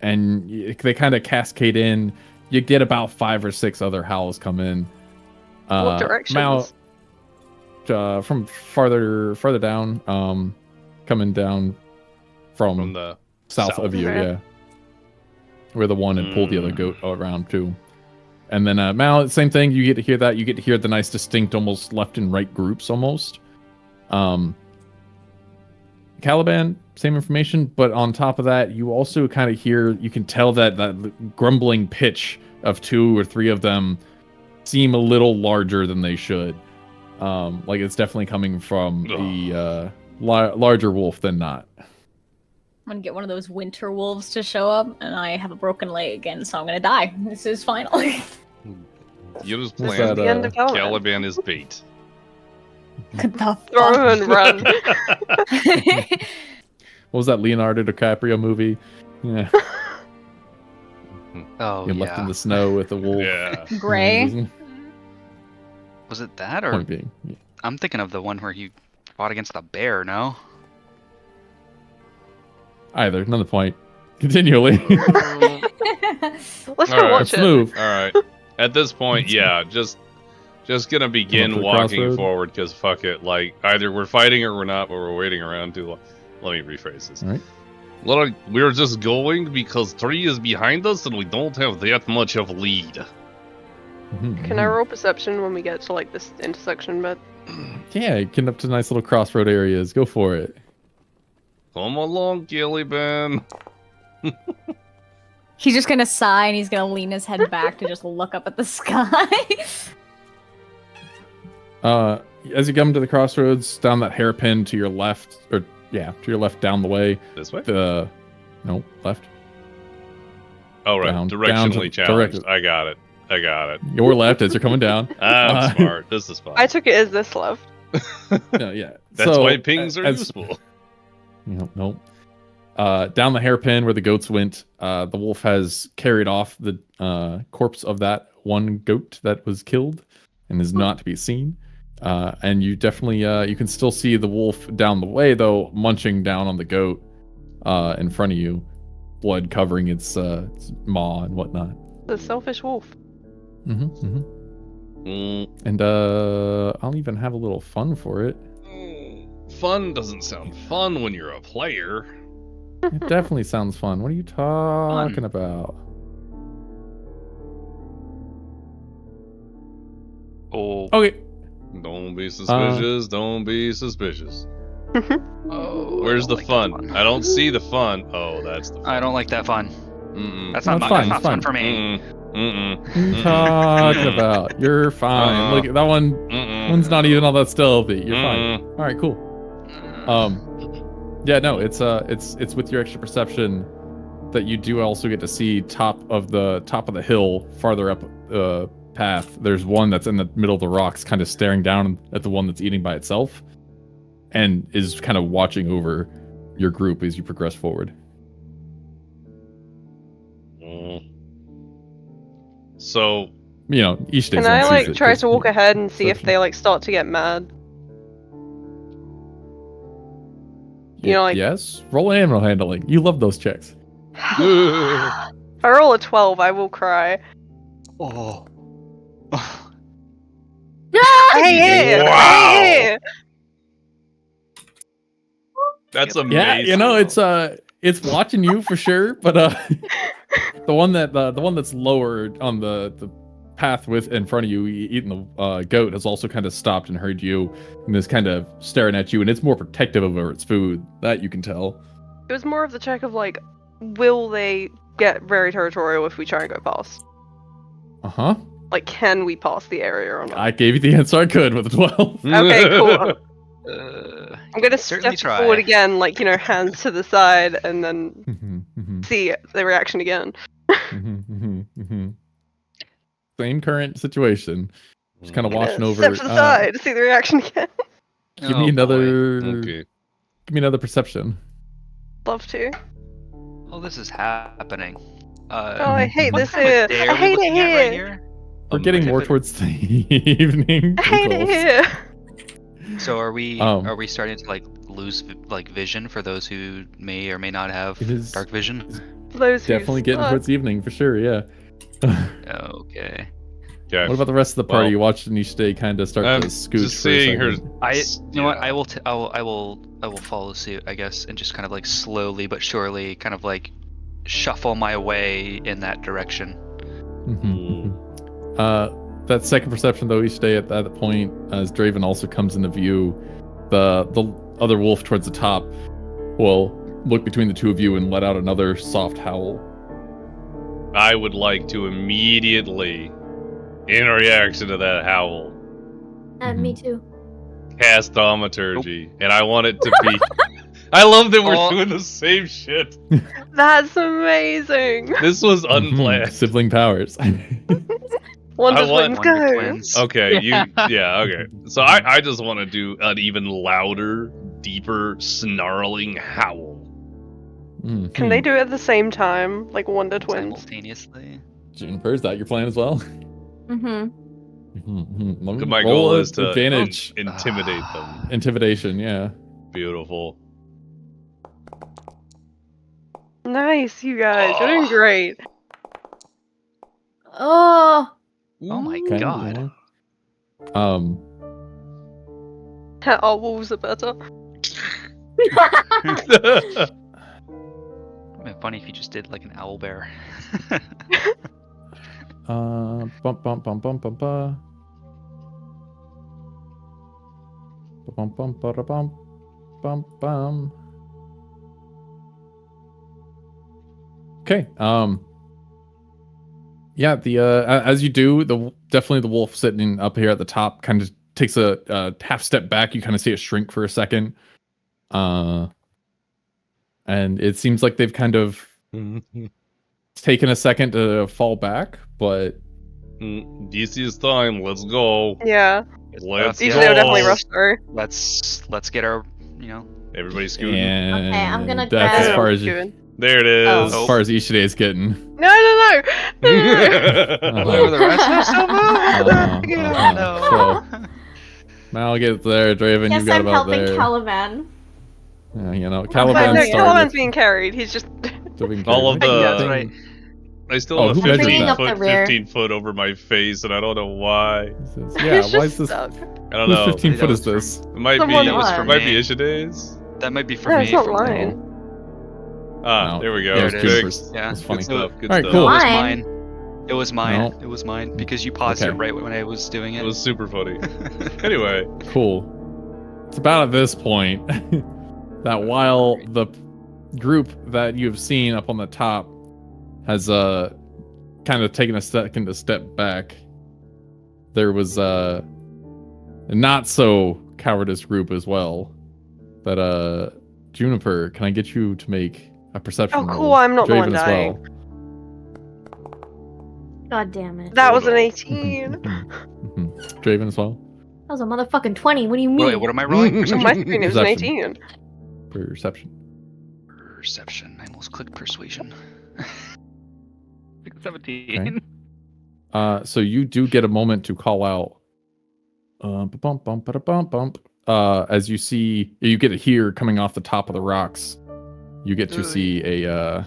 and they kind of cascade in. You get about 5 or 6 other howls come in. what directions? Mal, from farther down, coming down From the south of you, Okay. yeah. Where the one had pulled the other goat around too. And then Mal, same thing. You get to hear that. You get to hear the nice, distinct, almost left and right groups, almost. Caliban, same information, but on top of that, you also kind of hear. You can tell that grumbling pitch of 2 or 3 of them seem a little larger than they should. Like it's definitely coming from the larger wolf than not. I'm gonna get one of those winter wolves to show up, and I have a broken leg again, so I'm gonna die. This is final. Yoda's What's plan. that, the end of Caliban. Caliban is bait. What the Throw fuck? and run. What was that Leonardo DiCaprio movie? Yeah, Oh, you're left in yeah. the snow with a wolf. Yeah. Gray. Was it that, or Point being, yeah. I'm thinking of the one where he fought against the bear? No. Either, another point. Continually. Let's All go right. watch Let's it. move. All right. At this point, yeah, just gonna begin Going for the walking crossroad? forward because fuck it. Like either we're fighting or we're not, but we're waiting around too long. Let me rephrase this. All right. We're just going because 3 is behind us and we don't have that much of a lead. Can I roll perception when we get to like this intersection bit? Yeah, getting up to nice little crossroad areas. Go for it. Come along, Caliban. He's just gonna sigh, and he's gonna lean his head back to just look up at the sky. As you come to the crossroads, down that hairpin to your left, to your left down the way. This way? No, left. Oh, right. down to- Directionally challenged. direct- I got it. Your left as you're coming down. I'm smart. This is fine. I took it as this left. Yeah. That's So, why pings are as- useful. Nope. Down the hairpin where the goats went, the wolf has carried off the corpse of that one goat that was killed and is not to be seen. And you definitely you can still see the wolf down the way though, munching down on the goat in front of you, blood covering its maw and whatnot. The selfish wolf. And I'll even have a little fun for it. fun doesn't sound fun when you're a player. It definitely sounds fun. What are you talking about? Oh. Okay. Don't be suspicious. Don't be suspicious. Oh, where's the fun? I don't see the fun. Oh, that's the fun. I don't like that fun. That's No, not it's fun. That's fine, not fun for me. What are you talking about? You're fine. Look, that one's not even all that stealthy. You're fine. All right, cool. Yeah, no, it's with your extra perception that you do also get to see top of the hill farther up path. There's one that's in the middle of the rocks, kind of staring down at the one that's eating by itself, and is kind of watching over your group as you progress forward. So, you know, each day. Can I like try to walk ahead and see if they like start to get mad? You know, like yes. Roll animal handling. You love those checks. If I roll a 12, I will cry. Oh. Hey! Wow. That's amazing. Yeah, you know, it's watching you for sure, but the one that's lower on the path in front of you, eating the goat, has also kind of stopped and heard you, and is kind of staring at you, and it's more protective over its food. That you can tell. It was more of the check of like, will they get very territorial if we try and go past? Uh-huh. Like, can we pass the area or not? I gave you the answer I could with a 12. Okay, cool. I'm gonna step try. forward again, like, you know, hands to the side, and then see the reaction again. Same current situation. Just kind of watching over. Step to the side to see the reaction again. Give me another. Okay. Give me another perception. Love to. Oh, this is happening. I hate what this time of here. day I are we hate it looking at here. right here? We're getting more towards the evening. I hate it here. So are we starting to like lose like vision for those who may or may not have dark vision? Those Definitely getting towards evening for sure. Yeah. Okay. Yeah. What about the rest of the party? You watched Nishtay kind of start to scooch. Just seeing her. You know what? I will follow suit, I guess, and just kind of like slowly but surely, kind of like shuffle my way in that direction. That second perception though, Nishtay at that point, as Draven also comes into view, the other wolf towards the top will look between the two of you and let out another soft howl. I would like to immediately, in reaction to that howl, Me too. cast thaumaturgy, and I want it to be. I love that we're doing the same shit. That's amazing. This was unplanned. Sibling powers. Wonder Twins go. Twins. Okay, okay. So I just want to do an even louder, deeper, snarling howl. Can they do it at the same time, like Wonder Twins? Simultaneously. Juniper, is that your plan as well? My goal is to advantage intimidate them. Intimidation, yeah. Beautiful. Nice, you guys. You're doing great. Oh. Oh my Okay, god. Yeah. Our wolves are better. It'd been funny if you just did like an owl bear. Bum bum bum bum bum ba. Bum bum ba bum bum bum. Okay. Yeah. The as you do, definitely the wolf sitting up here at the top kind of takes a half step back. You kind of see it shrink for a second. And it seems like they've kind of taken a second to fall back, but this is time. Let's go. Yeah. Let's Usually I would definitely rush through. Let's get our, you know. Everybody scooting. And Okay, I'm gonna that's grab. as far as you, There it is. as far as Ishide is getting. No. Over the rest of So Mal gets there, Draven, Yes, you got I'm about helping there. Caliban. Yeah, you know, Caliban's Caliban's Caliban's being carried. He's just All of the That's right. I still have who measured 15 that? foot, 15 foot over my face, and I don't know why. Yeah, why is this? I don't know. 15 foot is this? It might be. Someone It lied. might be Ishide's. That might be for No, me. it's not from mine. Ah, there we go. There it is. Fixed. Yeah. That's funny. Good stuff. Good All right, stuff. cool. No, it was Mine. mine. It was mine. No. It was mine because you paused Okay. it right when I was doing it. It was super funny. Anyway, Cool. It's about at this point that while the group that you've seen up on the top has kind of taken a second to step back, there was a not so cowardice group as well. That Juniper, can I get you to make a perception Oh, roll? cool, I'm not the Draven one as dying. well. God damn it. That was an Hold on. 18. Draven as well. That was a motherfucking 20. What do you mean? Wait, what am I rolling? On my screen, it was an Perception. 18. Perception. Perception. I almost clicked persuasion. 17. Okay. So you do get a moment to call out. As you see, you get to hear coming off the top of the rocks. You get to see a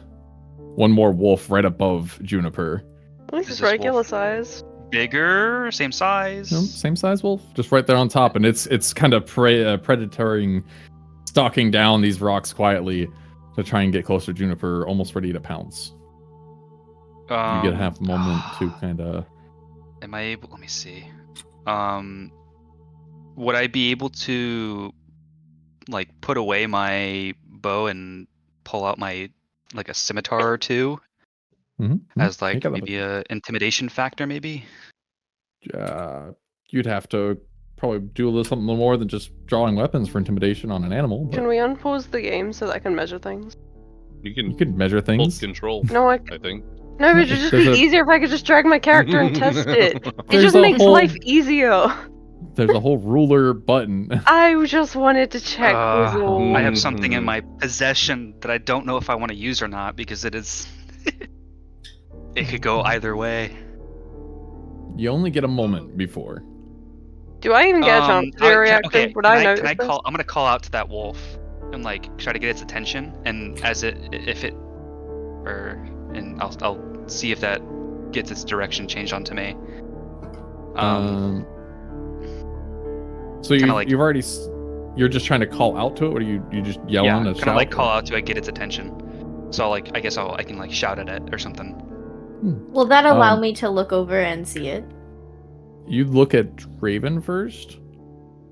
one more wolf right above Juniper. At least Is it's this regular wolf size. Bigger, same size. No, same size wolf, just right there on top, and it's kind of predatoring, stalking down these rocks quietly to try and get closer to Juniper, almost ready to pounce. You get half a moment to kind of. Am I able? Let me see. Would I be able to, like, put away my bow and pull out my, like, a scimitar or two as, like, maybe a intimidation factor, maybe? You'd have to probably do a little something more than just drawing weapons for intimidation on an animal. Can we unpause the game so that I can measure things? you You can could measure hold things. control. No, I think. No, it would just be There's a- easier if I could just drag my character and test it. It There's just a makes whole- life easier. There's a whole ruler button. I just wanted to check was all. I have something in my possession that I don't know if I want to use or not because it is. It could go either way. You only get a moment before. Do I even get a chance to do a reaction? Okay, Would I notice can I this? call? I'm gonna call out to that wolf and like try to get its attention, and I'll see if that gets its direction changed onto me. So you've already. You're just trying to call out to it, or you just yelling and kind shout? of like call out to it, get its attention. So I guess I can like shout at it or something. Will that allow me to look over and see it? You look at Draven first.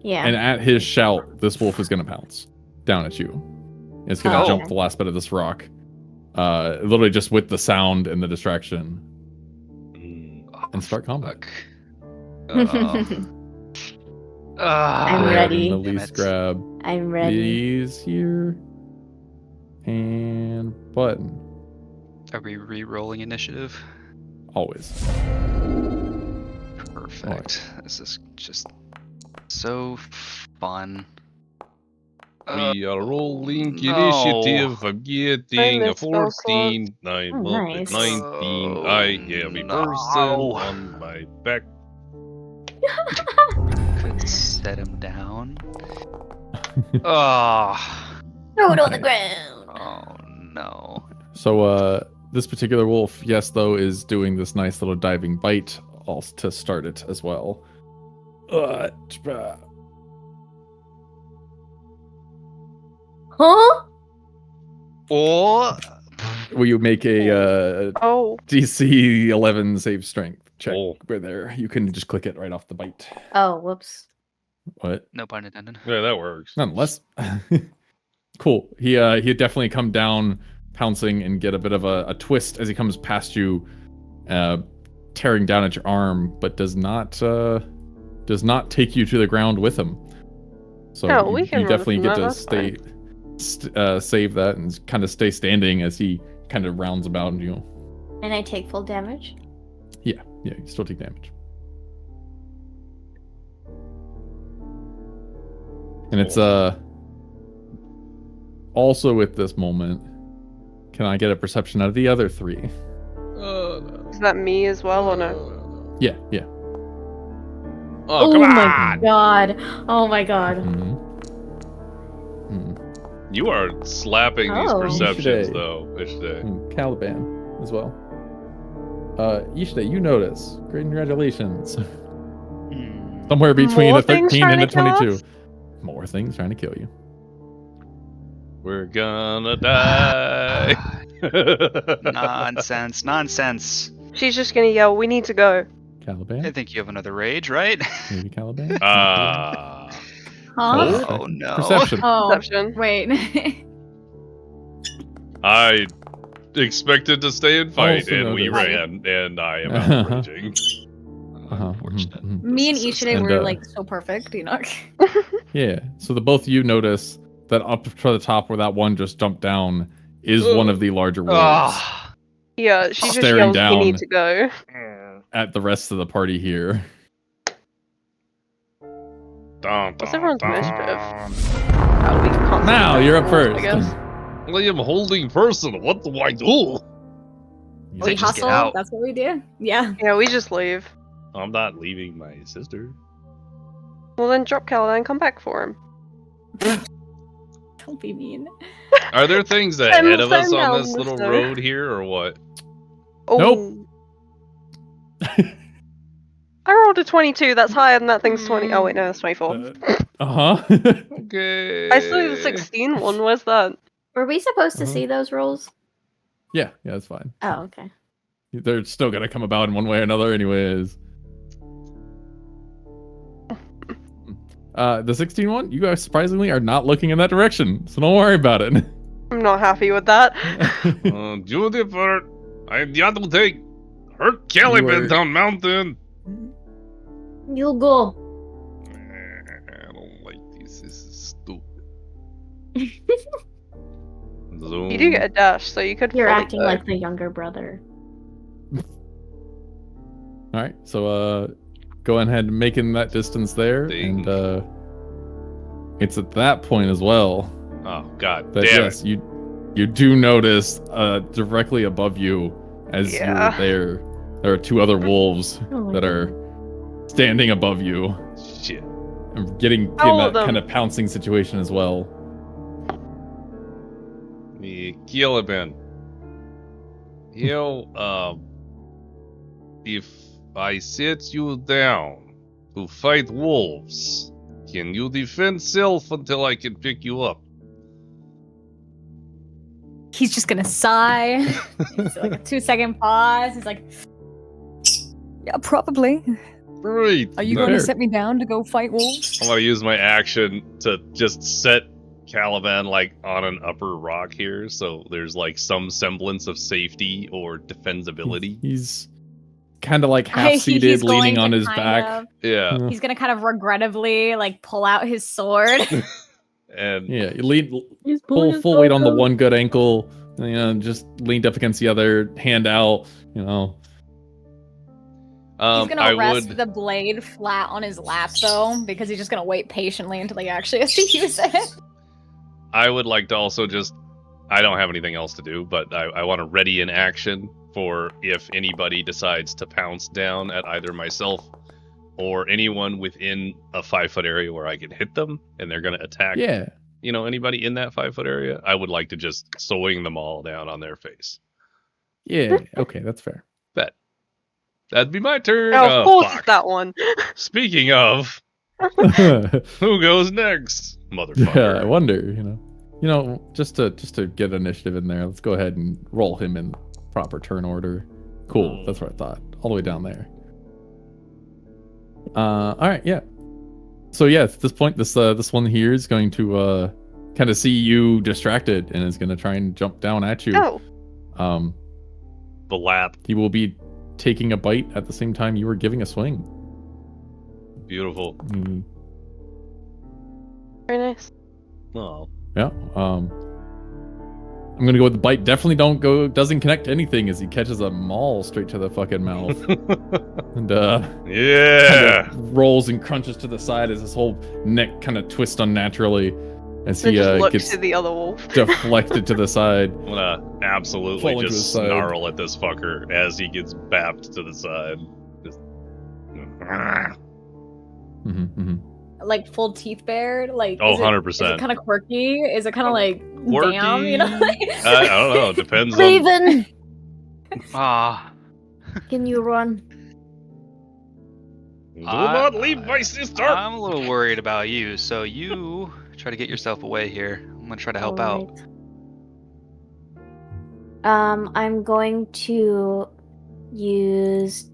Yeah. And at his shout, this wolf is going to pounce down at you. It's going to jump the last bit of this rock. Literally just with the sound and the distraction. And start combat. I'm ready. At least grab I'm ready. these here. And button. Are we re-rolling initiative? Always. Perfect. This is just so fun. We are rolling initiative. I'm getting a 14. I multi 19. I am a person on my back. Could set him down. Oh. Throw it on the ground. Oh no. So this particular wolf, yes, though, is doing this nice little diving bite to start it as well. Huh? Oh. Will you make a DC 11 save strength check? Where there, you can just click it right off the bite. Oh, whoops. What? No pun intended. Yeah, that works. Nonetheless, cool. He definitely come down, pouncing, and get a bit of a twist as he comes past you, tearing down at your arm, but does not take you to the ground with him. So you definitely get to save that and kind of stay standing as he kind of rounds about you. And I take full damage? Yeah, you still take damage. And it's also at this moment, can I get a perception out of the other three? Is that me as well or no? Yeah. Oh, come my on! god. Oh my god. You are slapping these perceptions, though, Ishide. Caliban as well. Ishida, you notice. Great, congratulations. Somewhere between More a 13 things and a trying to kill 22. us? More things trying to kill you. We're gonna die. Nonsense. She's just gonna yell, "We need to go." Caliban? I think you have another rage, right? Maybe Caliban? Huh? Oh, no. Perception. Oh, Perception. wait. I expected to stay and fight, Also and we noticed. ran, and I am out raging. Unfortunate. Me and This is Ishide And, were like so perfect, you know. Yeah, so the both of you notice that up to the top where that one just jumped down is one of the larger wolves Ah. Yeah, she just Staring yells, "We need down. to go." at the rest of the party here. What's everyone's initiative? Oh, we can't see Now, that, you're up I first. guess. I am holding person. What do I do? You Say We just get hustle. out. That's what we do. Yeah. Yeah, we just leave. I'm not leaving my sister. Well, then drop Caladan and come back for him. Don't be mean. Are there things Send- ahead of us send on down this the little snow. road here, or what? Oh. Nope. I rolled a 22. That's higher than that thing's 20. Oh, wait, no, that's 24. Uh-huh. Okay. I saw the 16 one. Where's that? Were we supposed to Uh-huh. see those rolls? yeah, that's fine. Oh, okay. They're still gonna come about in one way or another anyways. The 16 one, you guys surprisingly are not looking in that direction, so don't worry about it. I'm not happy with that. Juniper, I am the other take. Hurt Caliban were- down mountain. You'll go. I don't like this. This is stupid. You do get a dash, so you could You're fully acting go. like the younger brother. Alright, so go ahead and making that distance there, Ding. and it's at that point as well Oh, god that damn yes, you do notice directly above you as Yeah. you're there are two other wolves Oh my that are standing above you it. Shit. and getting All that of them. kind of pouncing situation as well. Caliban. If I set you down to fight wolves, can you defend self until I can pick you up? He's just gonna sigh. It's like a 2-second pause. He's like, "Yeah, probably. Great. Are you Fair. going to set me down to go fight wolves?" I'm gonna use my action to just set Caliban like on an upper rock here, so there's like some semblance of safety or defensibility. He's kind of like He's half-seated, going leaning to on his kind back. of- Yeah, He's gonna kind of regrettably like pull out his sword. and Yeah, you lean He's pulling his full weight on the photo. one good ankle, you know, just leaned up against the other, hand out, you know. He's gonna I rest would. the blade flat on his lap though, because he's just gonna wait patiently until he actually has to use it. I would like to also just. I don't have anything else to do, but I want to ready an action for if anybody decides to pounce down at either myself or anyone within a 5-foot area where I can hit them and they're going to attack. Yeah. You know, anybody in that 5-foot area, I would like to just swing them all down on their face. Yeah. Okay, that's fair. Bet. That'd be my turn. Oh, of course fuck. it's that one. Speaking of, who goes next? Yeah, I Motherfucker. wonder, you know, just to get initiative in there, let's go ahead and roll him in proper turn order. Cool, that's what I thought. All the way down there. All right, yeah. So yeah, at this point, this one here is going to kind of see you distracted and is going to try and jump down at you. Oh, The lap. He will be taking a bite at the same time you were giving a swing. Beautiful. Mm, very nice. Oh. yeah. I'm gonna go with the bite. Definitely doesn't connect to anything as he catches a maul straight to the fucking mouth. And Yeah. kind of rolls and crunches to the side as his whole neck kind of twists unnaturally as So he just looks gets to the other wolf. deflected to the side. I'm gonna absolutely Fall into just his side. snarl at this fucker as he gets bapped to the side. Just. Like full teeth bared. Like Oh, is it- 100%. Is it kind of quirky? Is it kind of like Quirky? damn? You know. I don't know. Depends on. Raven! Ah. Can you run? Do not leave my sister! I'm a little worried about you, so you try to get yourself away here. I'm gonna try to help out. I'm going to use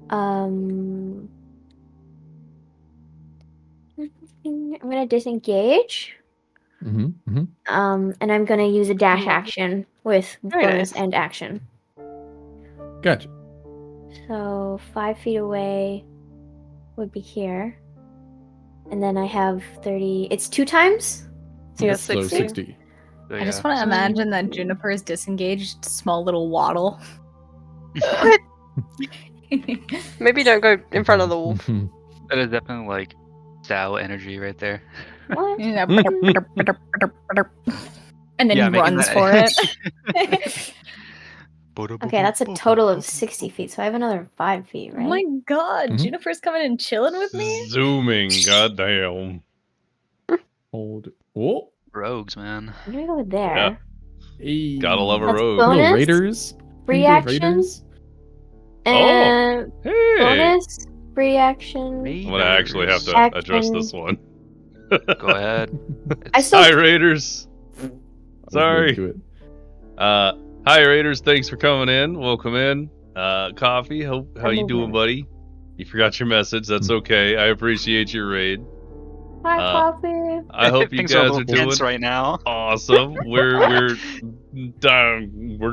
I'm gonna disengage. And I'm gonna use a dash action with bonus and action. Gotcha. So 5 feet away would be here. And then I have 30. It's 2 times? So you have So 60. 60. I just want to imagine that Juniper is disengaged, small little waddle. Maybe don't go in front of the wolf. That is definitely like Zao energy right there. What? And then he runs for it. Okay, that's a total of 60 feet, so I have another 5 feet, right? Oh my god, Juniper's coming and chilling with me? Zooming, goddamn. Hold it. Whoa. Rogues, man. I'm gonna go there. Yeah. Hey. Gotta love a That's rogue. bonus. Little raiders. Free Little action. Raiders. And Hey! bonus, free action. I'm gonna actually have to Action. address this one. Go ahead. I still Hi, Raiders. Sorry. Do it. Hi, Raiders. Thanks for coming in. Welcome in. Coffee, how you doing, buddy? You forgot your message. That's okay. I appreciate your raid. Hi, Coffee. I hope you Things guys a are little doing tense right now. awesome. We're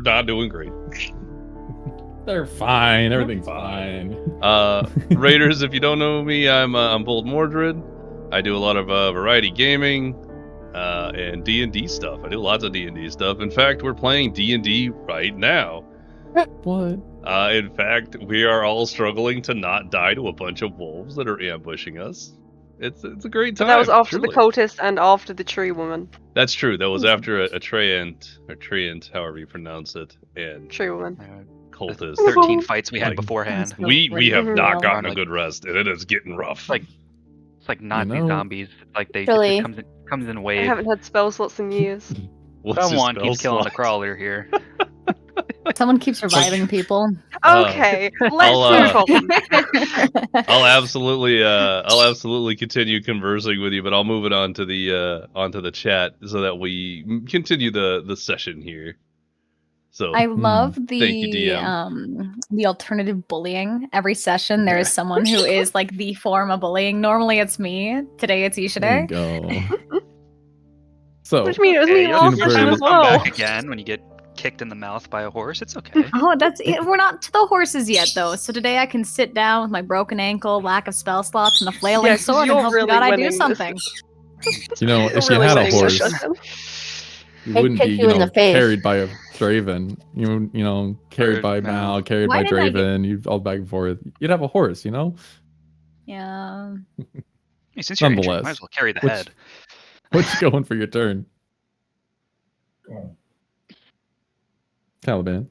not doing great. They're fine. Everything's fine. Raiders, if you don't know me, I'm Bold Mordred. I do a lot of variety gaming and D&D stuff. I do lots of D&D stuff. In fact, we're playing D&D right now. What? In fact, we are all struggling to not die to a bunch of wolves that are ambushing us. It's a great time. That was after truly. the cultist and after the tree woman. That's true. That was after a treant, however you pronounce it, and Tree woman. cultist. 13 fights we had Like, beforehand. We have not gotten a Like- good rest, and it is getting rough. It's like Nazi know. zombies. Like they Really? just comes in I waves. haven't had spell slots in years. What's your Someone spell keeps killing the slot? crawler here. Someone keeps reviving people. Okay, let's move on. I'll absolutely continue conversing with you, but I'll move it onto the chat so that we continue the session here. So I love Thank you, the alternative bullying. Every session there is someone who is like the form of bullying. Normally it's me. Today it's There you Ishide. go. So, What do you mean? It was me Hey, last Juniper, session we'll as come well. back again when you get kicked in the mouth by a horse. It's okay. Oh, that's it. We're not to the horses yet, though. So today I can sit down with my broken ankle, lack of spell slots, and a flailing Yeah, 'cause sword, and you're hope to really God I winning do this. something. you know, if you Really had a winning this horse, session. you I'd wouldn't kick be, you in the face. carried by a Draven. You know, carried Or by Mal. Mal, carried Why by didn't I get- Draven. You'd all back and forth. You'd have a horse, you know. Yeah. Hey, since you're injured, Nonetheless, might as well carry the which- head. What you going for your turn? Taliban.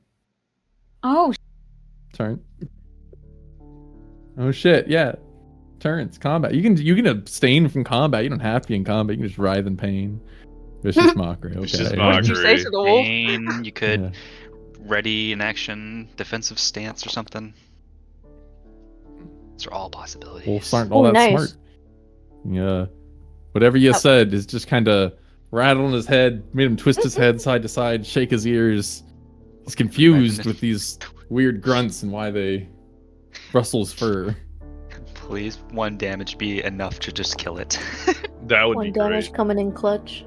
Oh, Turn. Oh shit! Yeah, turns combat. You can abstain from combat. You don't have to be in combat. You can just writhe in pain. Vicious mockery. Okay. Vicious What did you say to the wolf? Bane, you could Yeah. ready an action, defensive stance or something. These are all possibilities. Wolves aren't all that nice. smart. Yeah. Whatever you said is just kind of rattling his head, made him twist his head side to side, shake his ears. He's confused with these weird grunts and why they rustle his fur. Please, 1 damage be enough to just kill it. that would 1 be damage great. coming in clutch.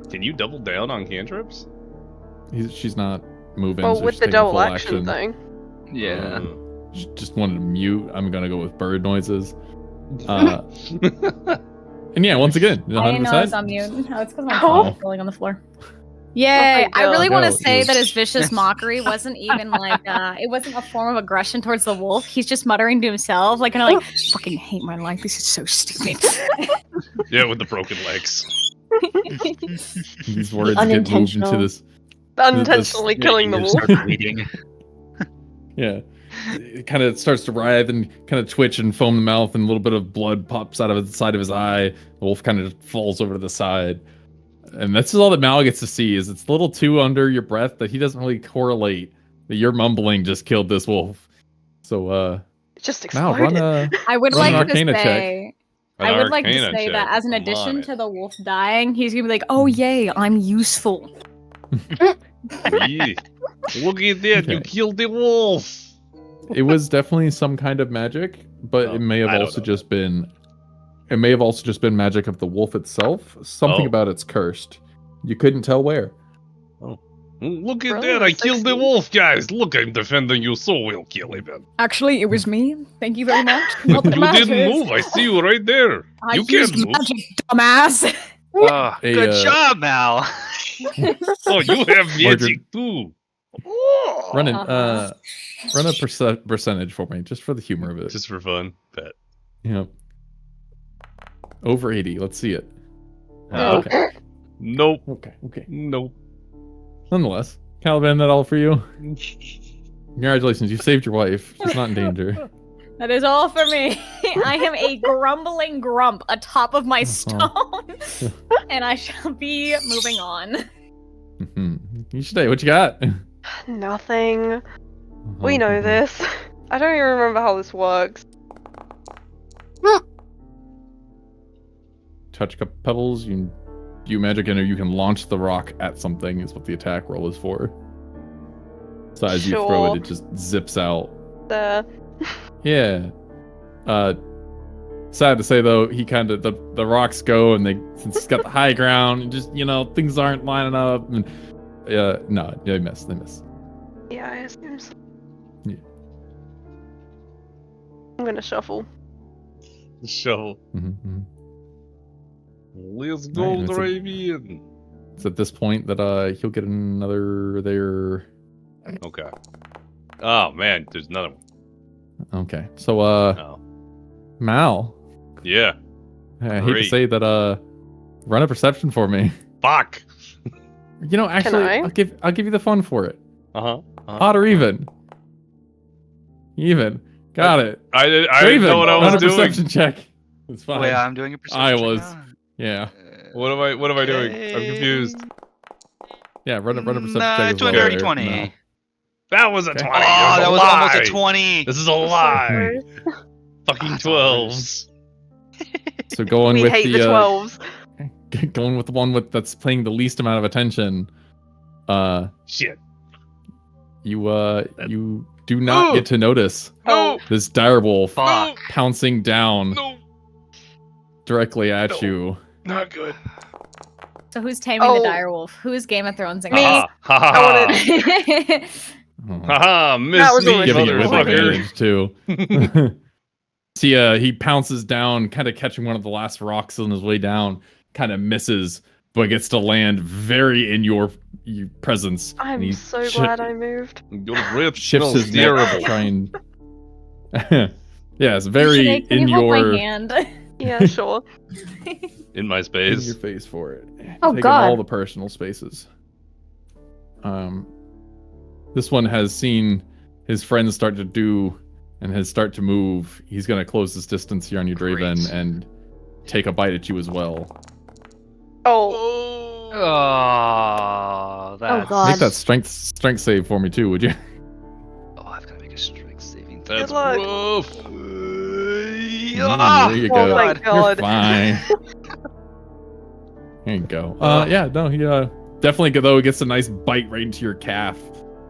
Can you double down on cantrips? She's not moving. Well, so with she's the taking double full action thing. yeah. Just wanted to mute. I'm gonna go with bird noises. And yeah, once again, I didn't know I was 100%. on mute. Oh, it's because my Oh. phone was rolling on the floor. Yay! my I really God. want to No, say it that was- his vicious mockery wasn't even like it wasn't a form of aggression towards the wolf. He's just muttering to himself, like kind of like, "Fucking hate my life. This is so stupid." Yeah, with the broken legs. These words get moved into Unintentional. this. Unintentionally killing the wolf. Start bleeding. Yeah. It kind of starts to writhe and kind of twitch and foam the mouth, and a little bit of blood pops out of the side of his eye. The wolf kind of falls over to the side. And this is all that Mal gets to see. Is it's a little too under your breath that he doesn't really correlate that your mumbling just killed this wolf. So just Mal, exploded. I would run an like to Arcana say. check. I would like to say that as an addition to the wolf dying, he's gonna be like, "Oh yay, I'm useful." Yeah. Look at that! You killed the wolf. It was definitely some kind of magic, but it may have also just been. It may have also just been magic of the wolf itself. Something about it's cursed. You couldn't tell where. Oh. Look at that! I killed the wolf, guys! Look, I'm defending you so well, Caliban. Actually, it was me. Thank you very much. You didn't move. I see you right there. You can't move. Magic, dumbass. Oh, Hey, good job, Mal. Oh, you have magic too. Run a percentage for me, just for the humor of it. Just for fun. Bet. Yep. Over 80. Let's see it. Okay. Nope. Okay. Nope. Nonetheless, Caliban, that all for you? Congratulations, you saved your wife. She's not in danger. That is all for me. I am a grumbling grump atop of my stone, and I shall be moving on. Ishide, what you got? Nothing. We know this. I don't even remember how this works. Touch a couple pebbles, you magic in, or you can launch the rock at something, is what the attack roll is for. So as you throw it, it just zips out. Yeah. Sad to say though, he kind of the rocks go, and since it's got the high ground, and just things aren't lining up, and no, they miss. Yeah, I assume so. Yeah. I'm gonna shuffle. Shuffle. Let's go, Dravian. It's at this point that he'll get another there. Okay. Oh man, there's another one. Okay, so Mal. Yeah. I hate to say that. Run a perception for me. Fuck. Actually, I'll give you the fun for it. Odd or even. Even. Got it. I didn't know what I was doing. Perception check. It's fine. Wait, I'm doing a perception. I was. Yeah. What am I doing? I'm confused. Yeah, run a perception check. 20. No. That was a 20. Oh, that was almost a 20. This is a lie. Fucking 12s. So going we with hate the 12s. Going with the one that's paying the least amount of attention. Shit. You do not get to notice this direwolf pouncing down directly at you. Not good. So who's taming the direwolf? Who's Game of Thrones? Me. Haha, miss me, giving it with motherfucker. advantage too. See, he pounces down, kind of catching one of the last rocks on his way down. Kind of misses, but gets to land very in your presence. I'm so glad I moved. Your rip shifts his terrible. neck to try and. Yeah, it's very Can in you hold your. my hand? Yeah, sure. In my In space. your face for it. Oh, Taking God. all the personal spaces. This one has seen his friends start to do and has start to move. He's gonna close this distance here on your Draven and take a bite at you as well. Oh, that's... Oh, God. Make that strength save for me too, would you? Oh, I've got to make a strength saving. That's luck. rough. There you go. Oh my You're God. fine. There you go. Yeah, no, he definitely though gets a nice bite right into your calf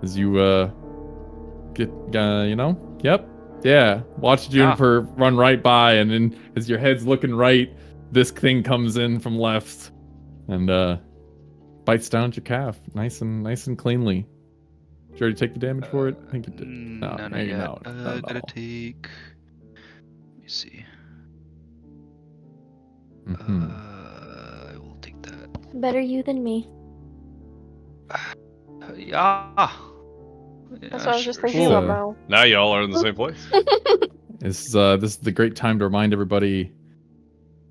as you get yep. Yeah. Watch Juniper run right by, and then as your head's looking right, this thing comes in from left and bites down at your calf. Nice and cleanly. Did you already take the damage for it? I think you did. No, not yet. Not at Gotta all. take... Let me see. I will take that. Better you than me. Yeah. That's what I was just thinking sure. about, Mal. Now y'all are in the same place. This is the great time to remind everybody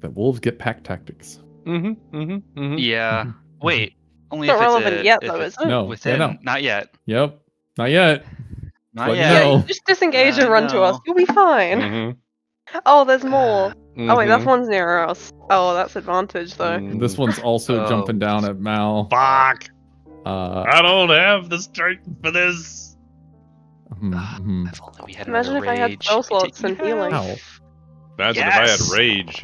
that wolves get pack tactics. Yeah. Wait. Only Not if it's relevant yet, though, is it? No, within. no. Not yet. Yep. Not yet. Not But yet. no. Just disengage and run to us. No. You'll be fine. Oh, there's more. Oh wait, that one's near us. Oh, that's advantage though. This one's also jumping down at Mal. Fuck! I don't have the strength for this. If only we had Imagine another if I had rage. spell slots and healing. Ow. Imagine if I had rage.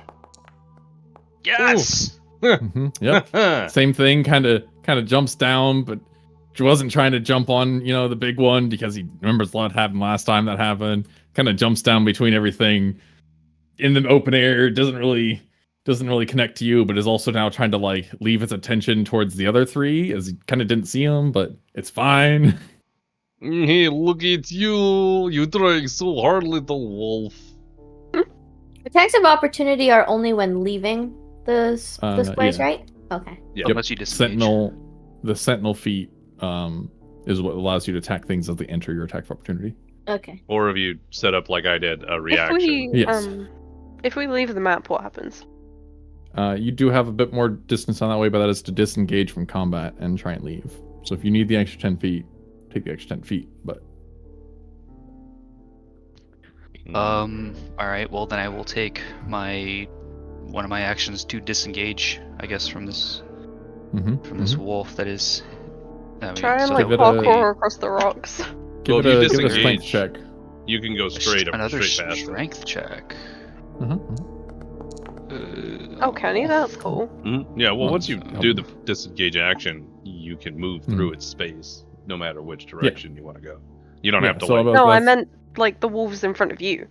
Yes. Yep. Same thing. Kind of jumps down, but she wasn't trying to jump on, the big one because he remembers what happened last time that happened. Kind of jumps down between everything in the open air. Doesn't really connect to you, but is also now trying to like leave its attention towards the other three as he kind of didn't see him, but it's fine. Hey, look at you! You trying so hard, little wolf. Attacks of opportunity are only when leaving this place, right? Okay. Yep. Unless you disengage. The sentinel feat is what allows you to attack things as they enter your attack of opportunity. Okay. Or if you set up like I did, a reaction. If we leave the map, what happens? You do have a bit more distance on that way, but that is to disengage from combat and try and leave. So if you need the extra 10 feet, take the extra 10 feet, but... All right. Well, then I will take one of my actions to disengage, I guess, from this wolf that is. Try and parkour across the rocks. Give it a strength check. You can go straight another straight past strength check. Oh, can you? That's cool. Yeah. Well, once you do the disengage action, you can move through its space, no matter which direction you want to go. You don't have to. So no, I meant like the wolves in front of you.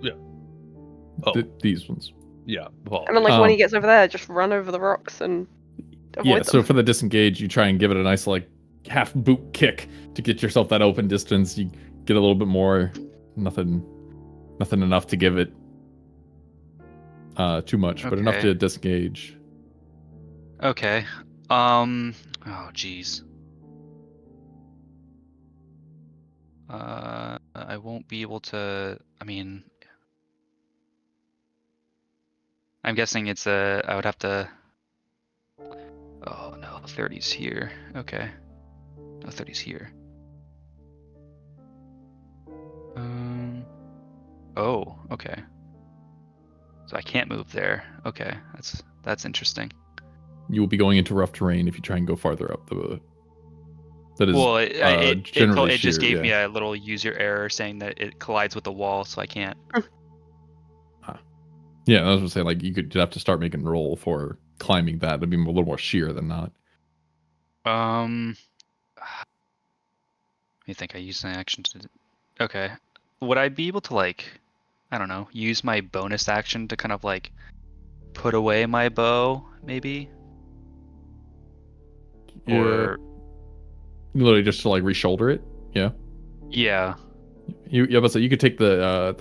Yeah. Oh. These ones. Yeah. Well, I mean, like when he gets over there, just run over the rocks and avoid them. So for the disengage, you try and give it a nice like half boot kick to get yourself that open distance. You get a little bit more. Nothing enough to give it too much, but enough to disengage. Okay. Oh, jeez. I won't be able to. I mean, I'm guessing it's I would have to. Oh no, 30's here. Okay. No, 30's here. Oh, okay. So I can't move there. Okay, that's interesting. You will be going into rough terrain if you try and go farther up the. That is. Well, it just gave me a little user error saying that it collides with the wall, so I can't. Yeah, I was gonna say like you'd have to start making roll for climbing that. It'd be a little more sheer than not. Let me think. I use an action to. Okay, would I be able to like, I don't know, use my bonus action to kind of like put away my bow, maybe? Yeah. Or literally just to like reshoulder it. Yeah. Yeah. But you could take the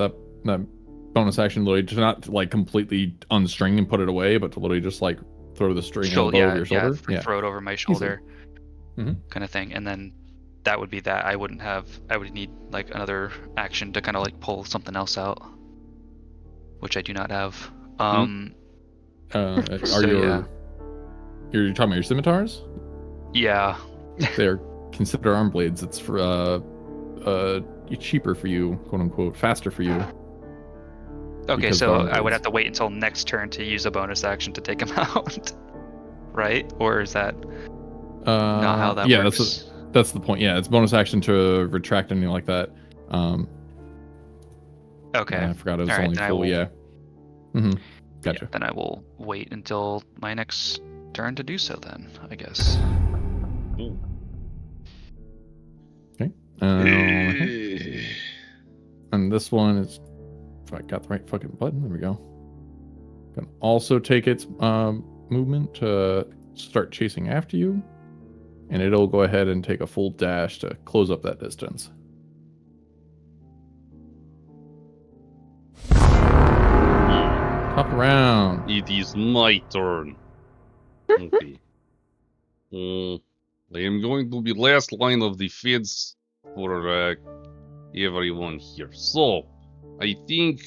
that bonus action literally to not like completely unstring and put it away, but to literally just like throw the string and bow over your shoulder. Yeah, throw it over my shoulder, kind of thing, and then that would be that. I would need like another action to kind of like pull something else out, which I do not have. You're talking about your scimitars? Yeah. They're considered arm blades. It's for cheaper for you, quote unquote, faster for you. Okay, so I would have to wait until next turn to use a bonus action to take them out, right? Or is that not how that works? That's the point. Yeah, it's bonus action to retract anything like that. Okay. I forgot it was only full. Yeah. Gotcha. Yeah, then I will wait until my next turn to do so. Then I guess. Okay. And this one is. If I got the right fucking button, there we go. Can also take its movement to start chasing after you, and it'll go ahead and take a full dash to close up that distance. Top round. It is my turn. Okay. I am going to be last line of defense for everyone here. So, I think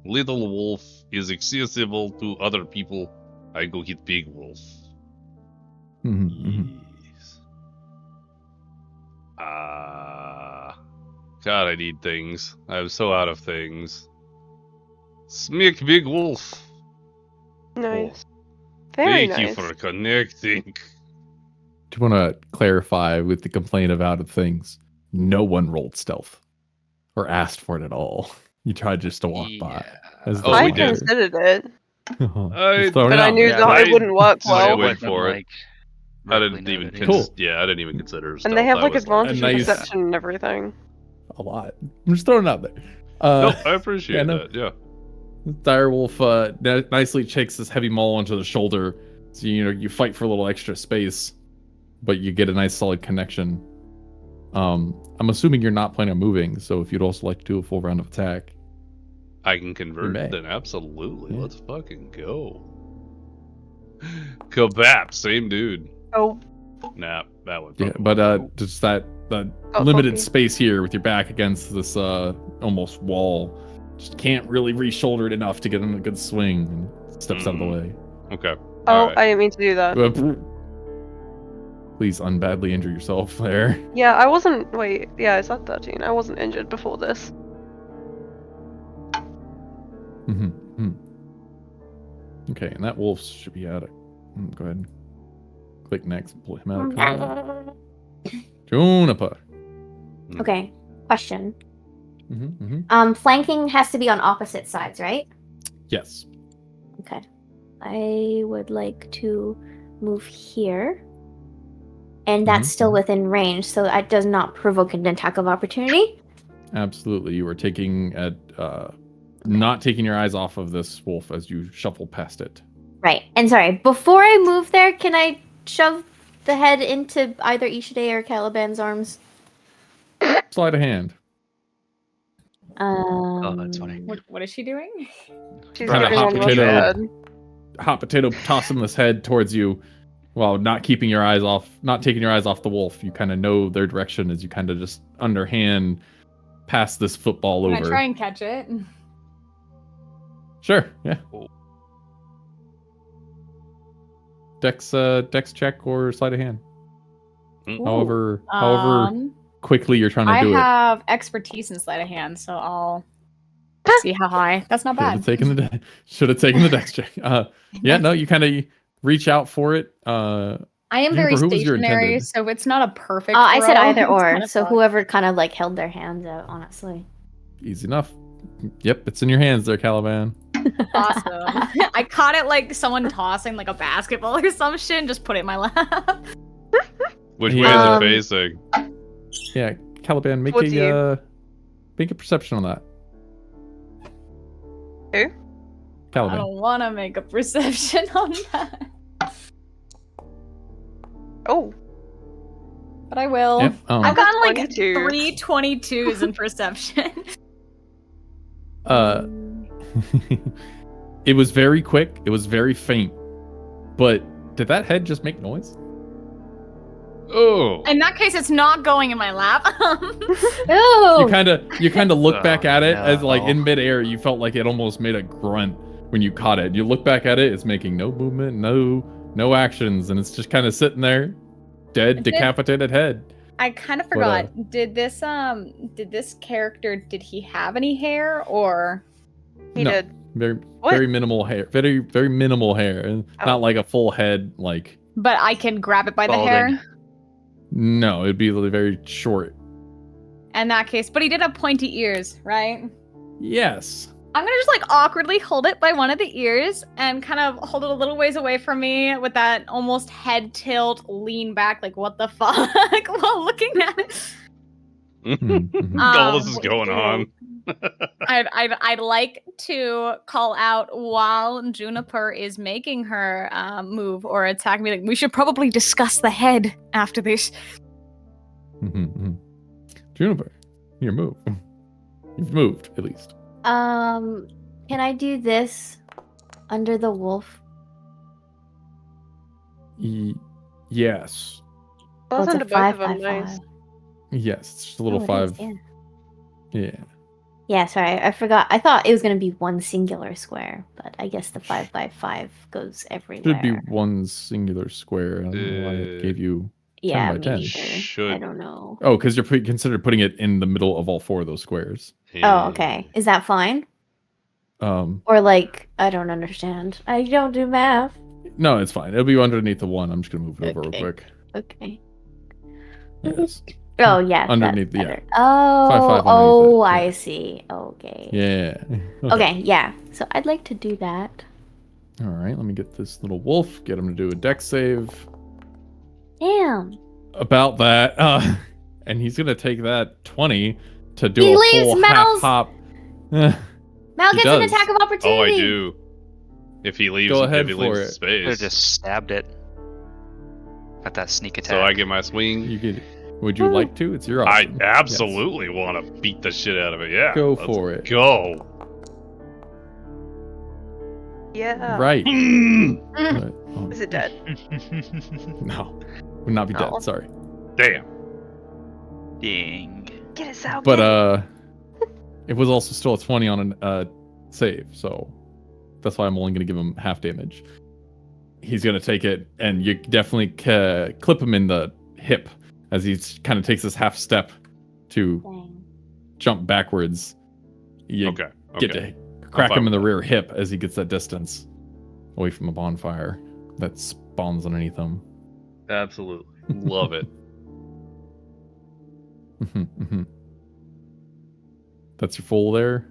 Little Wolf is accessible to other people. I go hit Big Wolf. Yes. God, I need things. I'm so out of things. Smick big wolf. Nice. Very Thank you nice. for connecting. Do you want to clarify with the complaint of out of things? No one rolled stealth or asked for it at all. You tried just to walk by. As Oh, I we did. considered it, Just throwing but it I out knew there. that it wouldn't work Just well. wait for it. I didn't even Cool. I didn't even consider stealth. And they have I like was advantage A in nice- perception and everything. A lot. I'm just throwing it out there. No, I appreciate yeah, no. that. Yeah. Direwolf nicely takes this heavy maul onto the shoulder. So you fight for a little extra space, but you get a nice solid connection. I'm assuming you're not planning on moving, so if you'd also like to do a full round of attack. I can convert, may. then absolutely. Yeah. Let's fucking go. Kabap, same dude. Oh, Nah, that one. Yeah, probably but won't. just that Oh, limited funky. space here with your back against this almost wall, just can't really re-shoulder it enough to get in a good swing. And steps out of the way. Okay. oh, Alright. I didn't mean to do that. Please unbadly injure yourself there. Yeah, I wasn't. Wait, yeah, is that 13? I wasn't injured before this. Mm-hmm. Okay, and that wolf should be out of. Go ahead and click next and pull him out of combat. Juniper. Okay, question. Mm-hmm. Flanking has to be on opposite sides, right? Yes. Okay. I would like to move here. And that's still within range, so that does not provoke an attack of opportunity. Absolutely. You are taking not taking your eyes off of this wolf as you shuffle past it. Right. And sorry, before I move there, can I shove the head into either Ishide or Caliban's arms? Sleight of hand. Oh, that's funny. What is she doing? She's Trying to giving hot one potato. head. Hot potato tossing this head towards you while not taking your eyes off the wolf. You kind of know their direction as you kind of just underhand pass this football Can over. I try and catch it? Sure, yeah. Dex check or sleight of hand. However quickly you're trying to do it. I have expertise in sleight of hand, so I'll see how high. That's not bad. Should have taken the dex check. Yeah, no, you kind of reach out for it. I am very Jennifer, who was your stationary, intended? so it's not a perfect. I said throw. either It's or, kinda so fun. whoever kind of like held their hands out, honestly. Easy enough. Yep, it's in your hands there, Caliban. Awesome. I caught it like someone tossing like a basketball or some shit and just put it in my lap. Which way is it facing? Yeah, Caliban, make Towards a perception on that. Who? I Caliban. don't want to make a perception on that, Oh, but I will. Yep, I've gotten like 22. 3 22s in perception. It was very quick. It was very faint. But did that head just make noise? Oh. In that case, it's not going in my lap. Oh! You kind of look back at it as like no. in midair. You felt like it almost made a grunt when you caught it. You look back at it. It's making no movement, no actions, and it's just kind of sitting there, dead, Is it- decapitated head. I kind of forgot. Did this character, did he have any hair or? he No. did. Very What? very minimal hair. Very very minimal hair. And Oh. not like a full head. Like But I can grab it by the Balding. hair. no, it'd be very short. In that case, but he did have pointy ears, right? Yes. I'm gonna just like awkwardly hold it by one of the ears and kind of hold it a little ways away from me with that almost head tilt, lean back, like what the fuck, while looking at it. Mhm. All this is Um, going on. I'd like to call out while Juniper is making her move or attack me. Like, we should probably discuss the head after this. Mhm. Juniper, your move. You've moved at least. Can I do this under the wolf? Yes. Well, Oh, it's under a both of them, 5x5. nice. Yes, it's just a little Oh, it is, 5. yeah. Yeah. Yeah, sorry, I forgot. I thought it was gonna be one singular square, but I guess the 5x5 goes everywhere. Should be one singular square. I don't know why it gave you 10 yeah, by me 10. neither. Should. I don't know. Oh, because you're considered putting it in the middle of all 4 of those squares. Oh, okay. Is that fine? Or like, I don't understand. I don't do math. No, it's fine. It'll be underneath the 1. I'm just gonna move it over real quick. Okay. Yes. Oh yeah, underneath that's the better. Oh, it. I see. Okay. Yeah. Okay, yeah. So I'd like to do that. All right, let me get this little wolf. Get him to do a dex save. Damn. About that, and he's gonna take that 20 to do He a leaves full Mal's- half hop. Mal He gets an does. attack of opportunity. Oh, I do. If he leaves, Go ahead if he for leaves it. the space. Could have just stabbed it. At that sneak attack. So I get my swing. You get. Would you like to? It's your option. I absolutely want to beat the shit out of it. Yeah. Go let's for it. Go. Yeah. Right. But, Is it dead? No, would not be dead. Oh. Sorry. Damn. Ding. Get it out. But it was also still a 20 on a save, so that's why I'm only gonna give him half damage. He's gonna take it, and you definitely clip him in the hip as he kind of takes this half step to Dang. jump backwards. You Okay. get to crack him in the rear hip as he gets that distance away from the bonfire that spawns underneath him. Absolutely. Love it. That's your full there.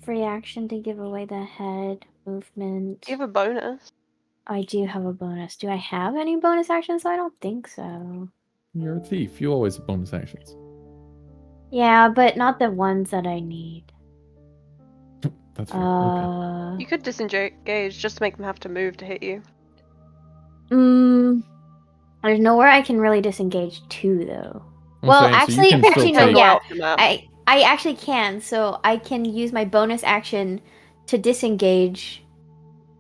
Free action to give away the head movement. Do you have a bonus? I do have a bonus. Do I have any bonus actions? I don't think so. You're a thief. You always have bonus actions. Yeah, but not the ones that I need. That's right. Okay. You could disengage just to make them have to move to hit you. There's nowhere I can really disengage to though. I'm Well, saying, so actually, you can still actually no, take- yeah. Off the map. I actually can, so I can use my bonus action to disengage.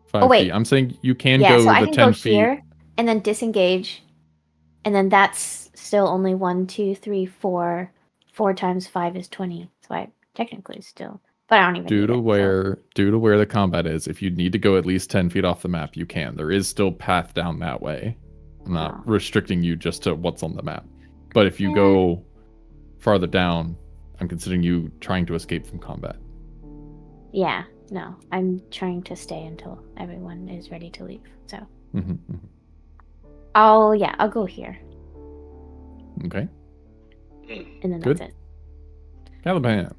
5 Oh, wait. feet. I'm saying you can Yeah, go so I the can 10 go feet. here and then disengage, and then that's still only 1, 2, 3, 4. 4 times 5 is 20. So I technically still, but I don't even. Due need to it, so. where the combat is, if you need to go at least 10 feet off the map, you can. There is still path down that way. I'm not restricting you just to what's on the map. But if you go farther down, I'm considering you trying to escape from combat. Yeah, no, I'm trying to stay until everyone is ready to leave. So I'll go here, Okay. and then Good. that's it. Caliban.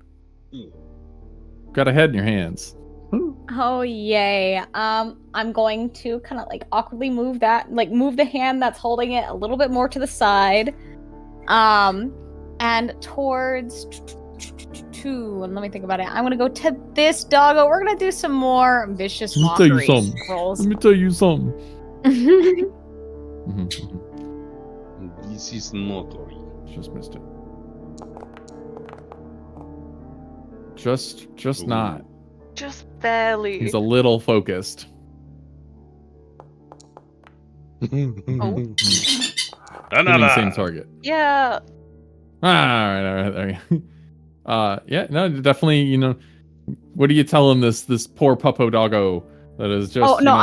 Got a head in your hands. Oh yay. I'm going to kind of like awkwardly move the hand that's holding it a little bit more to the side. And towards and let me think about it. I'm gonna go to this doggo. We're gonna do some more vicious mockery rolls. Let me tell you something. This is mockery. Just missed it. Just Ooh. not. Just barely. He's a little focused. Another. Hitting same target. Yeah. All right, there you go. Yeah, no, definitely, what do you tell him, this poor puppo doggo that is just, Oh, no,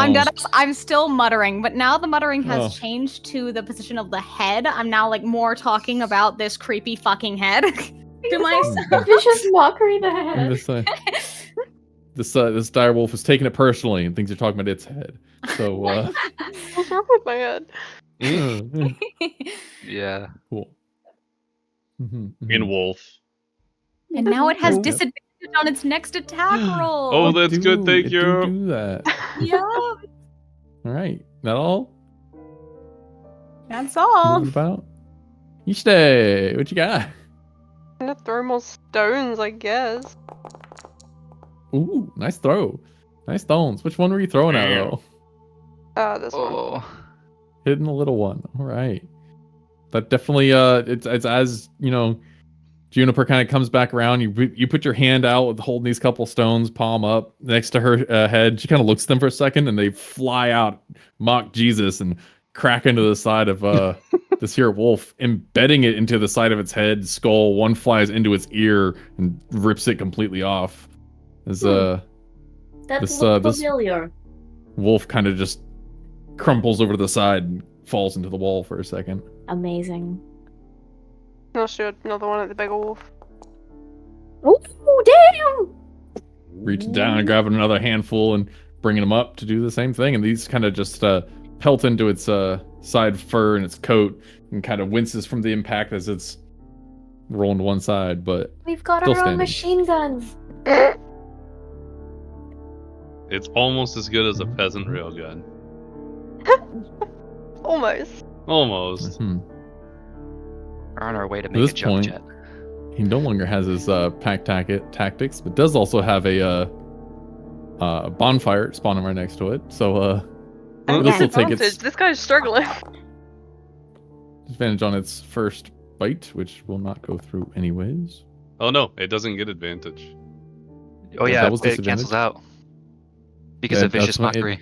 I'm still muttering, but now the muttering has changed to the position of the head. I'm now, more talking about this creepy fucking head to myself. Vicious mockery the I'm head. just saying. This dire wolf is taking it personally and thinks you're talking about its head. So, What's wrong with my head? Yeah. cool. In wolf. And now it has Oh. disadvantage on its next attack roll. Oh, that's good. Thank you. Do that. Yeah, All right. That all? that's all. Moving about? Ishte, what you got? I'm gonna throw more stones, I guess. Ooh, nice throw. Nice stones. Which one were you throwing at, Damn. though? This one. Oh. Hitting the little one. All right. That definitely, it's as, Juniper kind of comes back around. You put your hand out holding these couple stones, palm up next to her head. She kind of looks at them for a second, and they fly out, mock Jesus, and crack into the side of this here wolf, embedding it into the side of its head, skull. One flies into its ear and rips it completely off. As That this, looks this familiar. wolf kind of just crumples over to the side and falls into the wall for a second. Amazing. I'll shoot another one at the bigger wolf. Oh, damn! Reaching down and grabbing another handful and bringing them up to do the same thing. And these kind of just pelt into its side fur and its coat and kind of winces from the impact as it's rolling to one side, but we've got still our own standing. machine guns. It's almost as good as a peasant railgun. Almost. Almost. Mm-hmm. We're on our way to At make this a jump point, jet. he no longer has his pack tactics, but does also have a bonfire spawning right next to it. So this will take its This guy's struggling. advantage on its first bite, which will not go through anyways. Oh no, it doesn't get advantage. Oh That yeah, was it cancels out. Because Yeah, of vicious that's mockery.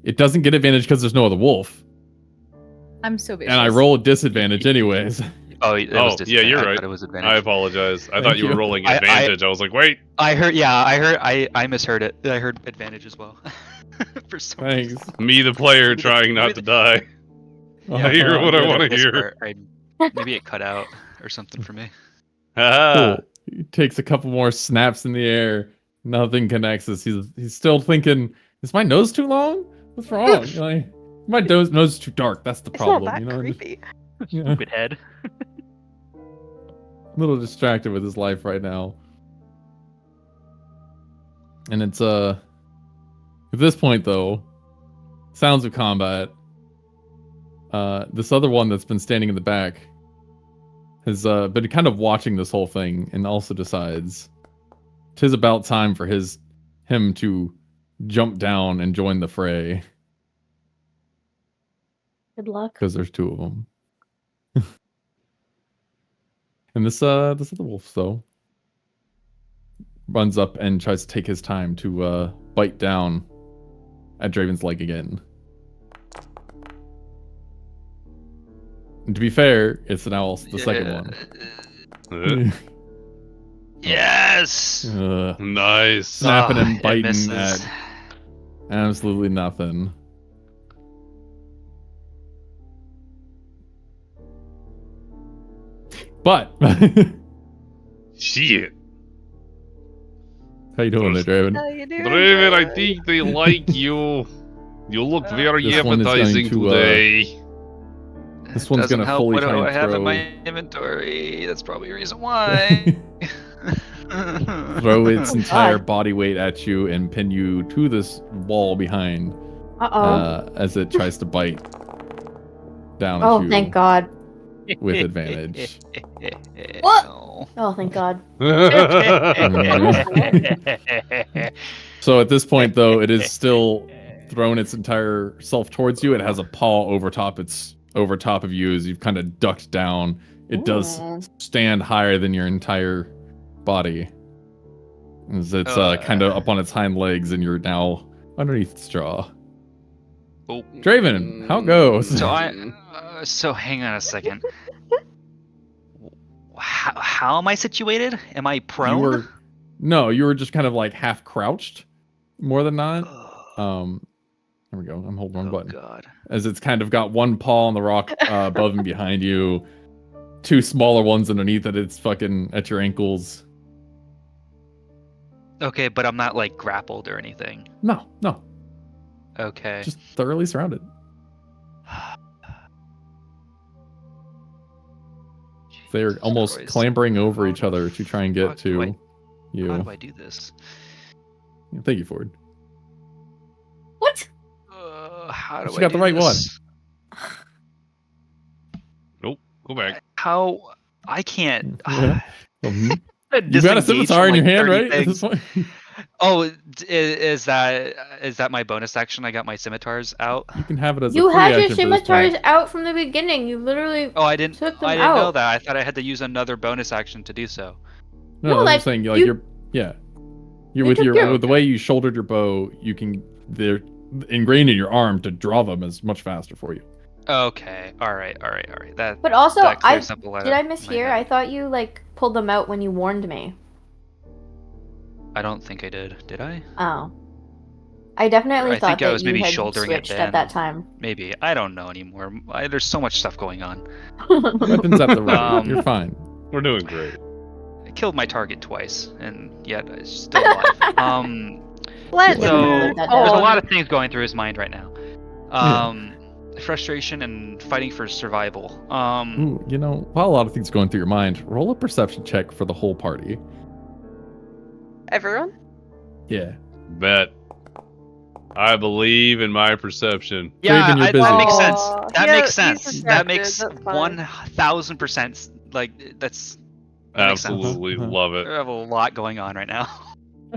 It doesn't get advantage because there's no other wolf, I'm so vicious. and I roll a disadvantage anyways. Oh, it was Yeah, you're I right. thought it was advantage. I apologize. I Thank thought you were you. rolling I- advantage. I was like, wait. I misheard it. I heard advantage as well. For some Thanks. reason. Me, the player, trying not to die. Yeah, I hear what I maybe want to this hear. part, maybe it cut out or something for me. Haha. Cool. He takes a couple more snaps in the air. Nothing connects us. He's still thinking, is my nose too long? What's wrong? Like, my nose is too dark. That's the It's problem. not that you know, creepy. Yeah. Stupid head. A little distracted with his life right now. And it's at this point though, sounds of combat. This other one that's been standing in the back has been kind of watching this whole thing and also decides 'tis about time for him to jump down and join the fray Good luck. because there's two of them. And this other wolf though runs up and tries to take his time to bite down at Draven's leg again. And to be fair, it's now also the second one. Yes. Nice. Snapping and it biting misses. at absolutely nothing. But Shit. how you doing there, Draven? How you doing, Draven, I Draven? think they like you. You look very This one is going appetizing to, today. This one's Doesn't gonna help fully what try do and I have in throw- my inventory. That's probably a reason why. throw its Oh, entire God. body weight at you and pin you to this wall behind as it tries to bite down at Oh, you thank God. with advantage. What? No. Oh, thank God. So at this point, though, it is still thrown its entire self towards you. It has a paw over top of you as you've kind of ducked down. It does Ooh. stand higher than your entire body. As it's kind of up on its hind legs, and you're now underneath its jaw. Oh. Draven, how goes? So hang on a second. How am I situated? Am I prone? You were just kind of like half crouched, more than not. There we go. I'm holding wrong button. God. As it's kind of got one paw on the rock above and behind you, two smaller ones underneath it. It's fucking at your ankles. Okay, but I'm not like grappled or anything. No, Okay. just thoroughly surrounded. They're almost Christ. clambering over How each the other to try and get fuck to do How you. do I do this? Thank you, Ford. What? How do You I got do the right this? Nope. Go back. How? I can't. Yeah. Mhm. I'm You've got a disengaged scimitar from, in your like, hand, 30 right? At this things. point? Oh, is that my bonus action? I got my scimitars out. You can have it as You a free had your action for this scimitars point. out from the beginning. You literally. Oh, I didn't. Took them I didn't know out. that. I thought I had to use another bonus action to do so. No, No, I'm like, saying you- you're You with took with the way you shouldered your bow, they're ingrained in your arm to draw them as much faster for you. Okay. All right. That. But also, that clears up a lot did I of my mishear? head. I thought you like pulled them out when you warned me. I don't think I did. Did I? Oh. I definitely I thought think I that was you maybe had shouldering it switched then. at that time. Maybe. I don't know anymore. There's so much stuff going on. Weapons at the ready. Um, You're fine. We're doing great. killed my target twice, and yet it's still alive. Let's So go. there's a lot of things going through his mind right now. Frustration and fighting for survival. Ooh, you know, while a lot of things going through your mind, roll a perception check for the whole party. Everyone? Yeah. Bet. I believe in my perception. Yeah, Draven, you're busy. that makes sense. That Yeah, makes he's sense. That distracted, makes that's fine. 1000%. Like that's that makes sense. Absolutely Uh-huh. love I it. have a lot going on right now.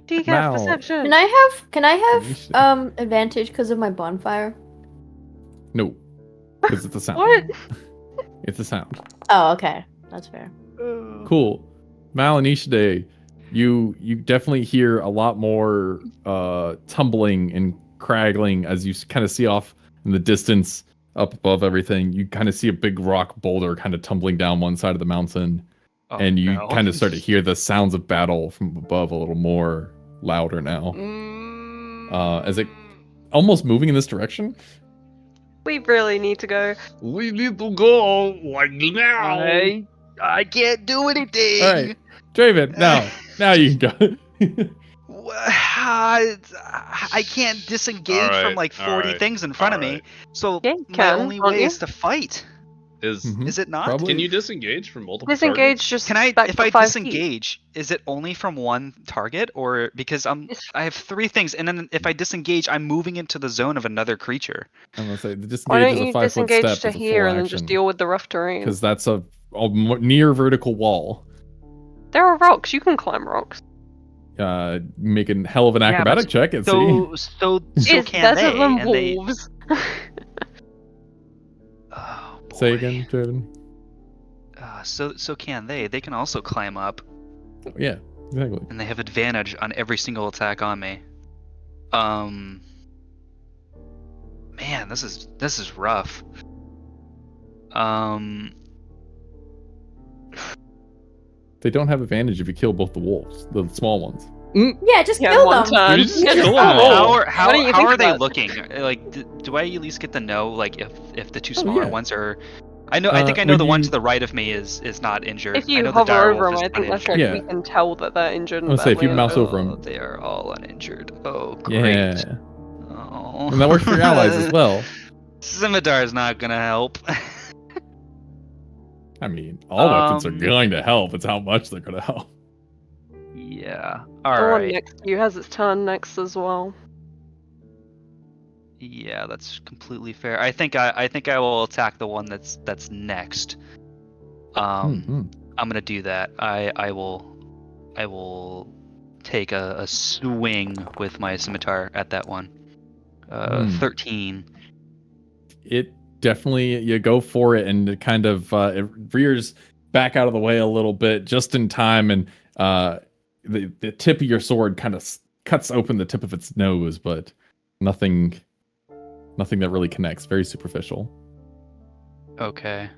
Decaf Mal. perception. Can I have Initiative. advantage because of my bonfire? No. Because it's a sound. What? It's a sound. Oh, okay. That's fair. Cool. Mal and Ishide, you definitely hear a lot more tumbling and craggling as you kind of see off in the distance up above everything. You kind of see a big rock boulder kind of tumbling down one side of the mountain. Oh, And you no. kind of start to hear the sounds of battle from above a little more louder now. As it almost moving in this direction. We really need to go. We need to go like now. I can't do anything. All right, Draven, now you can go. I can't disengage from like 40 things in front of me. So Yeah, you my can, only can't way you? is to fight. Mhm. Is it not? Probably. Can you disengage from multiple Disengage targets? just Can I, back if to I 5 feet. disengage, is it only from one target, or because I have 3 things, and then if I disengage, I'm moving into the zone of another creature. I'm gonna say the Why disengage don't is a you 5 foot disengage step to is a here full and then just action deal with the rough terrain? because that's a near vertical wall. There are rocks. You can climb rocks. Make a hell of an Yeah, but acrobatic check and see. So It's can better they? than And they. wolves. Oh, boy. Say again, Draven. So can they? They can also climb up, Yeah, exactly. and they have advantage on every single attack on me. Man, this is rough. They don't have advantage if you kill both the wolves, the small ones. Yeah, just Yeah, kill one them. turn. You just Get kill the them wall. all. How Why don't you think are they about it? looking? Like, do I at least get to know like if the 2 Oh, smaller yeah. ones are? I think I know when the one to you- the right of me is not injured. If I you know the hover dire over wolf them, is I think that's uninjured. like Yeah. we can tell that they're injured. I would say if you badly. mouse over them. They are all uninjured. Oh, great. Yeah. Oh. And that works for your allies as well. Scimitar is not gonna help. I mean, all weapons are Um, going to help. It's how much they're going to help. Yeah. The All one right. next to you has its turn next as well. Yeah, that's completely fair. I think I will attack the one that's next. Mhm. I'm gonna do that. I will take a swing with my scimitar at that one. 13. It definitely, you go for it and it kind of it rears back out of the way a little bit just in time, and the tip of your sword kind of cuts open the tip of its nose, but nothing that really connects. Very superficial. Okay.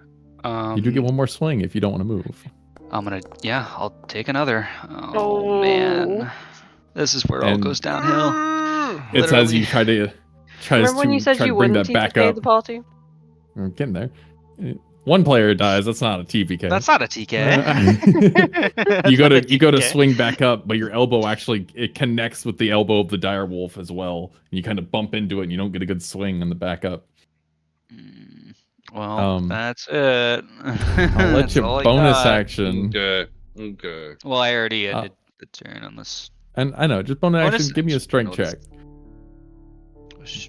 You do get one more swing if you don't want to move. I'll take another. Oh Oh. man. This is where it all And- goes downhill. It's as Literally. you try to Remember when you said you bring wouldn't that back TPK up. the party? I'm getting there. One player dies. That's not a TPK. That's not a TK. you go That's to not a TPK. swing back up, but your elbow actually it connects with the elbow of the dire wolf as well. And you kind of bump into it, and you don't get a good swing on the back up. Well, that's it. I'll let you bonus action. Okay. Well, I already ended the turn on this. And I know, just bonus action. Give me a strength check.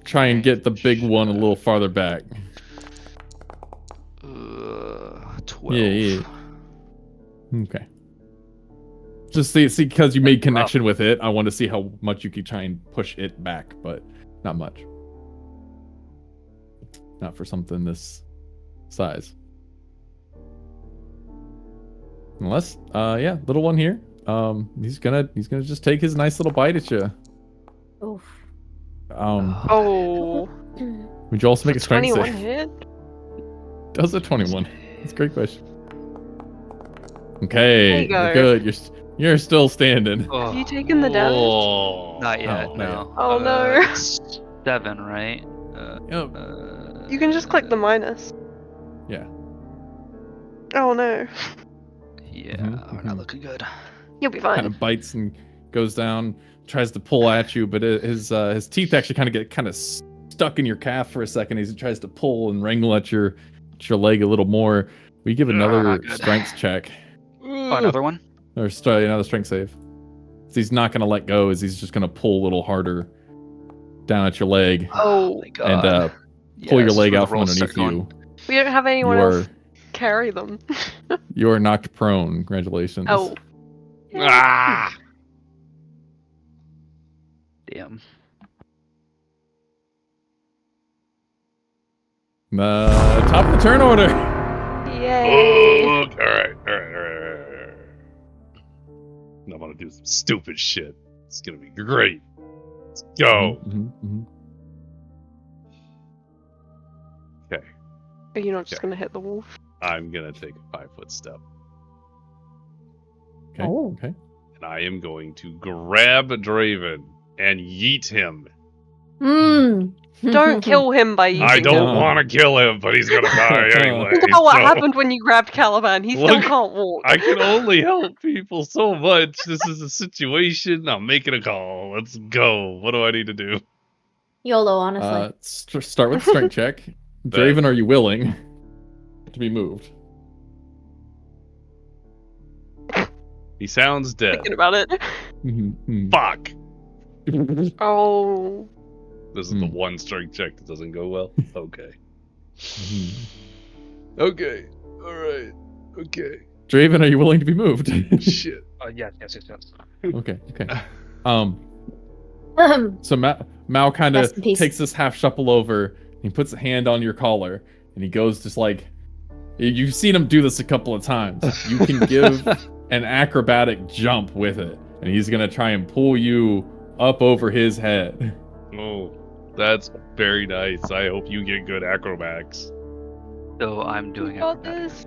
Try and get the big one a little farther back. 12. Yeah. Okay. Just see, because you made connection with it. I want to see how much you can try and push it back, but not much. Not for something this size. Unless, little one here. He's gonna just take his nice little bite at you. Oof. Oh. Would you also make a strength 21 save? hit? Does a 21? That's a great question. Okay, There you you're go. good. You're still standing. Have you taken the damage? Oh. Not yet, Oh, no. Oh, no. It's 7, right? You can just click the minus. Yeah. Oh no. Yeah, we're not looking good. You'll be fine. Kind of bites and goes down, tries to pull at you, but his teeth actually get stuck in your calf for a second. He tries to pull and wrangle at your leg a little more. We give another strength check. Oh, another one? Or another strength save. So he's not going to let go, as he's just going to pull a little harder down at your leg. Oh my God. And pull your leg out from underneath you. We don't have anyone else carry them. You are knocked prone. Congratulations. Oh. Ah! Damn. Top of the turn order. Yay. Oh, all right. I'm gonna do some stupid shit. It's gonna be great. Let's go. Okay. Are you not just gonna hit the wolf? I'm gonna take a 5-foot step. Okay. Oh. Okay. And I am going to grab Draven and yeet him. Don't kill him by yeeting him. I don't want to kill him, but he's gonna die anyway. Think about what happened when you grabbed Caliban. He still can't walk. I can only help people so much. This is a situation. I'm making a call. Let's go. What do I need to do? YOLO, honestly. Start with strength check. Draven, are you willing to be moved? He sounds dead. Thinking about it. Fuck. Oh. This is the one strength check that doesn't go well. Okay. Okay. All right. Okay. Draven, are you willing to be moved? Shit. Yes. Okay. So Mal kind of takes this half shuffle over. He puts a hand on your collar, and he goes just like, you've seen him do this a couple of times. You can give an acrobatic jump with it, and he's gonna try and pull you up over his head. Oh, that's very nice. I hope you get good acrobatics. So I'm doing acrobatics.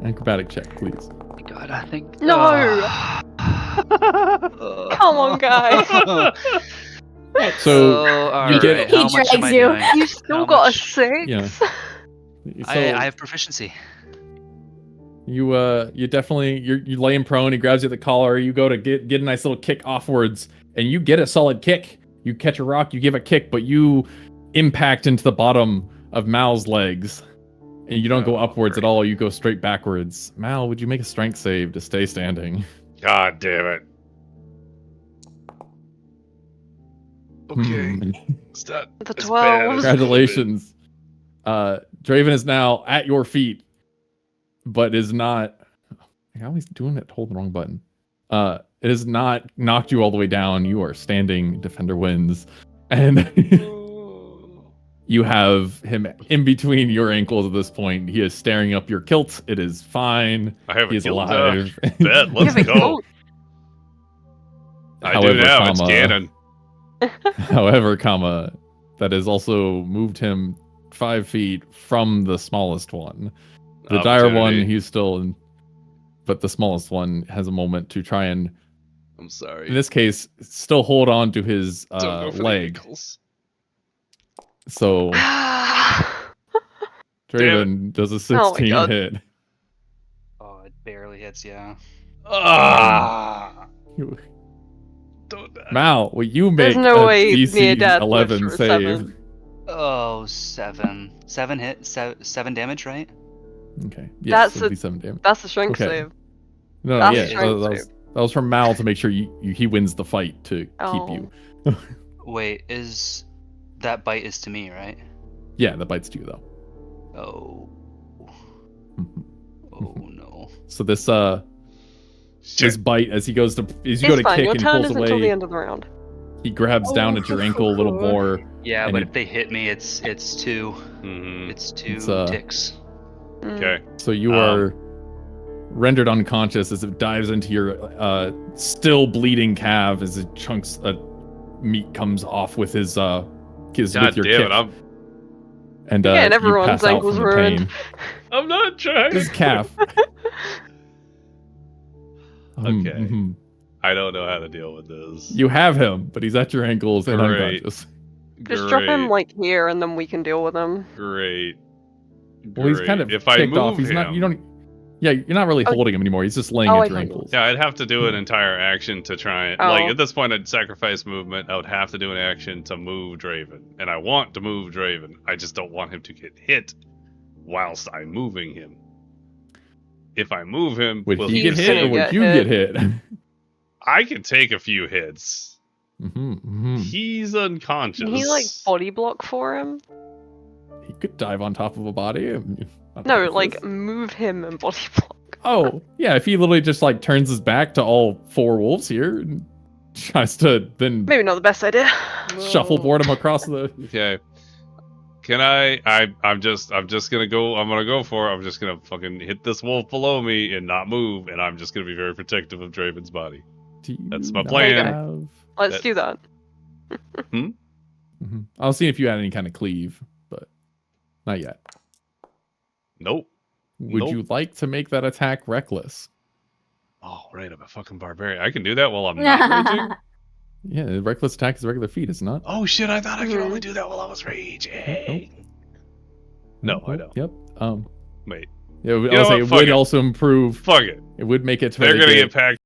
Acrobatic check, please. Oh my God, I think. No. Come on, guys. So he drags you. You still got a 6. Yeah. So, I have proficiency. You definitely you lay him prone. He grabs you at the collar. You go to get a nice little kick offwards, and you get a solid kick. You catch a rock. You give a kick, but you impact into the bottom of Mal's legs, and you don't go upwards at all. You go straight backwards. Mal, would you make a strength save to stay standing? God damn it. Okay. It's not the as 12. bad as Congratulations. Draven is now at your feet, but is not. I'm always doing it. Hold the wrong button. It has not knocked you all the way down. You are standing. Defender wins, and you have him in between your ankles at this point. He is staring up your kilt. It is fine. I have a He's kilt. alive. Bet, let's go. I do now. It's canon. However, that has also moved him 5 feet from the smallest one. The dire one, he's still in, but the smallest one has a moment to try and. I'm sorry. In this case, still hold on to his leg. So Draven does a 16 hit. Oh, it barely hits, yeah. Don't die. Mal, will you make no a way DC Dad 11 for save? 7. Oh, 7. 7 hit, 7 damage, right? Okay. Yes, it'd be 7 damage. That's the strength save. No, that was from Mal to make sure he wins the fight to keep you. Wait, that bite is to me, right? Yeah, the bite's to you though. Oh. Oh no. So this bite as you go to kick Your and he turn pulls is away. Until the end of the round. He grabs down at your ankle a little more. Yeah, but if they hit me, it's 2. It's 2 ticks. Okay. So you are rendered unconscious as it dives into your still bleeding calf as it chunks of meat comes off with his with your kick. And everyone's ankles ruined. I'm not trying. His calf. Okay. I don't know how to deal with this. You have him, but he's at your ankles and unconscious. Just drop him here, and then we can deal with him. Great. Well, he's kind of if I kicked move off. He's him, not. You Yeah, you're not really holding him anymore. He's just laying at your ankles. Yeah, I'd have to do an entire action to try it. Like, at this point, I'd sacrifice movement. I would have to do an action to move Draven. And I want to move Draven. I just don't want him to get hit whilst I'm moving him. If I move him... Would he get hit or would you get hit? I can take a few hits. He's unconscious. Can he, like, body block for him? He could dive on top of a body. No, like, move him and body block. Oh, yeah, if he literally just, like, turns his back to all 4 wolves here and tries to then... Maybe not the best idea. Shuffleboard him across the... Okay. Can I'm just gonna go, I'm gonna go for it. I'm just gonna fucking hit this wolf below me and not move, and I'm just gonna be very protective of Draven's body. That's my plan. Let's do that. I'll see if you had any kind of cleave, but not yet. Nope. Would you like to make that attack reckless? Oh, right, I'm a fucking barbarian. I can do that while I'm not raging? Yeah, the reckless attack is a regular feat, is it not? Oh shit, I thought I could only do that while I was raging. No, I don't. Yep. Wait. Yeah, I'll say it would also improve. Fuck it. It would make it to They're gonna get packed.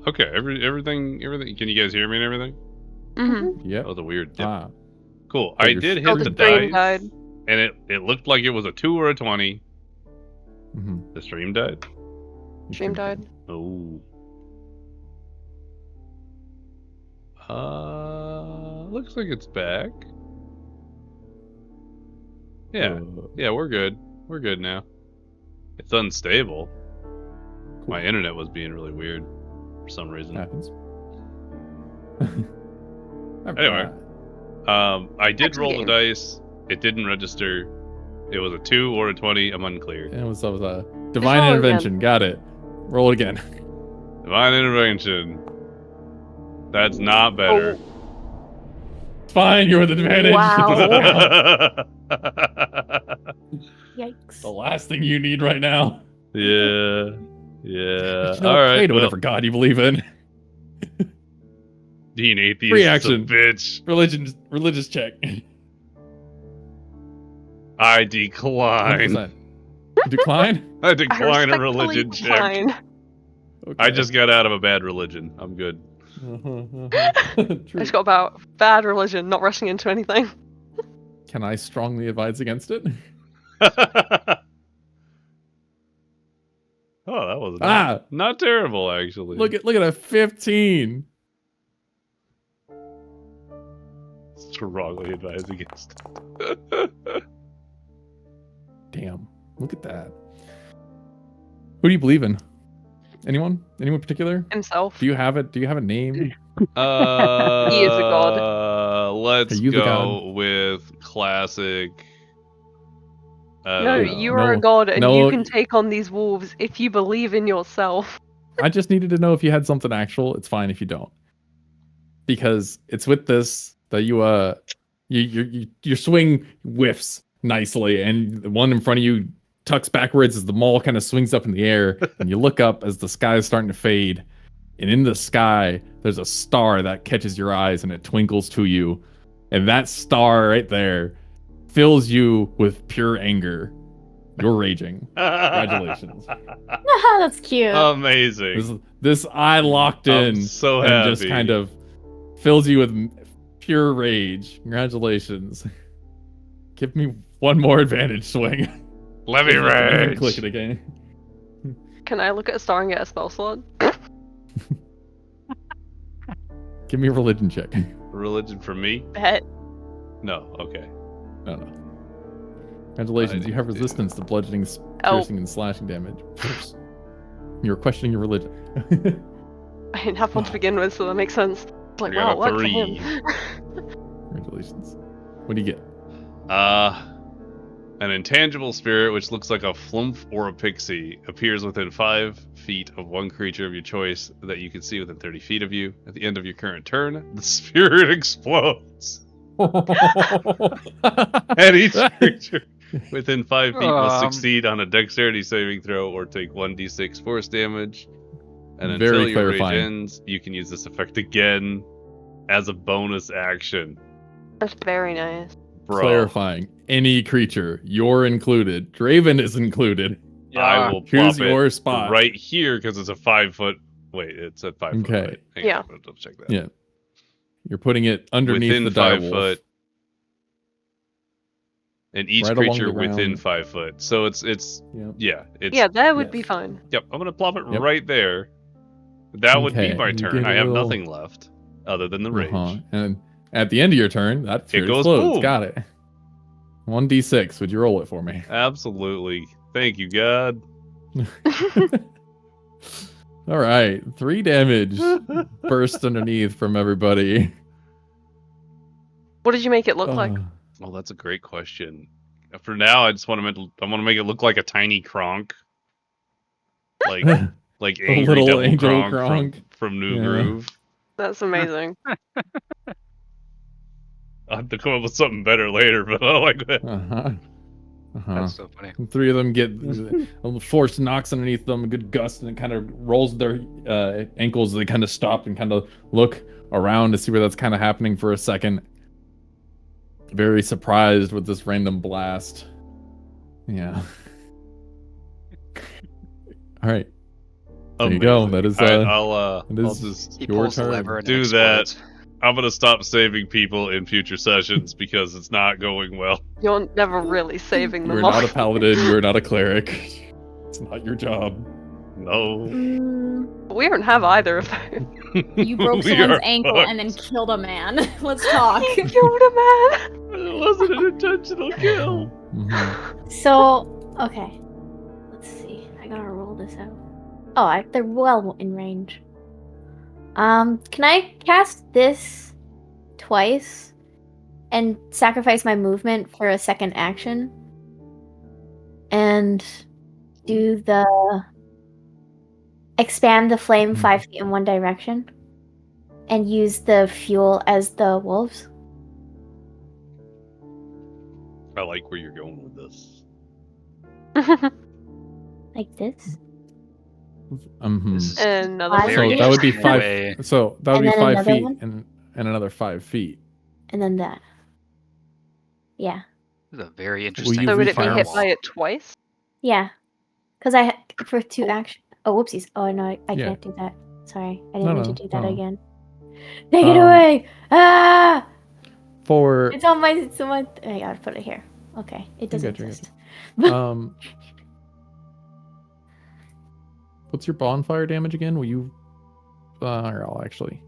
Okay, everything. Can you guys hear me and everything? Yeah. That was a weird dip. Ah. Cool. I did hit the dice, and it looked like it was a 2 or a 20. The stream died. Stream died. Oh. Looks like it's back. Yeah. Yeah, we're good. We're good now. It's unstable. Cool. My internet was being really weird for some reason. Happens. Anyway, I did roll the dice. It didn't register. It was a 2 or a 20. I'm unclear. It was a divine intervention. Got it. Roll it again. Divine intervention. That's not better. It's fine. You're with advantage. Wow. Yikes. The last thing you need right now. Yeah. Yeah. All right. Pray to whatever god you believe in. Dean atheist. Free action. Bitch. Religious check. I decline. Decline? I decline a religion check. Okay. I just got out of a bad religion. I'm good. I just got about bad religion, not rushing into anything. Can I strongly advise against it? Oh, that was not terrible, actually. Look at a 15. Strongly advise against. Damn. Look at that. Who do you believe in? Anyone? Anyone particular? Himself. Do you have it? Do you have a name? He is a god. Let's go with classic. No, you are a god and you can take on these wolves if you believe in yourself. I just needed to know if you had something actual. It's fine if you don't. Because it's with this that your swing whiffs nicely, and the one in front of you tucks backwards as the maul kind of swings up in the air, and you look up as the sky is starting to fade, and in the sky there's a star that catches your eyes and it twinkles to you, and that star right there fills you with pure anger. You're raging. Congratulations. That's cute. Amazing. This eye locked in. I'm so happy. And just kind of fills you with pure rage. Congratulations. Give me one more advantage swing. Let me rage. Click it again. Can I look at a star and get a spell slot? Give me a religion check. Religion for me? Bet. No, okay. No. Congratulations, you have resistance to bludgeoning, piercing, and slashing damage. You're questioning your religion. I didn't have one to begin with, so that makes sense. It's like, wow, what for him? Congratulations. What do you get? An intangible spirit, which looks like a flumph or a pixie, appears within 5 feet of one creature of your choice that you can see within 30 feet of you. At the end of your current turn, the spirit explodes. And each creature within 5 feet must succeed on a dexterity saving throw or take 1d6 force damage. And until your rage ends, you can use this effect again as a bonus action. That's very nice. Bro. Clarifying. Any creature, you're included. Draven is included. Yeah. I will choose plop your it spot right here because it's a 5 foot. Wait, it's at 5 foot. Okay. Right? Hang Yeah. on, I'm gonna double check that. Yeah. You're putting it underneath within the 5 direwolf. foot. And each Right along creature the within ground. 5 foot. So it's Yep. Yeah, that would be fine. Yep, I'm gonna plop it right there. That would be my You turn. get I a have little- nothing left other than the rage. And at the end of your turn, that sphere goes explodes. boom. Got it. 1d6. Would you roll it for me? Absolutely. Thank you, God. All right. 3 damage burst underneath from everybody. What did you make it look like? Well, that's a great question. For now, I just want to make it look like a tiny Kronk, like angry little devil angel Kronk Kronk. from New Yeah. Groove. That's amazing. I'll have to come up with something better later, but I like that. That's so funny. 3 of them get a force knocks underneath them, a good gust, and it kind of rolls their ankles. They kind of stop and kind of look around to see where that's kind of happening for a second. Very surprised with this random blast. Yeah. All right. There you go. That is I'll just He your pulls the turn. lever and it do that. explodes. I'm gonna stop saving people in future sessions because it's not going well. You're never really saving You're them not all. a paladin. You're not a cleric. It's not your job. No. We don't have either of those. You broke We someone's are ankle fucked. and then killed a man. Let's talk. You killed a man. It wasn't an intentional kill. So, okay. Let's see. I gotta roll this out. Oh, they're well in range. Can I cast this twice and sacrifice my movement for a second action? And do the expand the flame 5 feet in one direction? And use the fuel as the wolves? I like where you're going with this. Like this? Another So variation. that would be 5. Way. So that would And be then 5 another feet one? and another 5 feet. And then that. Yeah. This is a very interesting. you So would it be refire hit them? by it twice? Yeah. Because for 2 action. Oh, whoopsies. Oh, no, I can't do that. Sorry. I didn't mean to do that again. Take it away! Ah! For It's on my. I gotta put it here. Okay. It doesn't gotcha, exist. what's your bonfire damage again? Will you I'll actually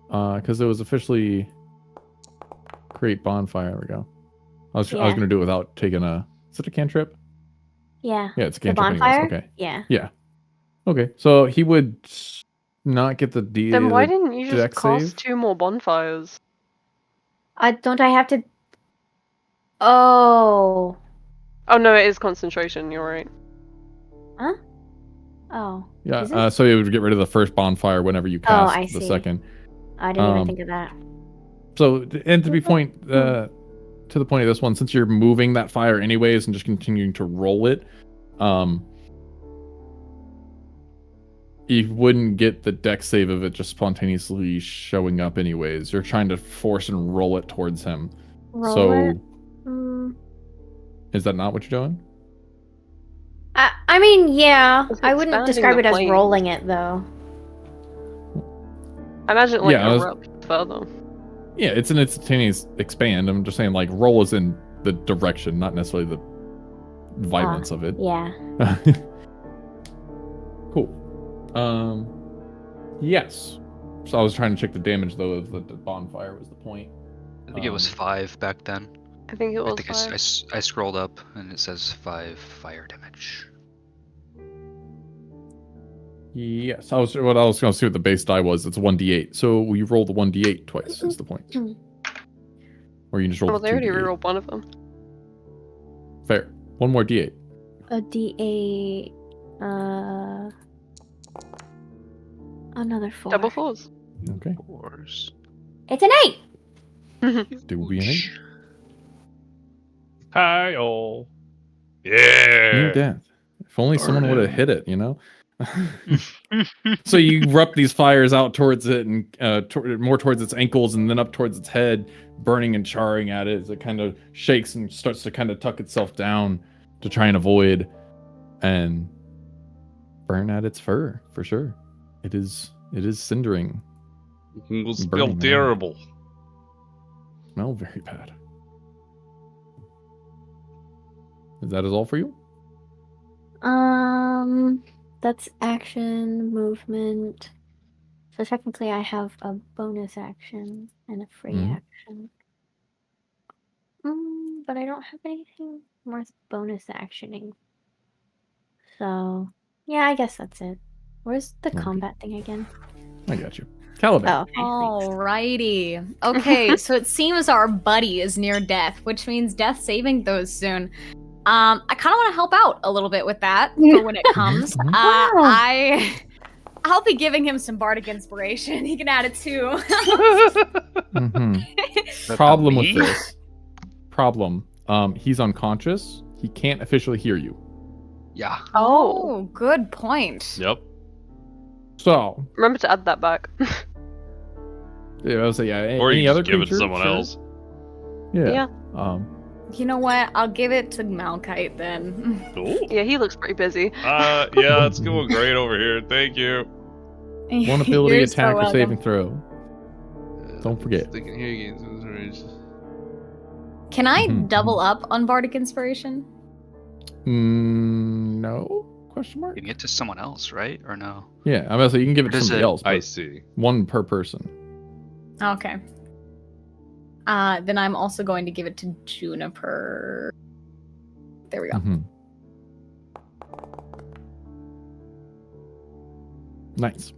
because it was officially create bonfire. There we go. I was gonna do it without taking a. Is it a cantrip? Yeah. Yeah, it's a The cantrip. bonfire? Anyways. Okay. Yeah. Yeah. Okay. So he would not get the D. Then why didn't you just dex cast save? 2 more bonfires? Don't I have to? Oh. Oh no, it is concentration. You're right. Huh? Oh. Yeah. Is it? So you would get rid of the first bonfire whenever you cast I the see. second. I didn't even think of that. So, and to be to the point of this one, since you're moving that fire anyways and just continuing to roll it, you wouldn't get the dex save of it just spontaneously showing up anyways. You're trying to force and roll it towards him. Is that not what you're doing? I mean, yeah. It's I wouldn't expanding describe the it as flame. rolling it though. I imagine it Yeah, erupts further. Yeah, it's an instantaneous expand. I'm just saying, like, roll is in the direction, not necessarily the violence of it. Yeah. Cool. Yes. So I was trying to check the damage though of the bonfire was the point. I think it was 5 back then. I think it I was think 5. I scrolled up and it says 5 fire damage. Yes, I was going to see what the base die was. It's 1d8. So we roll the 1d8 twice. Is the point? Or you can just roll. Well, the they already 2d8. rerolled one of them. Fair. One more d8. A D8. Another 4. Double 4s. Okay. Fours. It's an 8. Do we an 8? Hi-oh. Near Yeah. death. If only someone would have hit it, you know? So you erupt these fires out towards it and more towards its ankles and then up towards its head, burning and charring at it as it kind of shakes and starts to kind of tuck itself down to try and avoid and burn at its fur, for sure. It is cindering. It will smell terrible. Smell very bad. Is that all for you? That's action, movement. So technically I have a bonus action and a free action. But I don't have anything worth bonus actioning. So, yeah, I guess that's it. Where's the combat thing again? I got you. Caliban. Oh, okay, alrighty. Okay, so it seems our buddy is near death, which means death saving throws soon. I kind of want to help out a little bit with that for when it comes. I'll be giving him some bardic inspiration. He can add it too. Problem with this. He's unconscious. He can't officially hear you. Yeah. Oh, good point. Yep. So remember to add that back. Yeah, I was say or any you other just give creature? it to someone else. Yeah. You know what? I'll give it to Malkite then. Ooh. Yeah, he looks pretty busy. Yeah, it's going great over here. Thank you. One ability You're attack so or saving welcome. throw. Don't forget. Can I double up on bardic inspiration? No? Question mark? You can get to someone else, right? Or no? Yeah, I'm gonna say you can give it to somebody else. I see. One per person. Okay. Then I'm also going to give it to Juniper. There we go. Nice.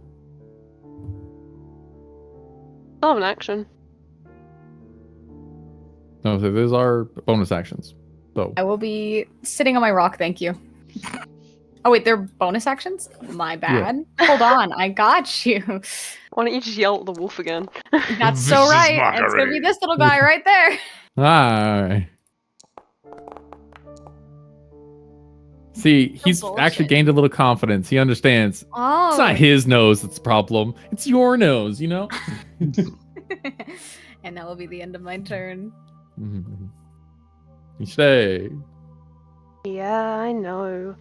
Oh, an action. No, so those are bonus actions. So I will be sitting on my rock, thank you. Oh wait, they're bonus actions? My bad. Yeah. Hold on, I got you. Why don't you just yell at the wolf again? That's so right. It's gonna be this little guy right there. Hi. See, he's actually gained a little confidence. He understands. Oh. It's not his nose that's the problem. It's your nose, you know? And that will be the end of my turn. You stay. Yeah, I know.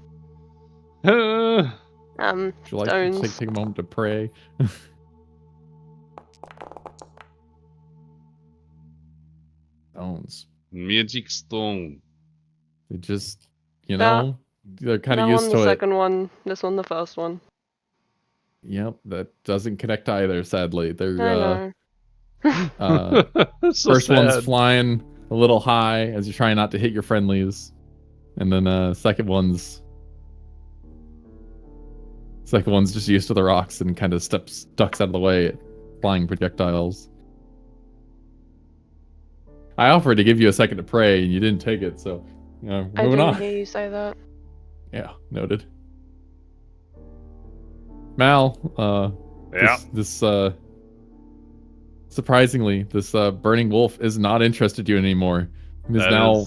Would you like stones. to take a moment to pray? Stones. Magic stone. They just, you know, they're kind of used to it. That one the second one, this one the first one. Yep, that doesn't connect either, sadly. They're So first sad. one's flying a little high as you're trying not to hit your friendlies. And then second one's just used to the rocks and kind of ducks out of the way at flying projectiles. I offered to give you a second to pray and you didn't take it, so moving I didn't on. hear you say that. Yeah, noted. Mal, this surprisingly, this burning wolf is not interested in you anymore. It is now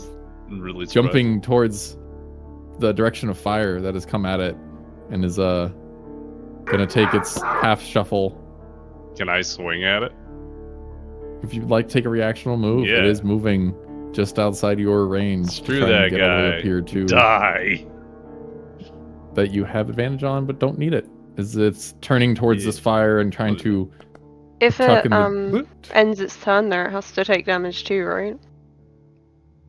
really jumping towards the direction of fire that has come at it and is gonna take its half shuffle. Can I swing at it? If you'd like to take a reactional move, Yeah. it is moving just outside your range. Screw to try that and get all the way guy. up here too. Die. That you have advantage on, but don't need it. It's turning towards this fire and trying to. If tuck it in the- ends its turn there, it has to take damage too, right?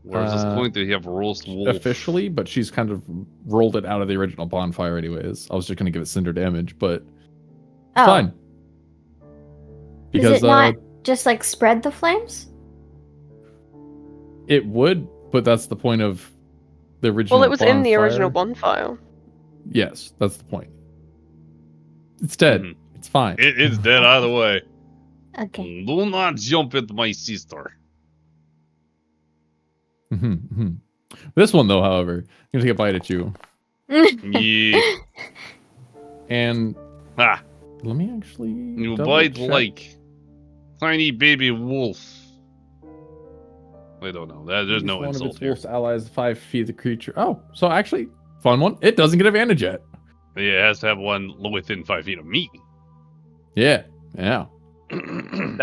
Where's this going to have roast wolf? Officially, but she's kind of rolled it out of the original bonfire anyways. I was just gonna give it cinder damage, but it's fine. Because is it not just like spread the flames? It would, but that's the point of the original. Well, it was in the bonfire. original bonfire. Yes, that's the point. It's dead. It's fine. It is dead either way. Okay. Do not jump at my sister. This one, though, however, I'm gonna take a bite at you. Yeah. And let me actually. You bite check. like tiny baby wolf. I don't know. There's no one insult of its here. wolf's allies 5 feet of the creature. Oh, so actually, fun one. It doesn't get advantage yet. Yeah, it has to have one within 5 feet of me. Yeah. That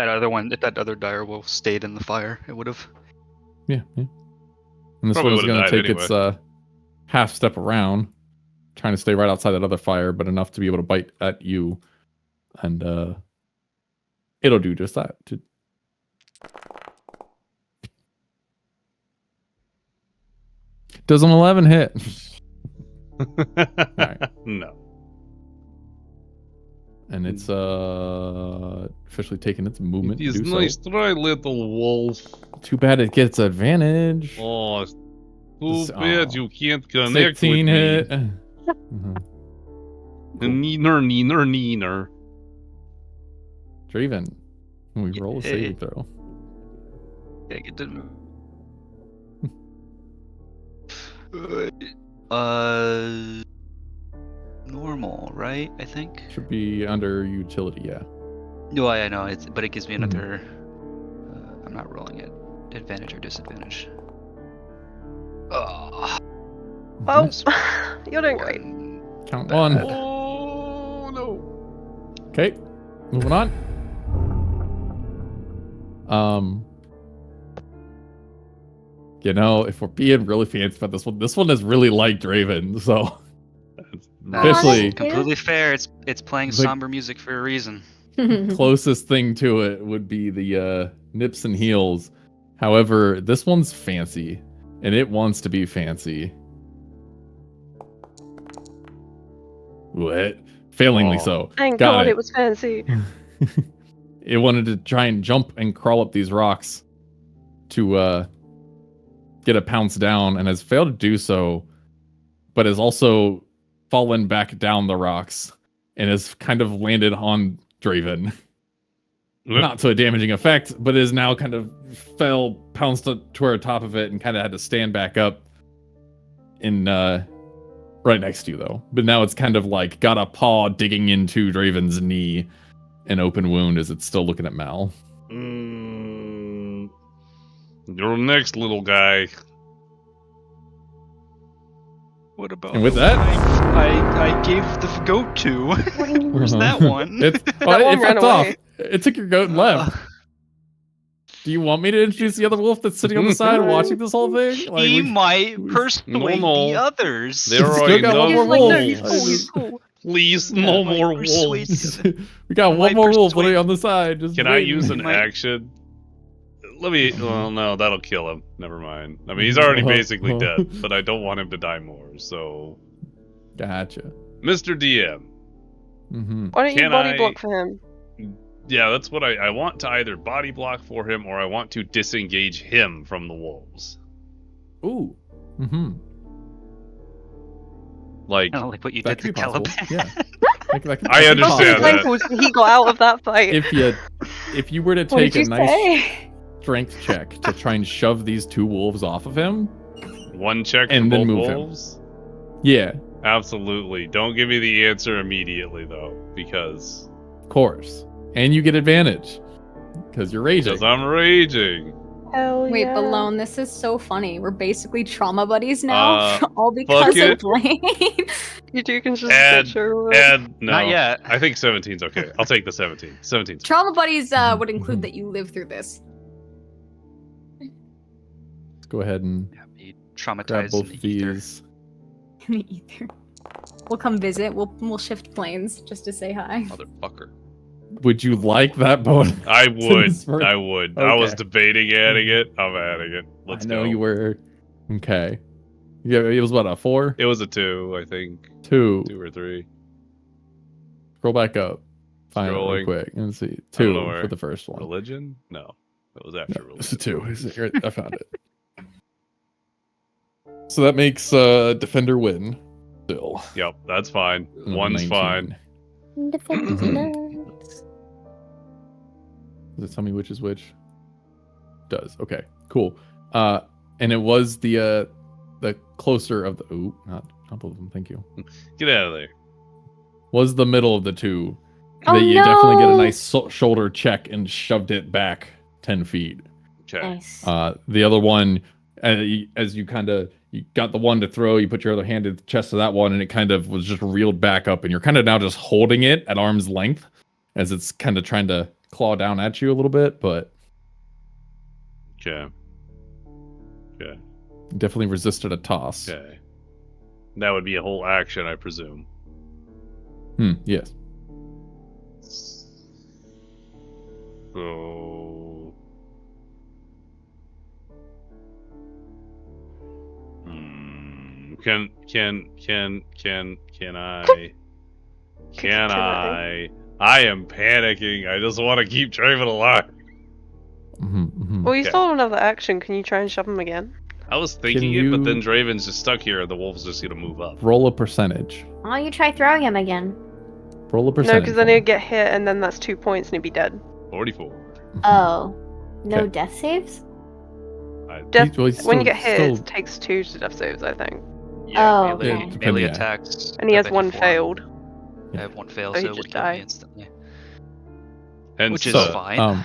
other one, if that other dire wolf stayed in the fire, it would have. Yeah. And this Probably one is would've going to died take its half step around, trying to stay right outside that other fire, but enough to be able to bite at you. And it'll do just that. Does an 11 hit? Right. No. And it's officially taken its movement It is to do nice so. try, little wolf. Too bad it gets advantage. Oh, too bad you can't connect 16 with hit. me. Neener. Draven, can we roll a saving throw? Yeah, get to. Normal, right? I think. Should be under utility, yeah. No, I know but it gives me another. I'm not rolling it. Advantage or disadvantage. Oh, Well, you're doing great. Count one. Oh no. Okay, moving on. If we're being really fancy about this one is really like Draven, so officially completely fair. It's playing somber music for a reason. Closest thing to it would be the nips and heels. However, this one's fancy, and it wants to be fancy. What? Failingly so. Thank Got God it. it was fancy. It wanted to try and jump and crawl up these rocks to get a pounce down, and has failed to do so, but has also fallen back down the rocks and has kind of landed on Draven. Not to a damaging effect, but is now kind of pounced toward the top of it, and kind of had to stand back up in right next to you, though. But now it's kind of like got a paw digging into Draven's knee, an open wound as it's still looking at Mal. You're next, little guy. What about? And with that, I gave the goat to. Where's that one? It one ran fucked off. away. It took your goat and left. Do you want me to introduce the other wolf that's sitting on the side watching this whole thing? Like, He might persuade the others. There are still got one more wolf. No, he's cool. Please, no more wolves. We got one more wolf literally on the side. Just Can I waiting. use an action? Let me. Well, no, that'll kill him. Never mind. I mean, he's already basically dead, but I don't want him to die more. So, Gotcha. Mr. DM. Why don't you Can body block for him? Yeah, that's what I want to either body block for him, or I want to disengage him from the wolves. Ooh. Like, like what you That did to could be possible. Caliban. Yeah. I understand that. He got out of that fight. If you were to What did take a you nice say? strength check to try and shove these two wolves off of him, one check and for then both move him. wolves? Yeah, Absolutely. Don't give me the answer immediately, though, because... of course. And you get advantage because you're raging. Because I'm raging. Hell Wait, yeah. Balone, this is so funny. We're basically trauma buddies now, all fuck because it. of Blaine. You two can just Add- get your... No, Not yet. I think 17's okay. I'll take the 17. 17's Trauma buddies would include that you live through this. Let's go ahead and Yeah, be grab traumatized both in of the ether. these. Either. We'll come visit. We'll shift planes just to say hi. Motherfucker. Would you like that bonus? I would. Since we're- I would. I was Okay. debating adding it. I'm adding it. Let's I know go. you were. Okay. Yeah, it was what, a 4? It was a 2, I think. 2. 2 or 3. Scroll back up. Find it real Scrolling. quick. Let's see. I don't 2 know where. for the first one. Religion? No. That was after No, it's a religion. 2. Is it here? I found it. So that makes Defender win. Still. Yep, that's fine. Mm, One's 19. fine. Defenders. Does it tell me which is which? Does. Okay. Cool. And it was the closer of the not both of them, thank you. Get out of there. Was the middle of the two. Oh, That you definitely get a no. nice shoulder check and shoved it back 10 feet. Okay. Nice. The other one, as you kind of you got the one to throw, you put your other hand in the chest of that one, and it kind of was just reeled back up, and you're kind of now just holding it at arm's length as it's kind of trying to claw down at you a little bit, but Okay. Okay. definitely resisted a toss. Okay. That would be a whole action, I presume. Yes. So... Can I? Can I? I am panicking. I just want to keep Draven alive. Well, you still have another action. Can you try and shove him again? I was thinking it, but then Draven's just stuck here, and the wolf's just gonna move up. Roll a percentage. Why don't you try throwing him again? Roll a percentage. No, because then he'd get hit, and then that's 2 points, and he'd be dead. 44. Oh. No death saves? When you get hit, it takes 2 to death saves, I think. Yeah, okay. melee attacks. And he has 1 failed. I have 1 failed, So so he it would just kill me die. instantly. And Which is so, fine.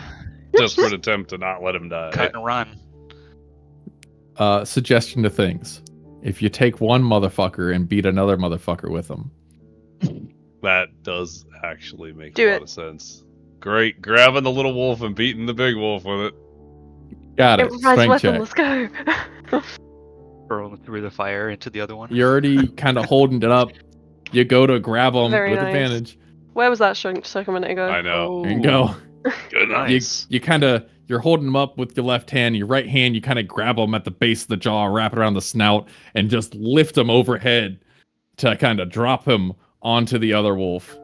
desperate attempt to not let him die. Cut and run. Suggestion to things. If you take one motherfucker and beat another motherfucker with him. That does actually make a lot of sense. Great. Grabbing the little wolf and beating the big wolf with it. Got it. Strength check. Let's go. Burrowing through the fire into the other one. You're already kind of holding it up. You go to grab him Very with nice. advantage. Where was that strength check a minute ago? I know. There you go. Good nice. You kind of, you're holding him up with your left hand. Your right hand, you kind of grab him at the base of the jaw, wrap it around the snout, and just lift him overhead to kind of drop him onto the other wolf.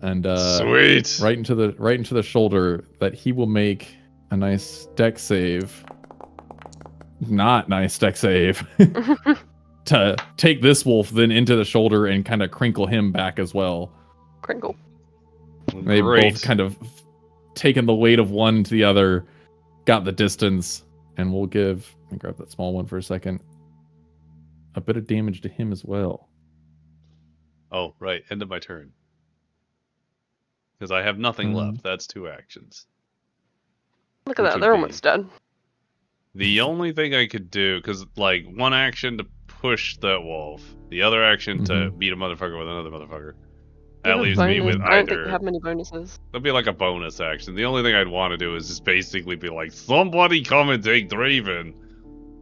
And sweet. Right into the shoulder. That he will make a nice dex save. Not nice dex save. To take this wolf then into the shoulder and kind of crinkle him back as well. Crinkle. They both kind of taken the weight of one to the other, got the distance, and we'll give, let me grab that small one for a second, a bit of damage to him as well. Oh, right. End of my turn. Because I have nothing left. That's 2 actions. Look at that. They're almost dead. The only thing I could do, because, like, 1 action to push that wolf, the other action to beat a motherfucker with another motherfucker. That leaves me with either. I don't think you have many bonuses. That'd be like a bonus action. The only thing I'd want to do is just basically be like, somebody come and take Draven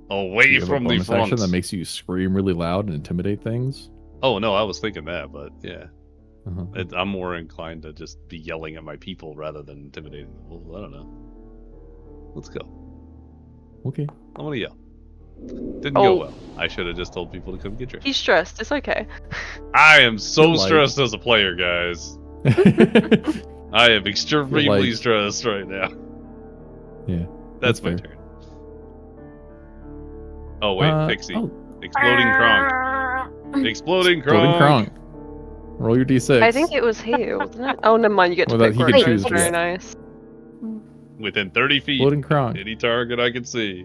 away from the front. Action that makes you scream really loud and intimidate things. Oh no, I was thinking that, but yeah. I'm more inclined to just be yelling at my people rather than intimidating them. Well, I don't know. Let's go. Okay. I'm gonna yell. Didn't go well. I should have just told people to come get Draven. He's stressed. It's okay. I am so stressed as a player, guys. I am extremely stressed right now. Yeah. That's my turn. Oh wait, Pixie. Exploding Kronk. Exploding Kronk. Roll your d6. I think it was he, wasn't it? Oh, never mind. You get to pick where it goes. Very nice. Within 30 feet. Exploding Kronk. Any target I can see.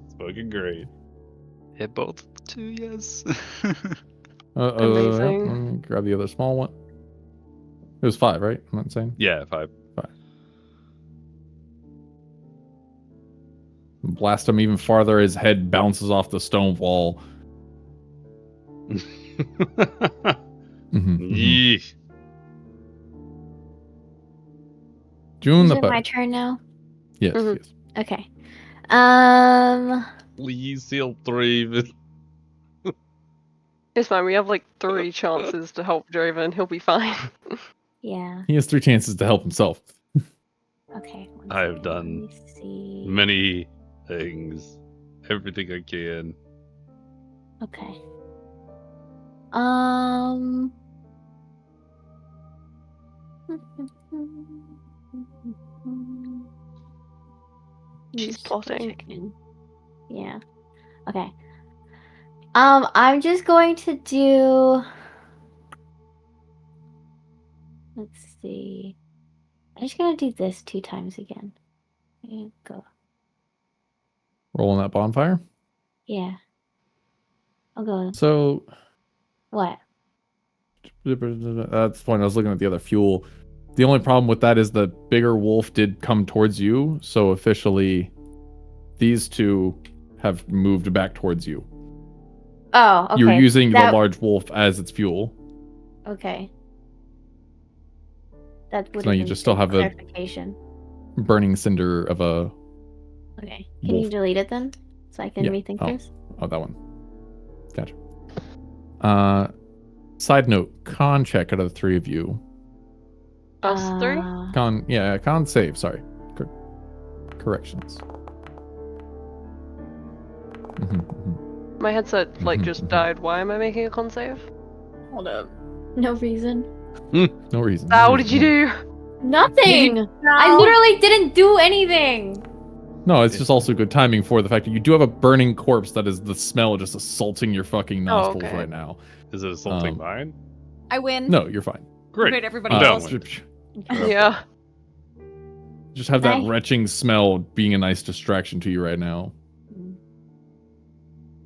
It's fucking great. Hit both 2, yes. Amazing. Let me grab the other small one. It was 5, right? I'm not saying. Yeah, 5. Blast him even farther. His head bounces off the stone wall. Yeesh. June, is it my turn now? Yes, yes. Okay. Please seal 3. It's fine. We have like 3 chances to help Draven. He'll be fine. Yeah. He has 3 chances to help himself. Okay. I have done many things. Everything I can. Okay. She's plotting. Yeah. Okay. I'm just going to do. Let's see. I'm just gonna do this 2 times again. There you go. Rolling that bonfire? Yeah. I'll go. So. What? That's the point. I was looking at the other fuel. The only problem with that is the bigger wolf did come towards you, so officially these two have moved back towards you. Oh, okay. You're using the large wolf as its fuel. Okay. That would So now you just still have a burning cinder of a Okay. Can you delete it then? So I can rethink this? Oh, that one. Gotcha. Side note, con check out of the three of you. Us three? Con save, sorry. Corrections. My headset, just died. Why am I making a con save? Hold up. No reason. No reason. What did you do? Nothing! I literally didn't do anything! No, it's just also good timing for the fact that you do have a burning corpse that is the smell just assaulting your fucking nostrils right now. Is it assaulting mine? I win. No, you're fine. Great. Wait, everybody else. Yeah. Just have that retching smell being a nice distraction to you right now.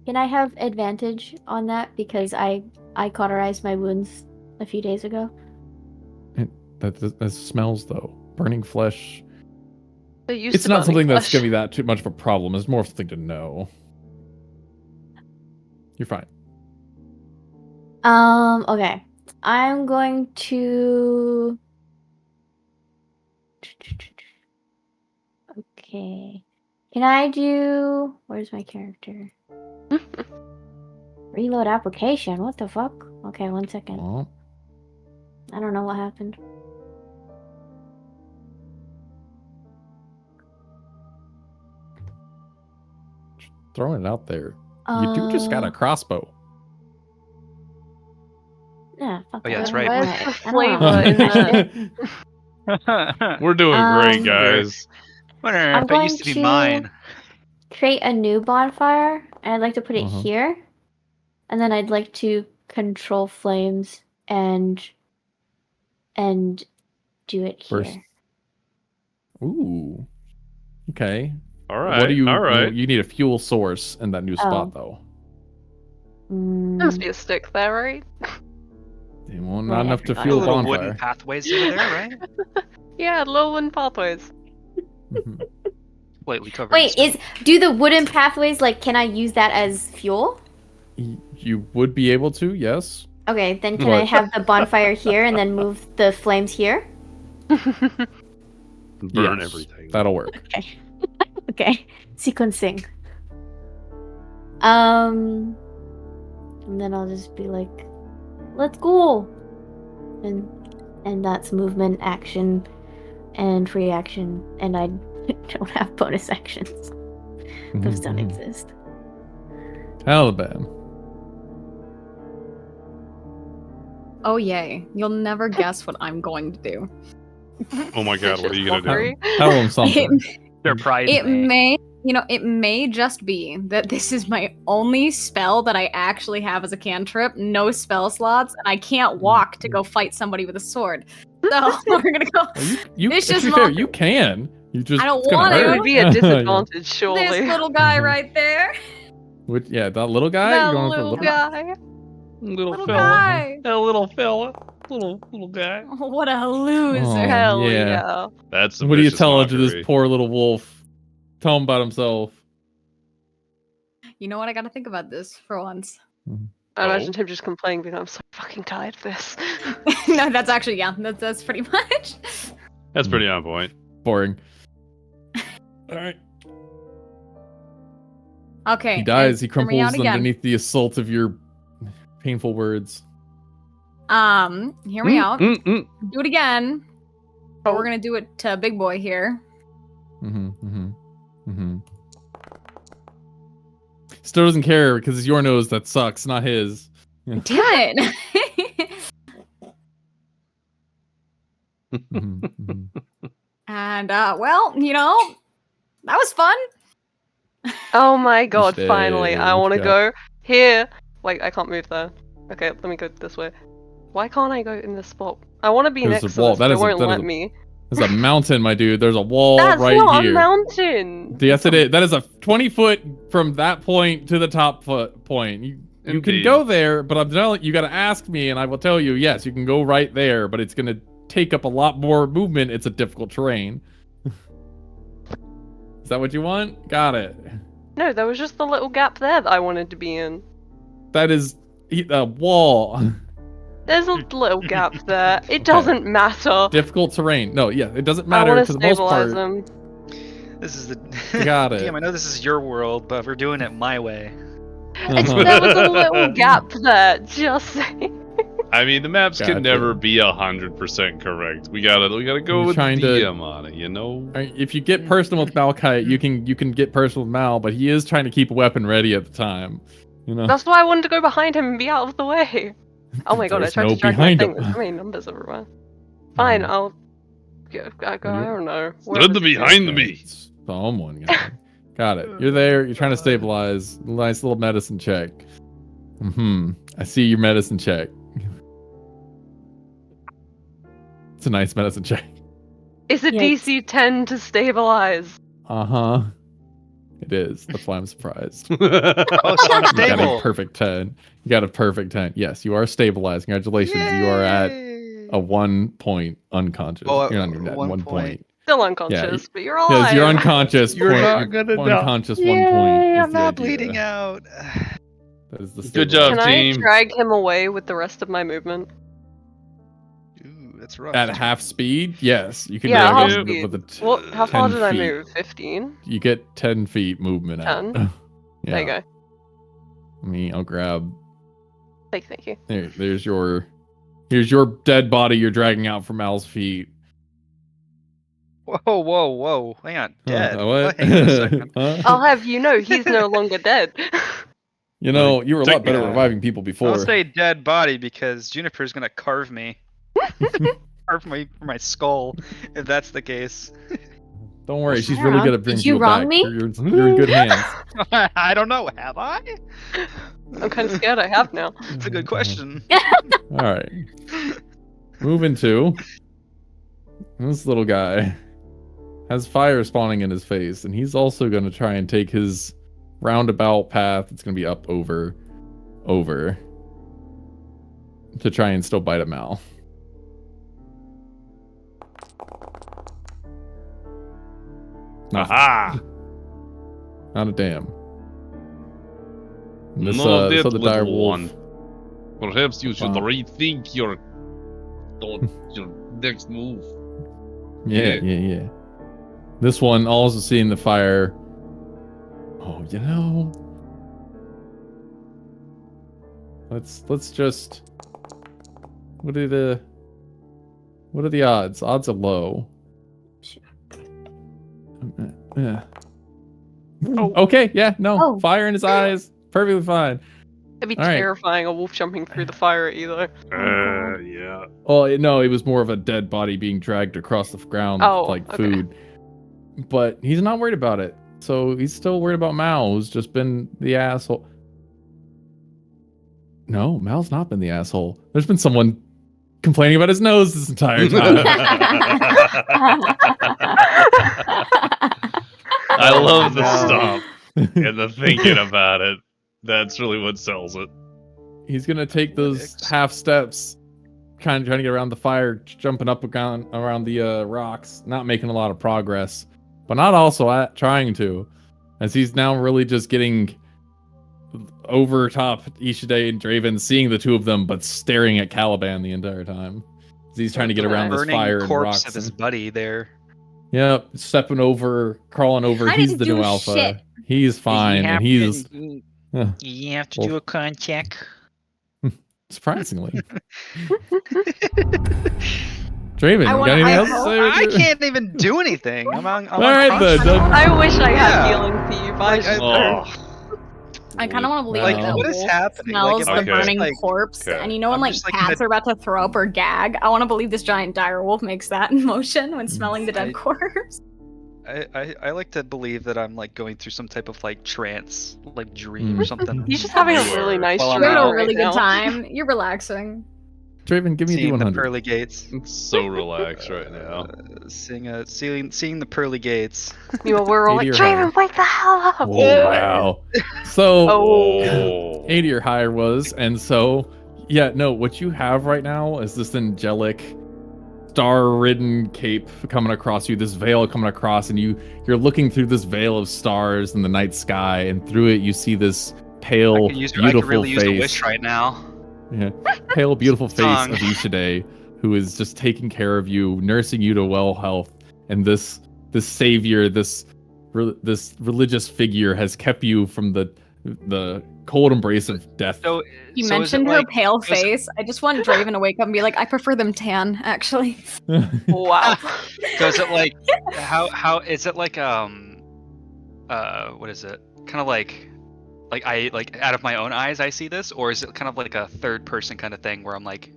Can I have advantage on that because I cauterized my wounds a few days ago? That smells though. Burning flesh. It's not something that's gonna be that too much of a problem. It's more of something to know. You're fine. Okay. I'm going to... Okay. Can I do... Where's my character? Reload application. What the fuck? Okay, 1 second. Oh. I don't know what happened. Throwing it out there. You do just got a crossbow. Yeah, fuck Oh yeah, that's that. right. Where's the flavor in that? We're doing great, guys. That used to be mine. Create a new bonfire, and I'd like to put it here. And then I'd like to control flames and do it here. First. Ooh. Okay. All right. What do you? All right. You need a fuel source in that new spot, though. There must be a stick there, right? Well, not enough to fuel a little bonfire. wooden pathways over there, right? Yeah, little wooden pathways. Wait, we covered. Wait, do the wooden pathways can I use that as fuel? You would be able to, yes. Okay, then can I have the bonfire here and then move the flames here? Burn everything. That'll work. Okay. Okay. Sequencing. And then I'll just be like, let's go. And that's movement, action, and free action. And I don't have bonus actions. Those don't exist. Alabama. Oh yay. You'll never guess what I'm going to do. Oh my god, what are you gonna do? Tell them something. Surprise it may just be that this is my only spell that I actually have as a cantrip, no spell slots, and I can't walk to go fight somebody with a sword. So we're gonna go. To be fair, you can. You just I don't want to. It would be a disadvantage, surely. This little guy right there. That little guy. That little guy. Little guy. That little fella. Little guy. What a loser. Oh, Hell yeah. That's what do you tell to this poor little wolf? Tell him about himself. You know what? I gotta think about this for once. I imagine him just complaining because I'm so fucking tired of this. No, that's actually, that's pretty much. That's pretty on point. Boring. Alright. Okay. He dies, he crumples underneath the assault of your painful words. Hear me out. Do it again. But we're gonna do it to Big Boy here. Still doesn't care because it's your nose that sucks, not his. Damn it! And well, that was fun. Oh my god! Finally, I want to go here. Wait, I can't move there. Okay, let me go this way. Why can't I go in this spot? I want to be next to this, but it won't let me. There's a mountain, my dude. There's a wall right here. That's not a mountain! Yes, it is. That is a 20 foot from that point to the top point. You can go there, but I'm telling you, gotta ask me, and I will tell you, yes, you can go right there, but it's gonna take up a lot more movement, it's a difficult terrain. Is that what you want? Got it. No, there was just the little gap there that I wanted to be in. That is a wall. There's a little gap there. It doesn't matter. Difficult terrain. No, yeah, it doesn't matter for the most part. Them. This is the. Got it. Damn, I know this is your world, but we're doing it my way. There was a little gap there. Just saying. I mean, the maps can never be 100% correct. We gotta go with the DM on it, you know. If you get personal with Malkite, you can get personal with Mal, but he is trying to keep a weapon ready at the time. You know. That's why I wanted to go behind him and be out of the way. Oh my god! I tried to drag my thing. There's so many numbers everywhere. Fine, I'll go. I don't know. Stood behind me. Someone got it. You're there. You're trying to stabilize. Nice little medicine check. I see your medicine check. It's a nice medicine check. It's a DC 10 to stabilize. It is. That's why I'm surprised. Oh, so I'm stable. You got a perfect 10. You got a perfect 10. Yes, you are stabilized. Congratulations. Yay! You are at a 1 point unconscious. Oh, you're on your net. 1 point. Still unconscious, but you're alive. Yes, you're unconscious. You're not gonna die. Unconscious 1 point. I'm not bleeding out. That is the Good job, team. Can I drag him away with the rest of my movement? Ooh, that's rough. At half speed? Yes. You can half drag speed. him with How far did I move? 15? You get 10 feet movement 10? out. There you go. I'll grab. Thank you. Here's your dead body you're dragging out from Mal's feet. Whoa. Hang on. Dead. What? Hang on a second. I'll have you know he's no longer dead. You know, you were a lot better at reviving people before. I'll say dead body because Juniper's gonna carve me. Carve my skull, if that's the case. Don't worry, she's really good at bringing you people wrong back. Me? You're in good hands. I don't know. Have I? I'm kind of scared I have now. It's a good question. All right. Moving to this little guy has fire spawning in his face, and he's also going to try and take his roundabout path. It's going to be up over to try and still bite at Mal. Aha! Not a damn. This, so the dire wolf. Perhaps you should rethink your next move. Yeah. This one also seeing the fire. Oh, you know. Let's just. What are the odds? Odds are low. Yeah. Oh. Okay. Yeah. No. Oh. Fire in his eyes. Perfectly fine. It'd be terrifying. A wolf jumping through the fire either. Yeah. Well, no, it was more of a dead body being dragged across the ground like food. But he's not worried about it. So he's still worried about Mal, who's just been the asshole. No, Mal's not been the asshole. There's been someone complaining about his nose this entire time. I love the stop and the thinking about it. That's really what sells it. He's gonna take those half steps, trying to get around the fire, jumping up around the rocks, not making a lot of progress, but not also trying to, as he's now really just getting over top Ishide and Draven, seeing the two of them, but staring at Caliban the entire time. As he's trying to get around this fire and rocks. Of his buddy there. Yep, stepping over, crawling over. He's the new alpha. Shit. He's fine, and he's. You have to do a con check. Surprisingly. Draven, you got anything else to say? I can't even do anything. I'm all right, then. I wish I had feelings for you, but I kind of want to believe like, that what is happening? Smells the burning like, corpse, and you know when just, cats are about to throw up or gag? I want to believe this giant dire wolf makes that motion when smelling the dead corpse. I like to believe that I'm like going through some type of like trance, like dream or something. He's just having a really nice dream. You're having a really good time. You're relaxing. Draven, give me seeing the 100. The pearly gates. It's so relaxed right now. Seeing the pearly gates. We're all like, Draven, wake the hell up! Oh, wow. So, 80 or higher was, and so, yeah, no, what you have right now is this angelic star-ridden cape coming across you, this veil coming across, and you're looking through this veil of stars in the night sky, and through it you see this pale, beautiful I could really face. use a wish right now. Yeah, pale, beautiful face of Ishide, who is just taking care of you, nursing you to well health, and this savior, this religious figure has kept you from the cold embrace of death. So, you mentioned her pale face. I just want Draven to wake up and be like, I prefer them tan, actually. Wow. So is it like how is it like what is it? Kind of like I like out of my own eyes I see this, or is it kind of like a third person kind of thing where I'm like,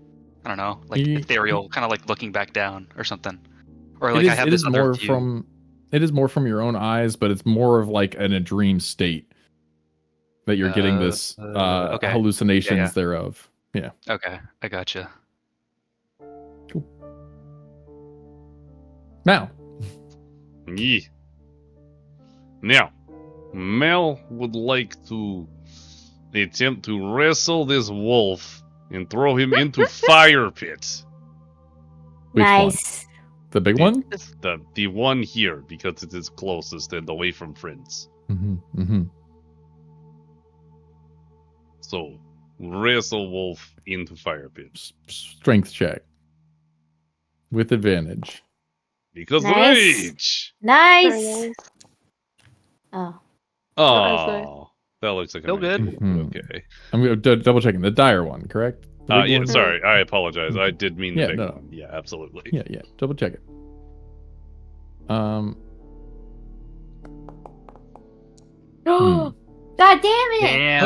I don't know, like ethereal, kind of like looking back down or something, or like I have this other view. It is more from your own eyes, but it's more of like in a dream state that you're getting this hallucinations thereof. Yeah. Okay, I gotcha. Cool. Now. Yeah. Now, Mel would like to attempt to wrestle this wolf and throw him into fire pits. Which nice. One? The big one? The one here, because it is closest and away from friends. Mm-hmm. Mm-hmm. So, wrestle wolf into fire pits. Strength check. With advantage. Because nice. rage! Nice! Oh. Oh, that looks like still good. Mm-hmm. Okay. I'm going to double checking. The dire one, correct? Yeah, sorry. I apologize. I did mean the big no. one. Yeah, absolutely. Yeah. Double check it. God damn it!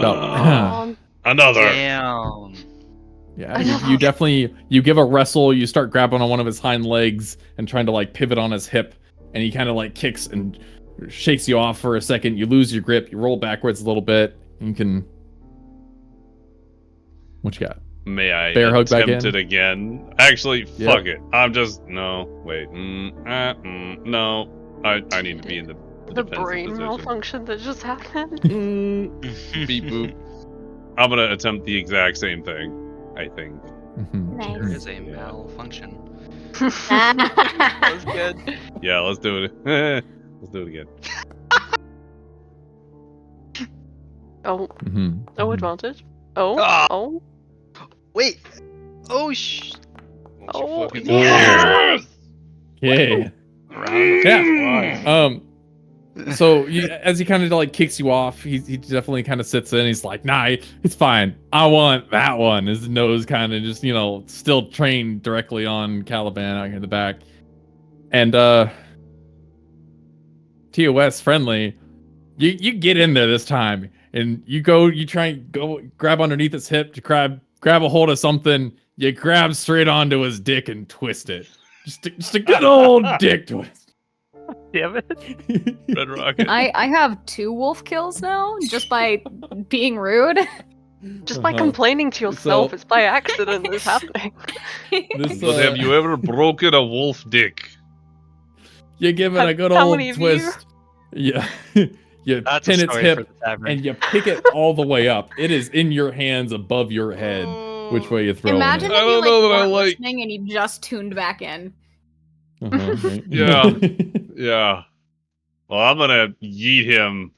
Damn. Another. Damn. Yeah, you definitely, you give a wrestle, you start grabbing on one of his hind legs and trying to like pivot on his hip, and he kind of like kicks and shakes you off for a second. You lose your grip, you roll backwards a little bit, and you can... What you got? May I bear hug back attempt in? it again? Actually, fuck it. I'm just... No, wait. No. I need to be in the brain position. malfunction that just happened. Beep boop. I'm gonna attempt the exact same thing, I think. Nice. There is a malfunction. That was good. Yeah, let's do it. Let's do it again. Oh. Mm-hmm. Oh, advantage. Oh. Ah! Oh. Wait. Oh Oh. Yeah. Yeah. So as he kind of like kicks you off, he definitely kind of sits in. He's like, "Nah, it's fine. I want that one." His nose kind of just, still trained directly on Caliban out here in the back. And TOS friendly, you get in there this time, and you try and go grab underneath his hip to grab a hold of something. You grab straight onto his dick and twist it. Just a good old dick twist. Damn it. Red Rocket. I have 2 wolf kills now, just by being rude. Just by complaining to yourself, it's by accident this happening. But have you ever broken a wolf dick? You give it a good old twist. Yeah. You pin its hip and you pick it all the way up. It is in your hands above your head. Which way you throw it? Imagine if you weren't listening and you just tuned back in. Right? Yeah. Well, I'm gonna yeet him.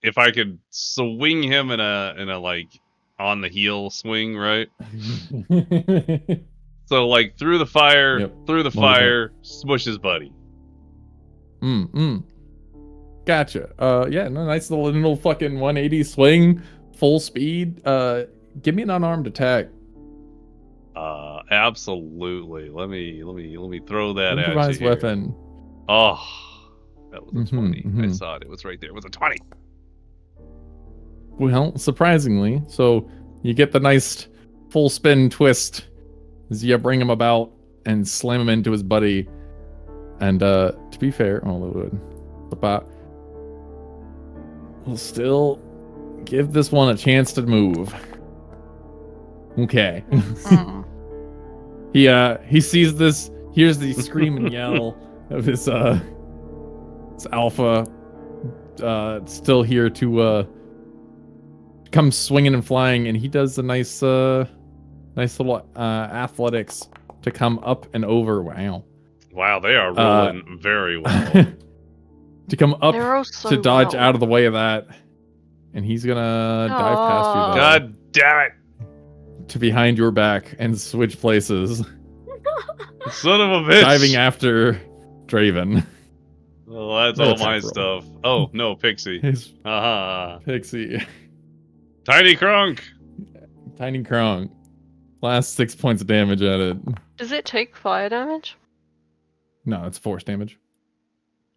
If I could swing him in a like on the heel swing, right? So like through the fire, smush his buddy. Gotcha. Nice little fucking 180 swing, full speed. Give me an unarmed attack. Absolutely. Let me throw that at you. Improvised weapon. Oh, that was a 20. I saw it. It was right there. It was a 20. Well, surprisingly, so you get the nice full spin twist as you bring him about and slam him into his buddy. And to be fair, we'll still give this one a chance to move. Okay. He sees this, hears the scream and yell of his alpha still here to come swinging and flying, and he does a nice Nice little athletics to come up and over. Wow. Wow, they are rolling very well. To come up so to dodge well. out of the way of that. And he's gonna dive past you, though. God damn it! To behind your back and switch places. Son of a bitch! Diving after Draven. Well, that's all my stuff. Oh, no, Pixie. Haha. Pixie. Tiny Krunk! Tiny Krunk. Last 6 points of damage at it. Does it take fire damage? No, it's force damage.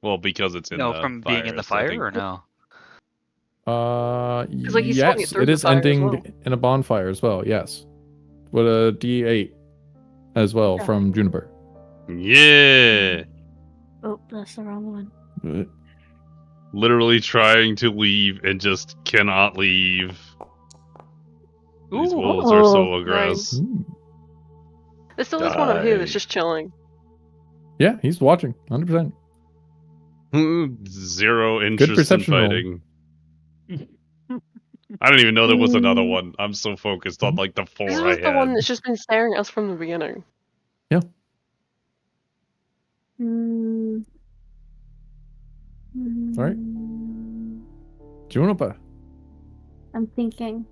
Well, because it's in the from being in the fire, or no? like, he's swinging yes, through it the is fire as ending well. in a bonfire as well, yes. With a D8 as well from Juniper. Yeah! Oh, that's the wrong one. Literally trying to leave and just cannot leave. These wolves are so aggressive. Nice. There's still this one up here that's just chilling. Yeah, he's watching, 100%. Zero interest in fighting. I don't even know there was another one. I'm so focused on like the 4 This I was had. the one that's just been staring at us from the beginning. Yeah. All right. Juniper. I'm thinking.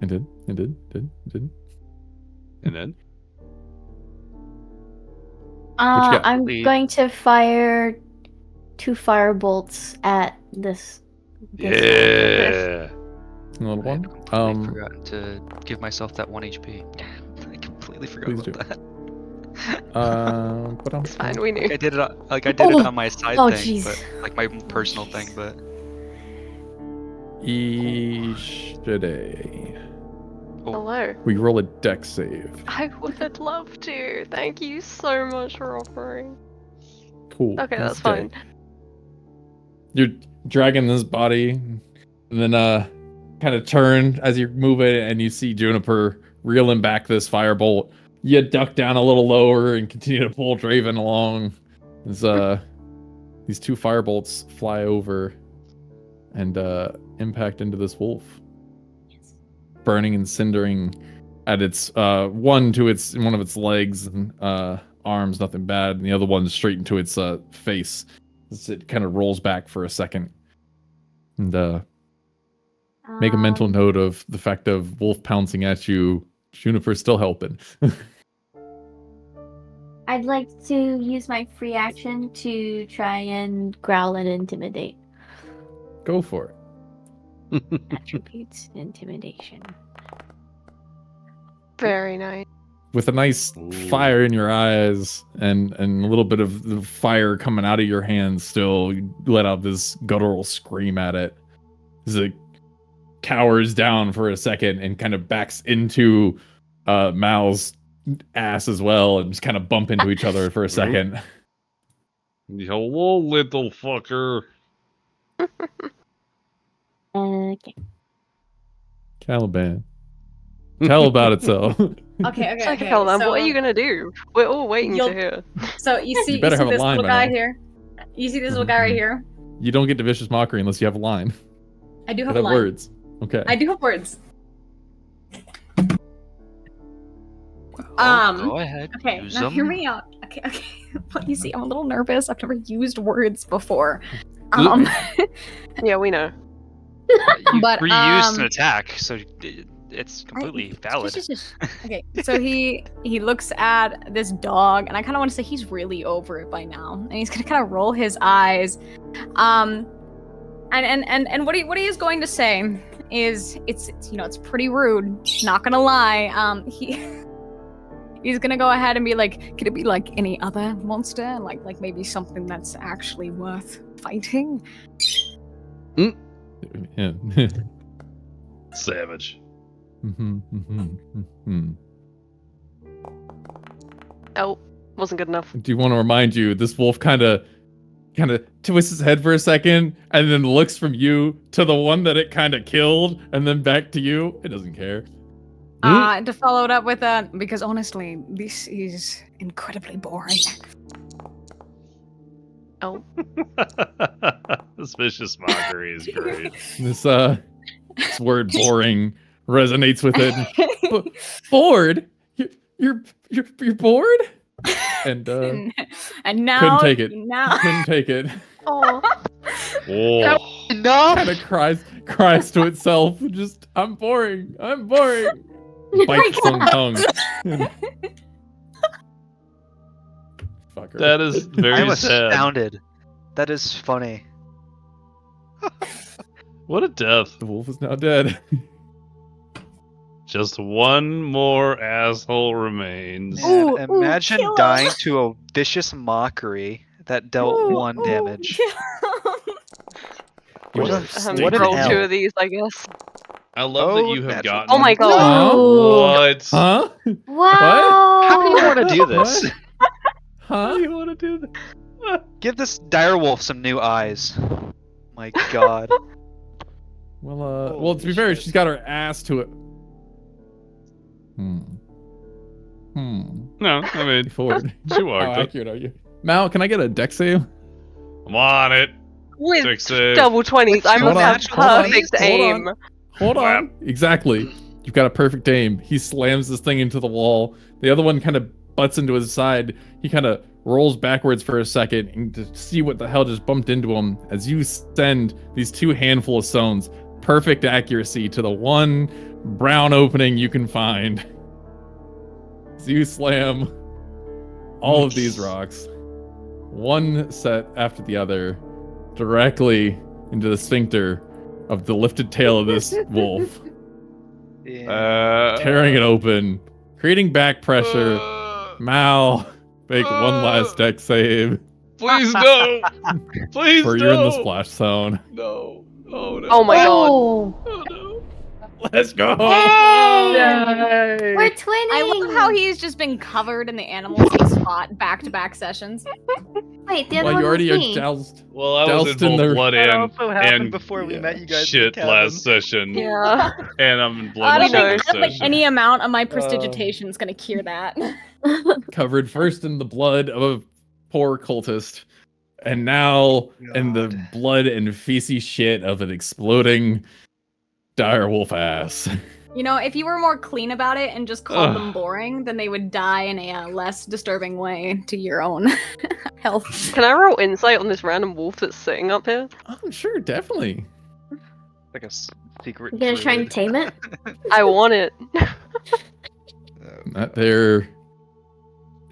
It did. And then? I'm going to fire 2 fire bolts at this. Yeah. Another one. I forgot to give myself that 1 HP. I completely forgot about that. It's fine, we knew. I did it on my side thing, but like my personal thing, but. Ishide. Hello. We roll a dex save. I would love to. Thank you so much for offering. Cool. Okay, that's fine. You're dragging this body, and then kind of turn as you move it, and you see Juniper reeling back this firebolt. You duck down a little lower and continue to pull Draven along. As these 2 firebolts fly over and impact into this wolf, burning and cindering at its one of its legs and arms, nothing bad, and the other one straight into its face as it kind of rolls back for a second. And make a mental note of the fact of wolf pouncing at you. Juniper's still helping. I'd like to use my free action to try and growl and intimidate. Go for it. Attributes, intimidation. Very nice. With a nice fire in your eyes and a little bit of the fire coming out of your hands still, you let out this guttural scream at it. As it cowers down for a second and kind of backs into Mal's ass as well and just kind of bump into each other for a second. Hello, little fucker. Okay. Caliban. Tell about itself. Okay. Caliban, so, what are you gonna do? We're all waiting to hear. So you see, better have this a line little by guy now. here. You see this little guy right here. You don't get to vicious mockery unless you have a line. I do have You a line. words. Okay. I do have words. Go ahead. Okay, use now them. hear me out. Okay. But you see, I'm a little nervous. I've never used words before. Yeah, we know. You but reused an attack, so it's completely valid. Okay, so he looks at this dog, and I kind of want to say he's really over it by now, and he's gonna kind of roll his eyes, and what he is going to say is it's pretty rude, not gonna lie. He's gonna go ahead and be like, could it be like any other monster, like maybe something that's actually worth fighting? Yeah. Savage. Oh, wasn't good enough. Do you want to remind you, this wolf kind of twists his head for a second and then looks from you to the one that it kind of killed and then back to you. It doesn't care. To follow it up with because honestly, this is incredibly boring. Oh. This vicious mockery is great. This word boring resonates with it. Bored? You're bored? And now couldn't take it. Now Couldn't take it. Oh. Oh. Enough. Kind of cries to itself. Just I'm boring. Bites its own tongue. Fucker. That is very I'm sad. astounded. That is funny. What a death. The wolf is now dead. Just one more asshole remains. Man, Ooh, imagine kill him. dying to a vicious mockery that dealt 1 damage. What a what an roll L. 2 of these, I guess. I love that Oh, you have natural. gotten. Oh my god. What? Huh? Wow. How do you want to do this? How Huh? do you want to do that? Give this direwolf some new eyes. My god. Well, to be fair, she's got her ass to it. No, I mean, Forward. you How are. accurate are you? Mal, can I get a dex save? I'm on it. With 6 save. double 20s, I Hold must on, have hold on, perfect hold aim. on. Hold on. Exactly. You've got a perfect aim. He slams this thing into the wall. The other one kind of butts into his side. He kind of rolls backwards for a second and to see what the hell just bumped into him as you send these 2 handful of stones. Perfect accuracy to the one brown opening you can find. So you slam all of these rocks, one set after the other, directly into the sphincter of the lifted tail of this wolf, tearing it open, creating back pressure. Mal, make one last dex save. Please no. Please Or no. you're in the splash zone. No. Oh no. Oh my god. Oh. Oh no. Let's go! Yay! We're twinning! I love how he's just been covered in the animals he's fought back-to-back sessions. Wait, the other Well, one you already was are me. doused. Well, I was Doused in in both their- blood That and also happened and before we met you guys. shit in the last cabin. session, Yeah. and I'm in I blood don't know. think, this I don't think session. any amount of my prestidigitation is going to cure that. Covered first in the blood of a poor cultist, and now in the God. blood and feces shit of an exploding direwolf ass. You know, if you were more clean about it and just called them boring, then they would die in a less disturbing way to your own health. Can I roll insight on this random wolf that's sitting up here? Oh, sure, definitely. Like a secret. You gonna try and druid. tame it? I want it. That there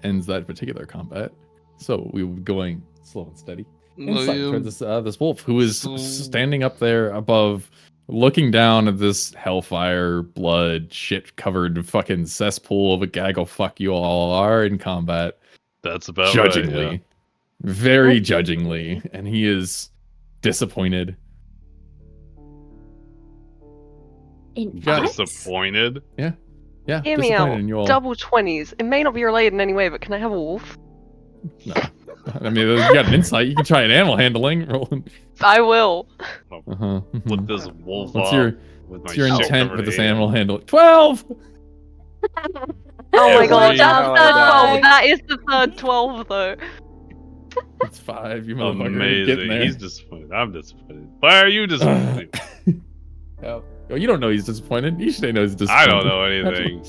ends that particular combat. So we were going slow and steady. Insight toward this wolf who is standing up there above, looking down at this hellfire, blood, shit-covered fucking cesspool of a gaggle fuck you all are in combat. That's about Judgingly. right. Very judgingly. And he is disappointed. In Yeah. us? Disappointed. Yeah, Hear me disappointed out. in you all. Double 20s. It may not be related in any way, but can I have a wolf? No. I mean, you got an insight. You can try an animal handling. Roll. I will. Uh-huh. With this wolf What's off, your with What's your intent shit-covered with this hand. animal handling? 12! Oh my god, Every that's third 12. time. That is the third 12, though. It's 5, you motherfucker. Getting Amazing. there. He's disappointed. I'm disappointed. Why are you disappointed? Oh, you don't know he's disappointed. You should know he's disappointed. I don't know anything.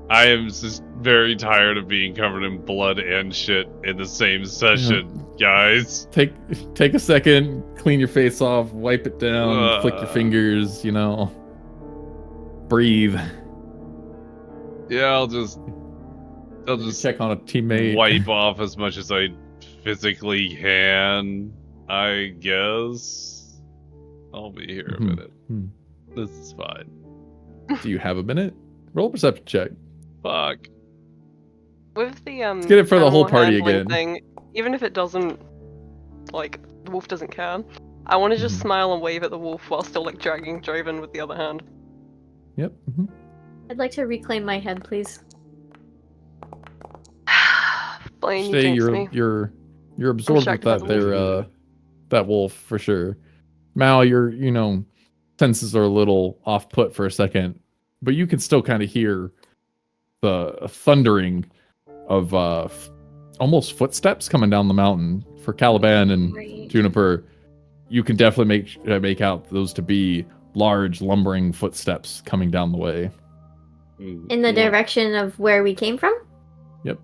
I am just very tired of being covered in blood and shit in the same session, guys. Take a second, clean your face off, wipe it down, flick your fingers, breathe. Yeah, I'll just Check on a teammate. wipe off as much as I physically can, I guess. I'll be here a Mhm. minute. Hmm. This is fine. Do you have a minute? Roll a perception check. Fuck. With the Let's get it for the whole animal party handling again. thing, even if it doesn't, the wolf doesn't care, I want to just smile and wave at the wolf while still dragging Draven with the other hand. Yep. I'd like to reclaim my head, please. Blaine, you Stay, jinxed me. you're absorbed with distracted by that the there that wolf for sure. Mal, your senses are a little off put for a second but you can still kind of hear the thundering of almost footsteps coming down the mountain. For Caliban and Juniper, you can definitely make out those to be large lumbering footsteps coming down the way. In the direction of where we came from? Yep.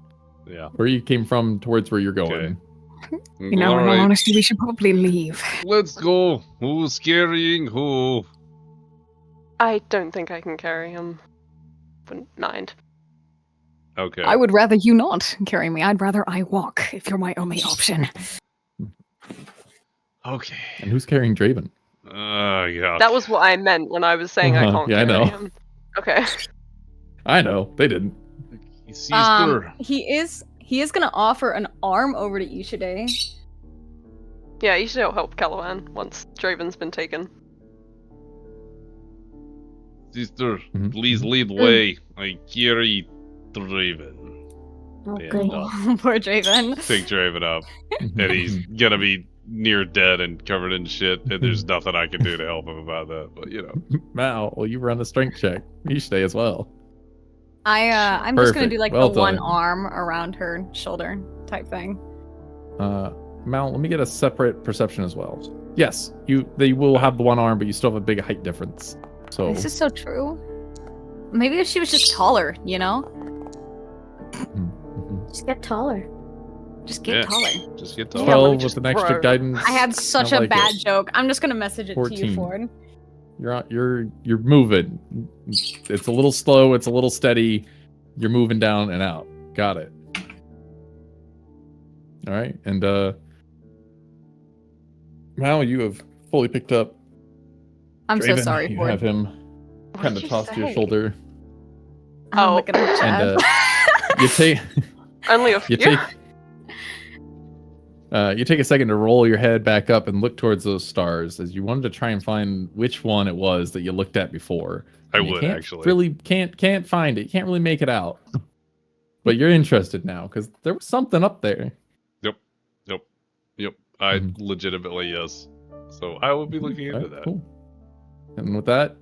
Yeah. Where you came from towards where you're going. Okay. You know, in all honesty, we should probably leave. Let's go. Who's carrying who? I don't think I can carry him. Wouldn't mind. Okay. I would rather you not carry me. I'd rather I walk if you're my only option. Okay. And who's carrying Draven? Yeah. That was what I meant when I was saying I can't yeah, carry I know. him. Okay. I know. They didn't. He is gonna offer an arm over to Ishide. Yeah, you should help Caliban once Draven's been taken. Sister, please lead the way. I carry Draven. Okay. Poor Draven. Take Draven up. And he's gonna be near dead and covered in shit, and there's nothing I can do to help him about that, but you know. Mal, well, you run a strength check. You stay as well. I'm just gonna Perfect. do like Well the one done. arm around her shoulder type thing. Mal, let me get a separate perception as well. Yes, they will have the one arm, but you still have a big height difference. So This is so true. Maybe if she was just taller, you know? Just get taller. Just get taller. Just get taller. 12 with an extra guidance. I had such I a like bad it. joke. I'm just gonna message it to 14. you, Ford. You're moving. It's a little slow. It's a little steady. You're moving down and out. Got it. All right, and Mal, you have fully picked up. I'm so Draven. sorry, You Ford. have him What kind did of you tossed to your say? shoulder, Oh, look at her and chat. you take Only a few. you take a second to roll your head back up and look towards those stars, as you wanted to try and find which one it was that you looked at before. I And you would can't actually. really can't find it. You can't really make it out. But you're interested now because there was something up there. Yep. I legitimately yes. So I will be looking into Alright, that. cool. And with that,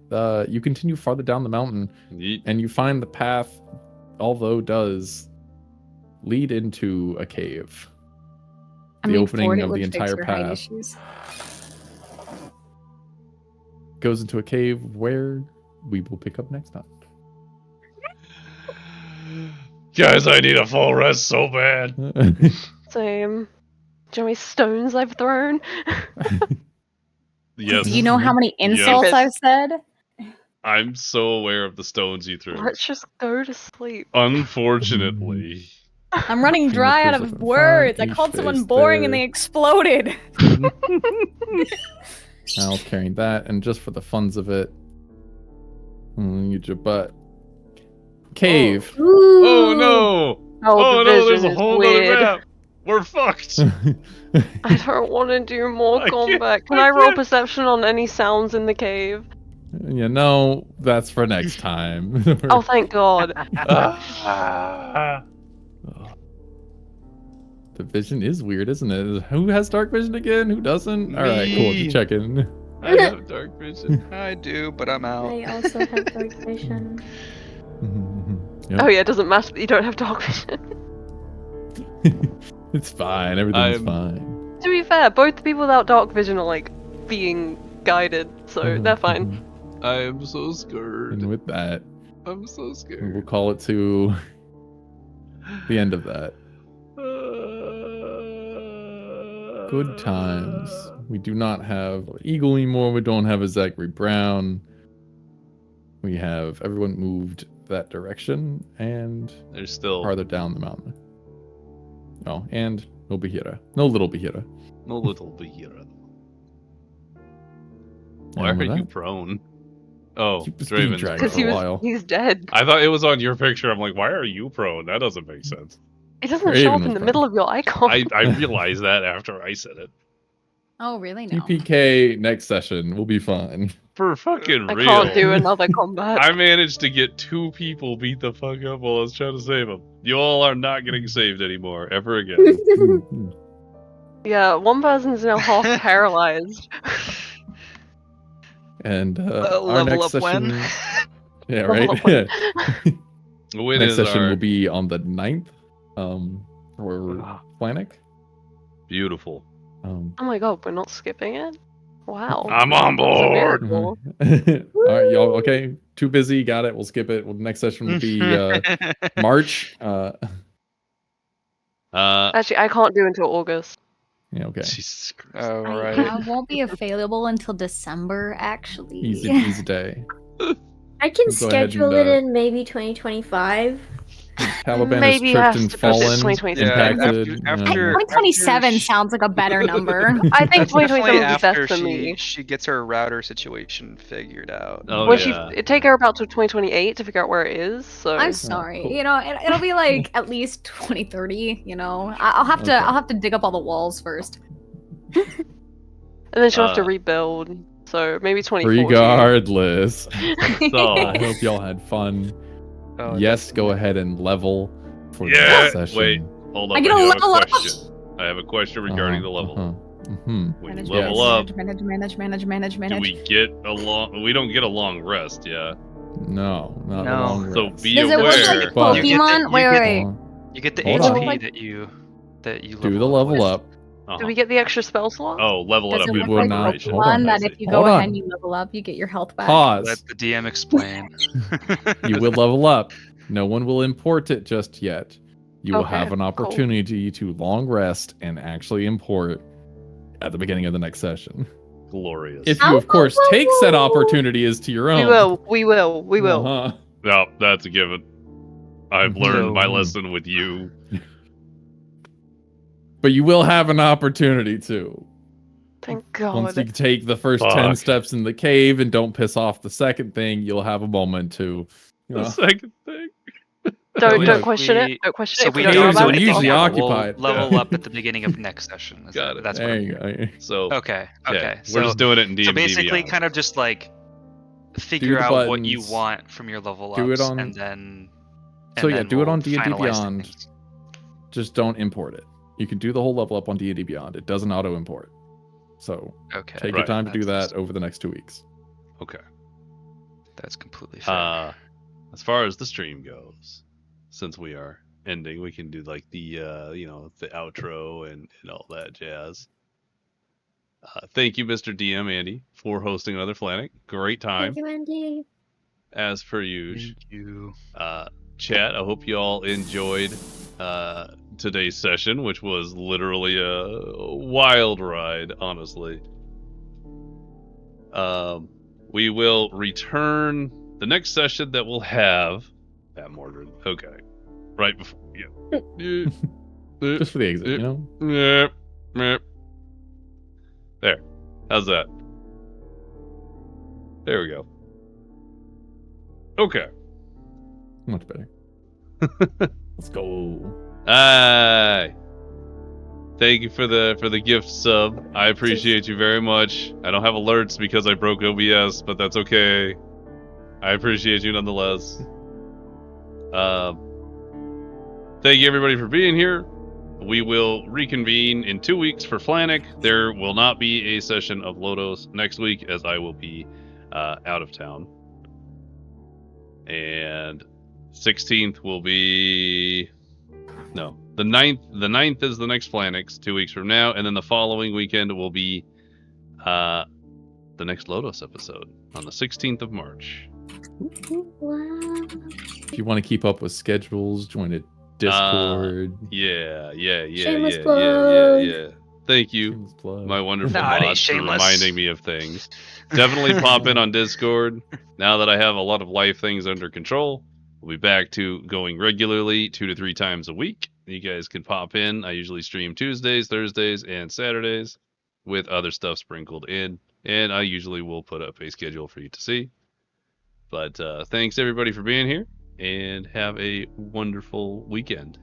you continue farther down the mountain, Yeet. and you find the path, although does lead into a cave. The opening Ford, it of the would fix entire your height path issues. goes into a cave where we will pick up next time. Guys, I need a full rest so bad. Same. Do you know how many stones I've thrown? Yes. Do you know how many insults Yes. I've said? I'm so aware of the stones you threw. Let's just go to sleep. Unfortunately. I'm running dry out of words. I called someone boring and they exploded. Mal's carrying that, and just for the funs of it, use your butt. Cave. Oh no! Oh, the no, there's vision a is whole weird. other map. We're fucked. I don't want to do more I can't- combat. Can I I roll can't. perception on any sounds in the cave? Yeah, no, that's for next time. Oh, thank God. Ah. The vision is weird, isn't it? Who has dark vision again? Who doesn't? All right, cool. Me. Just checking. I have dark vision. I do, but I'm out. I also have dark vision. Yep. Oh yeah, it doesn't matter that you don't have dark vision. It's fine. Everything's I'm- fine. To be fair, both the people without dark vision are like being guided, so they're fine. I am so scared. And with that, I'm so we'll scared. call it to the end of that. Good times. We do not have Eagle anymore. We don't have a Zachary Brown. We have everyone moved that direction and There's still farther down the mountain. Oh, and no Bahira. No little Bahira. no little Bahira. Why And are with you that, prone? Oh, he was being Draven. dragged Because for a while. he's dead. I thought it was on your picture. I'm like, why are you prone? That doesn't make sense. It doesn't Raven show up was in the fine. middle of your icon. I realized that after I said it. Oh, really? No. TPK next session will be fun. For fucking I real. can't do another combat. I managed to get 2 people beat the fuck up while I was trying to save them. You all are not getting saved anymore, ever again. Yeah, one person's now half paralyzed. And our Level next up session when? Yeah, right? When Next is session our... will be on the 9th. For Flannic. Beautiful. Oh my god, we're not skipping it? Wow. I'm on That's a board. miracle. All right, y'all. Okay, too busy. Got it. We'll skip it. Well, next session will be March. Actually, I can't do until August. Yeah. Okay. Jesus Christ. Oh, right. I won't be available until December, actually. Easy day. I can Go ahead schedule and, it in maybe 2025. Taliban Maybe is it tripped has and to push it to fallen, 2026. impacted. after 2027 sounds like a better number. I think Definitely 2027 would be after best for me. she gets her router situation figured out. Oh, Well, yeah. it take her about to 2028 to figure out where it is. So I'm sorry. cool. You know, it'll be like at least 2030. You know, I'll have to dig up all the walls first. and then she'll have to rebuild. So maybe 2040. Regardless, So, I hope y'all had fun. Oh, Yes, go ahead and level for the yeah. next session. Wait, hold up. I get a do have level up! question. I have a question regarding the level. When you level up, Manage. do we get a long? We don't get a long rest, yeah. No, not No. a long So rest. be Does it aware. look like But- Pokemon? Wait. You get the Hold HP on. that you Do the up level with. up. Do we get the extra spell slot? Oh, level it Does up it in look will like not- preparation. hold on. Pokemon that if you go Hold ahead on. and you level up, you get your health back? Pause. Let the DM explain. You will level up. No one will import it just yet. You will Okay, have an cool. opportunity to long rest and actually import at the beginning of the next session. Glorious. If you, of course, take said opportunity as to your own. We will. Uh-huh. No, that's a given. I've learned my So- lesson with you. But you will have an opportunity to. Thank God. Once you take the first 10 Fuck. steps in the cave and don't piss off the second thing, you'll have a moment to. You The know, second thing. Don't look, question it. Don't question So it. we Caves don't are do about it. anything usually yet. occupied. We'll level up at the beginning of next session. Got it. That's there what you go. So Okay. yeah, So we're just doing it in D&D So basically, Beyond. kind of just like figure the out what you buttons. want from your level Do it ups, on- and then. So and yeah, then do it we'll on D&D finalize Beyond. things. Just don't import it. You can do the whole level up on D&D Beyond. It doesn't auto import. So Okay. take your Right. time to do That's- that over the next 2 weeks. Okay. That's completely fair. As far as the stream goes, since we are ending, we can do like the the outro and all that jazz. Thank you, Mr. DM Andy, for hosting another Flannic. Great time, Thank you, Andy. as per usual. Thank you. Chat, I hope you all enjoyed today's session, which was literally a wild ride, honestly. We will return the next session that we'll have at Mordred. Okay. Right before, yeah. Just for the exit, you know? Yep. Yep. There. How's that? There we go. Okay. Much better. Let's go. Aye. Thank you for the gift sub. I appreciate you very much. I don't have alerts because I broke OBS, but that's okay. I appreciate you nonetheless. Thank you everybody for being here. We will reconvene in 2 weeks for Flannic. There will not be a session of Lodos next week as I will be out of town. And 16th will be... No, the 9th is the next Flannics, 2 weeks from now, and then the following weekend will be the next Lodos episode on the 16th of March. Wow. If you want to keep up with schedules, join a Discord. Yeah. Shameless plug. Thank you, Shameless plug. my wonderful Naughty, mods, for shameless. reminding me of things. Definitely pop in on Discord. Now that I have a lot of life things under control, we'll be back to going regularly 2 to 3 times a week. You guys can pop in. I usually stream Tuesdays, Thursdays, and Saturdays with other stuff sprinkled in. And I usually will put up a schedule for you to see. But thanks everybody for being here, and have a wonderful weekend.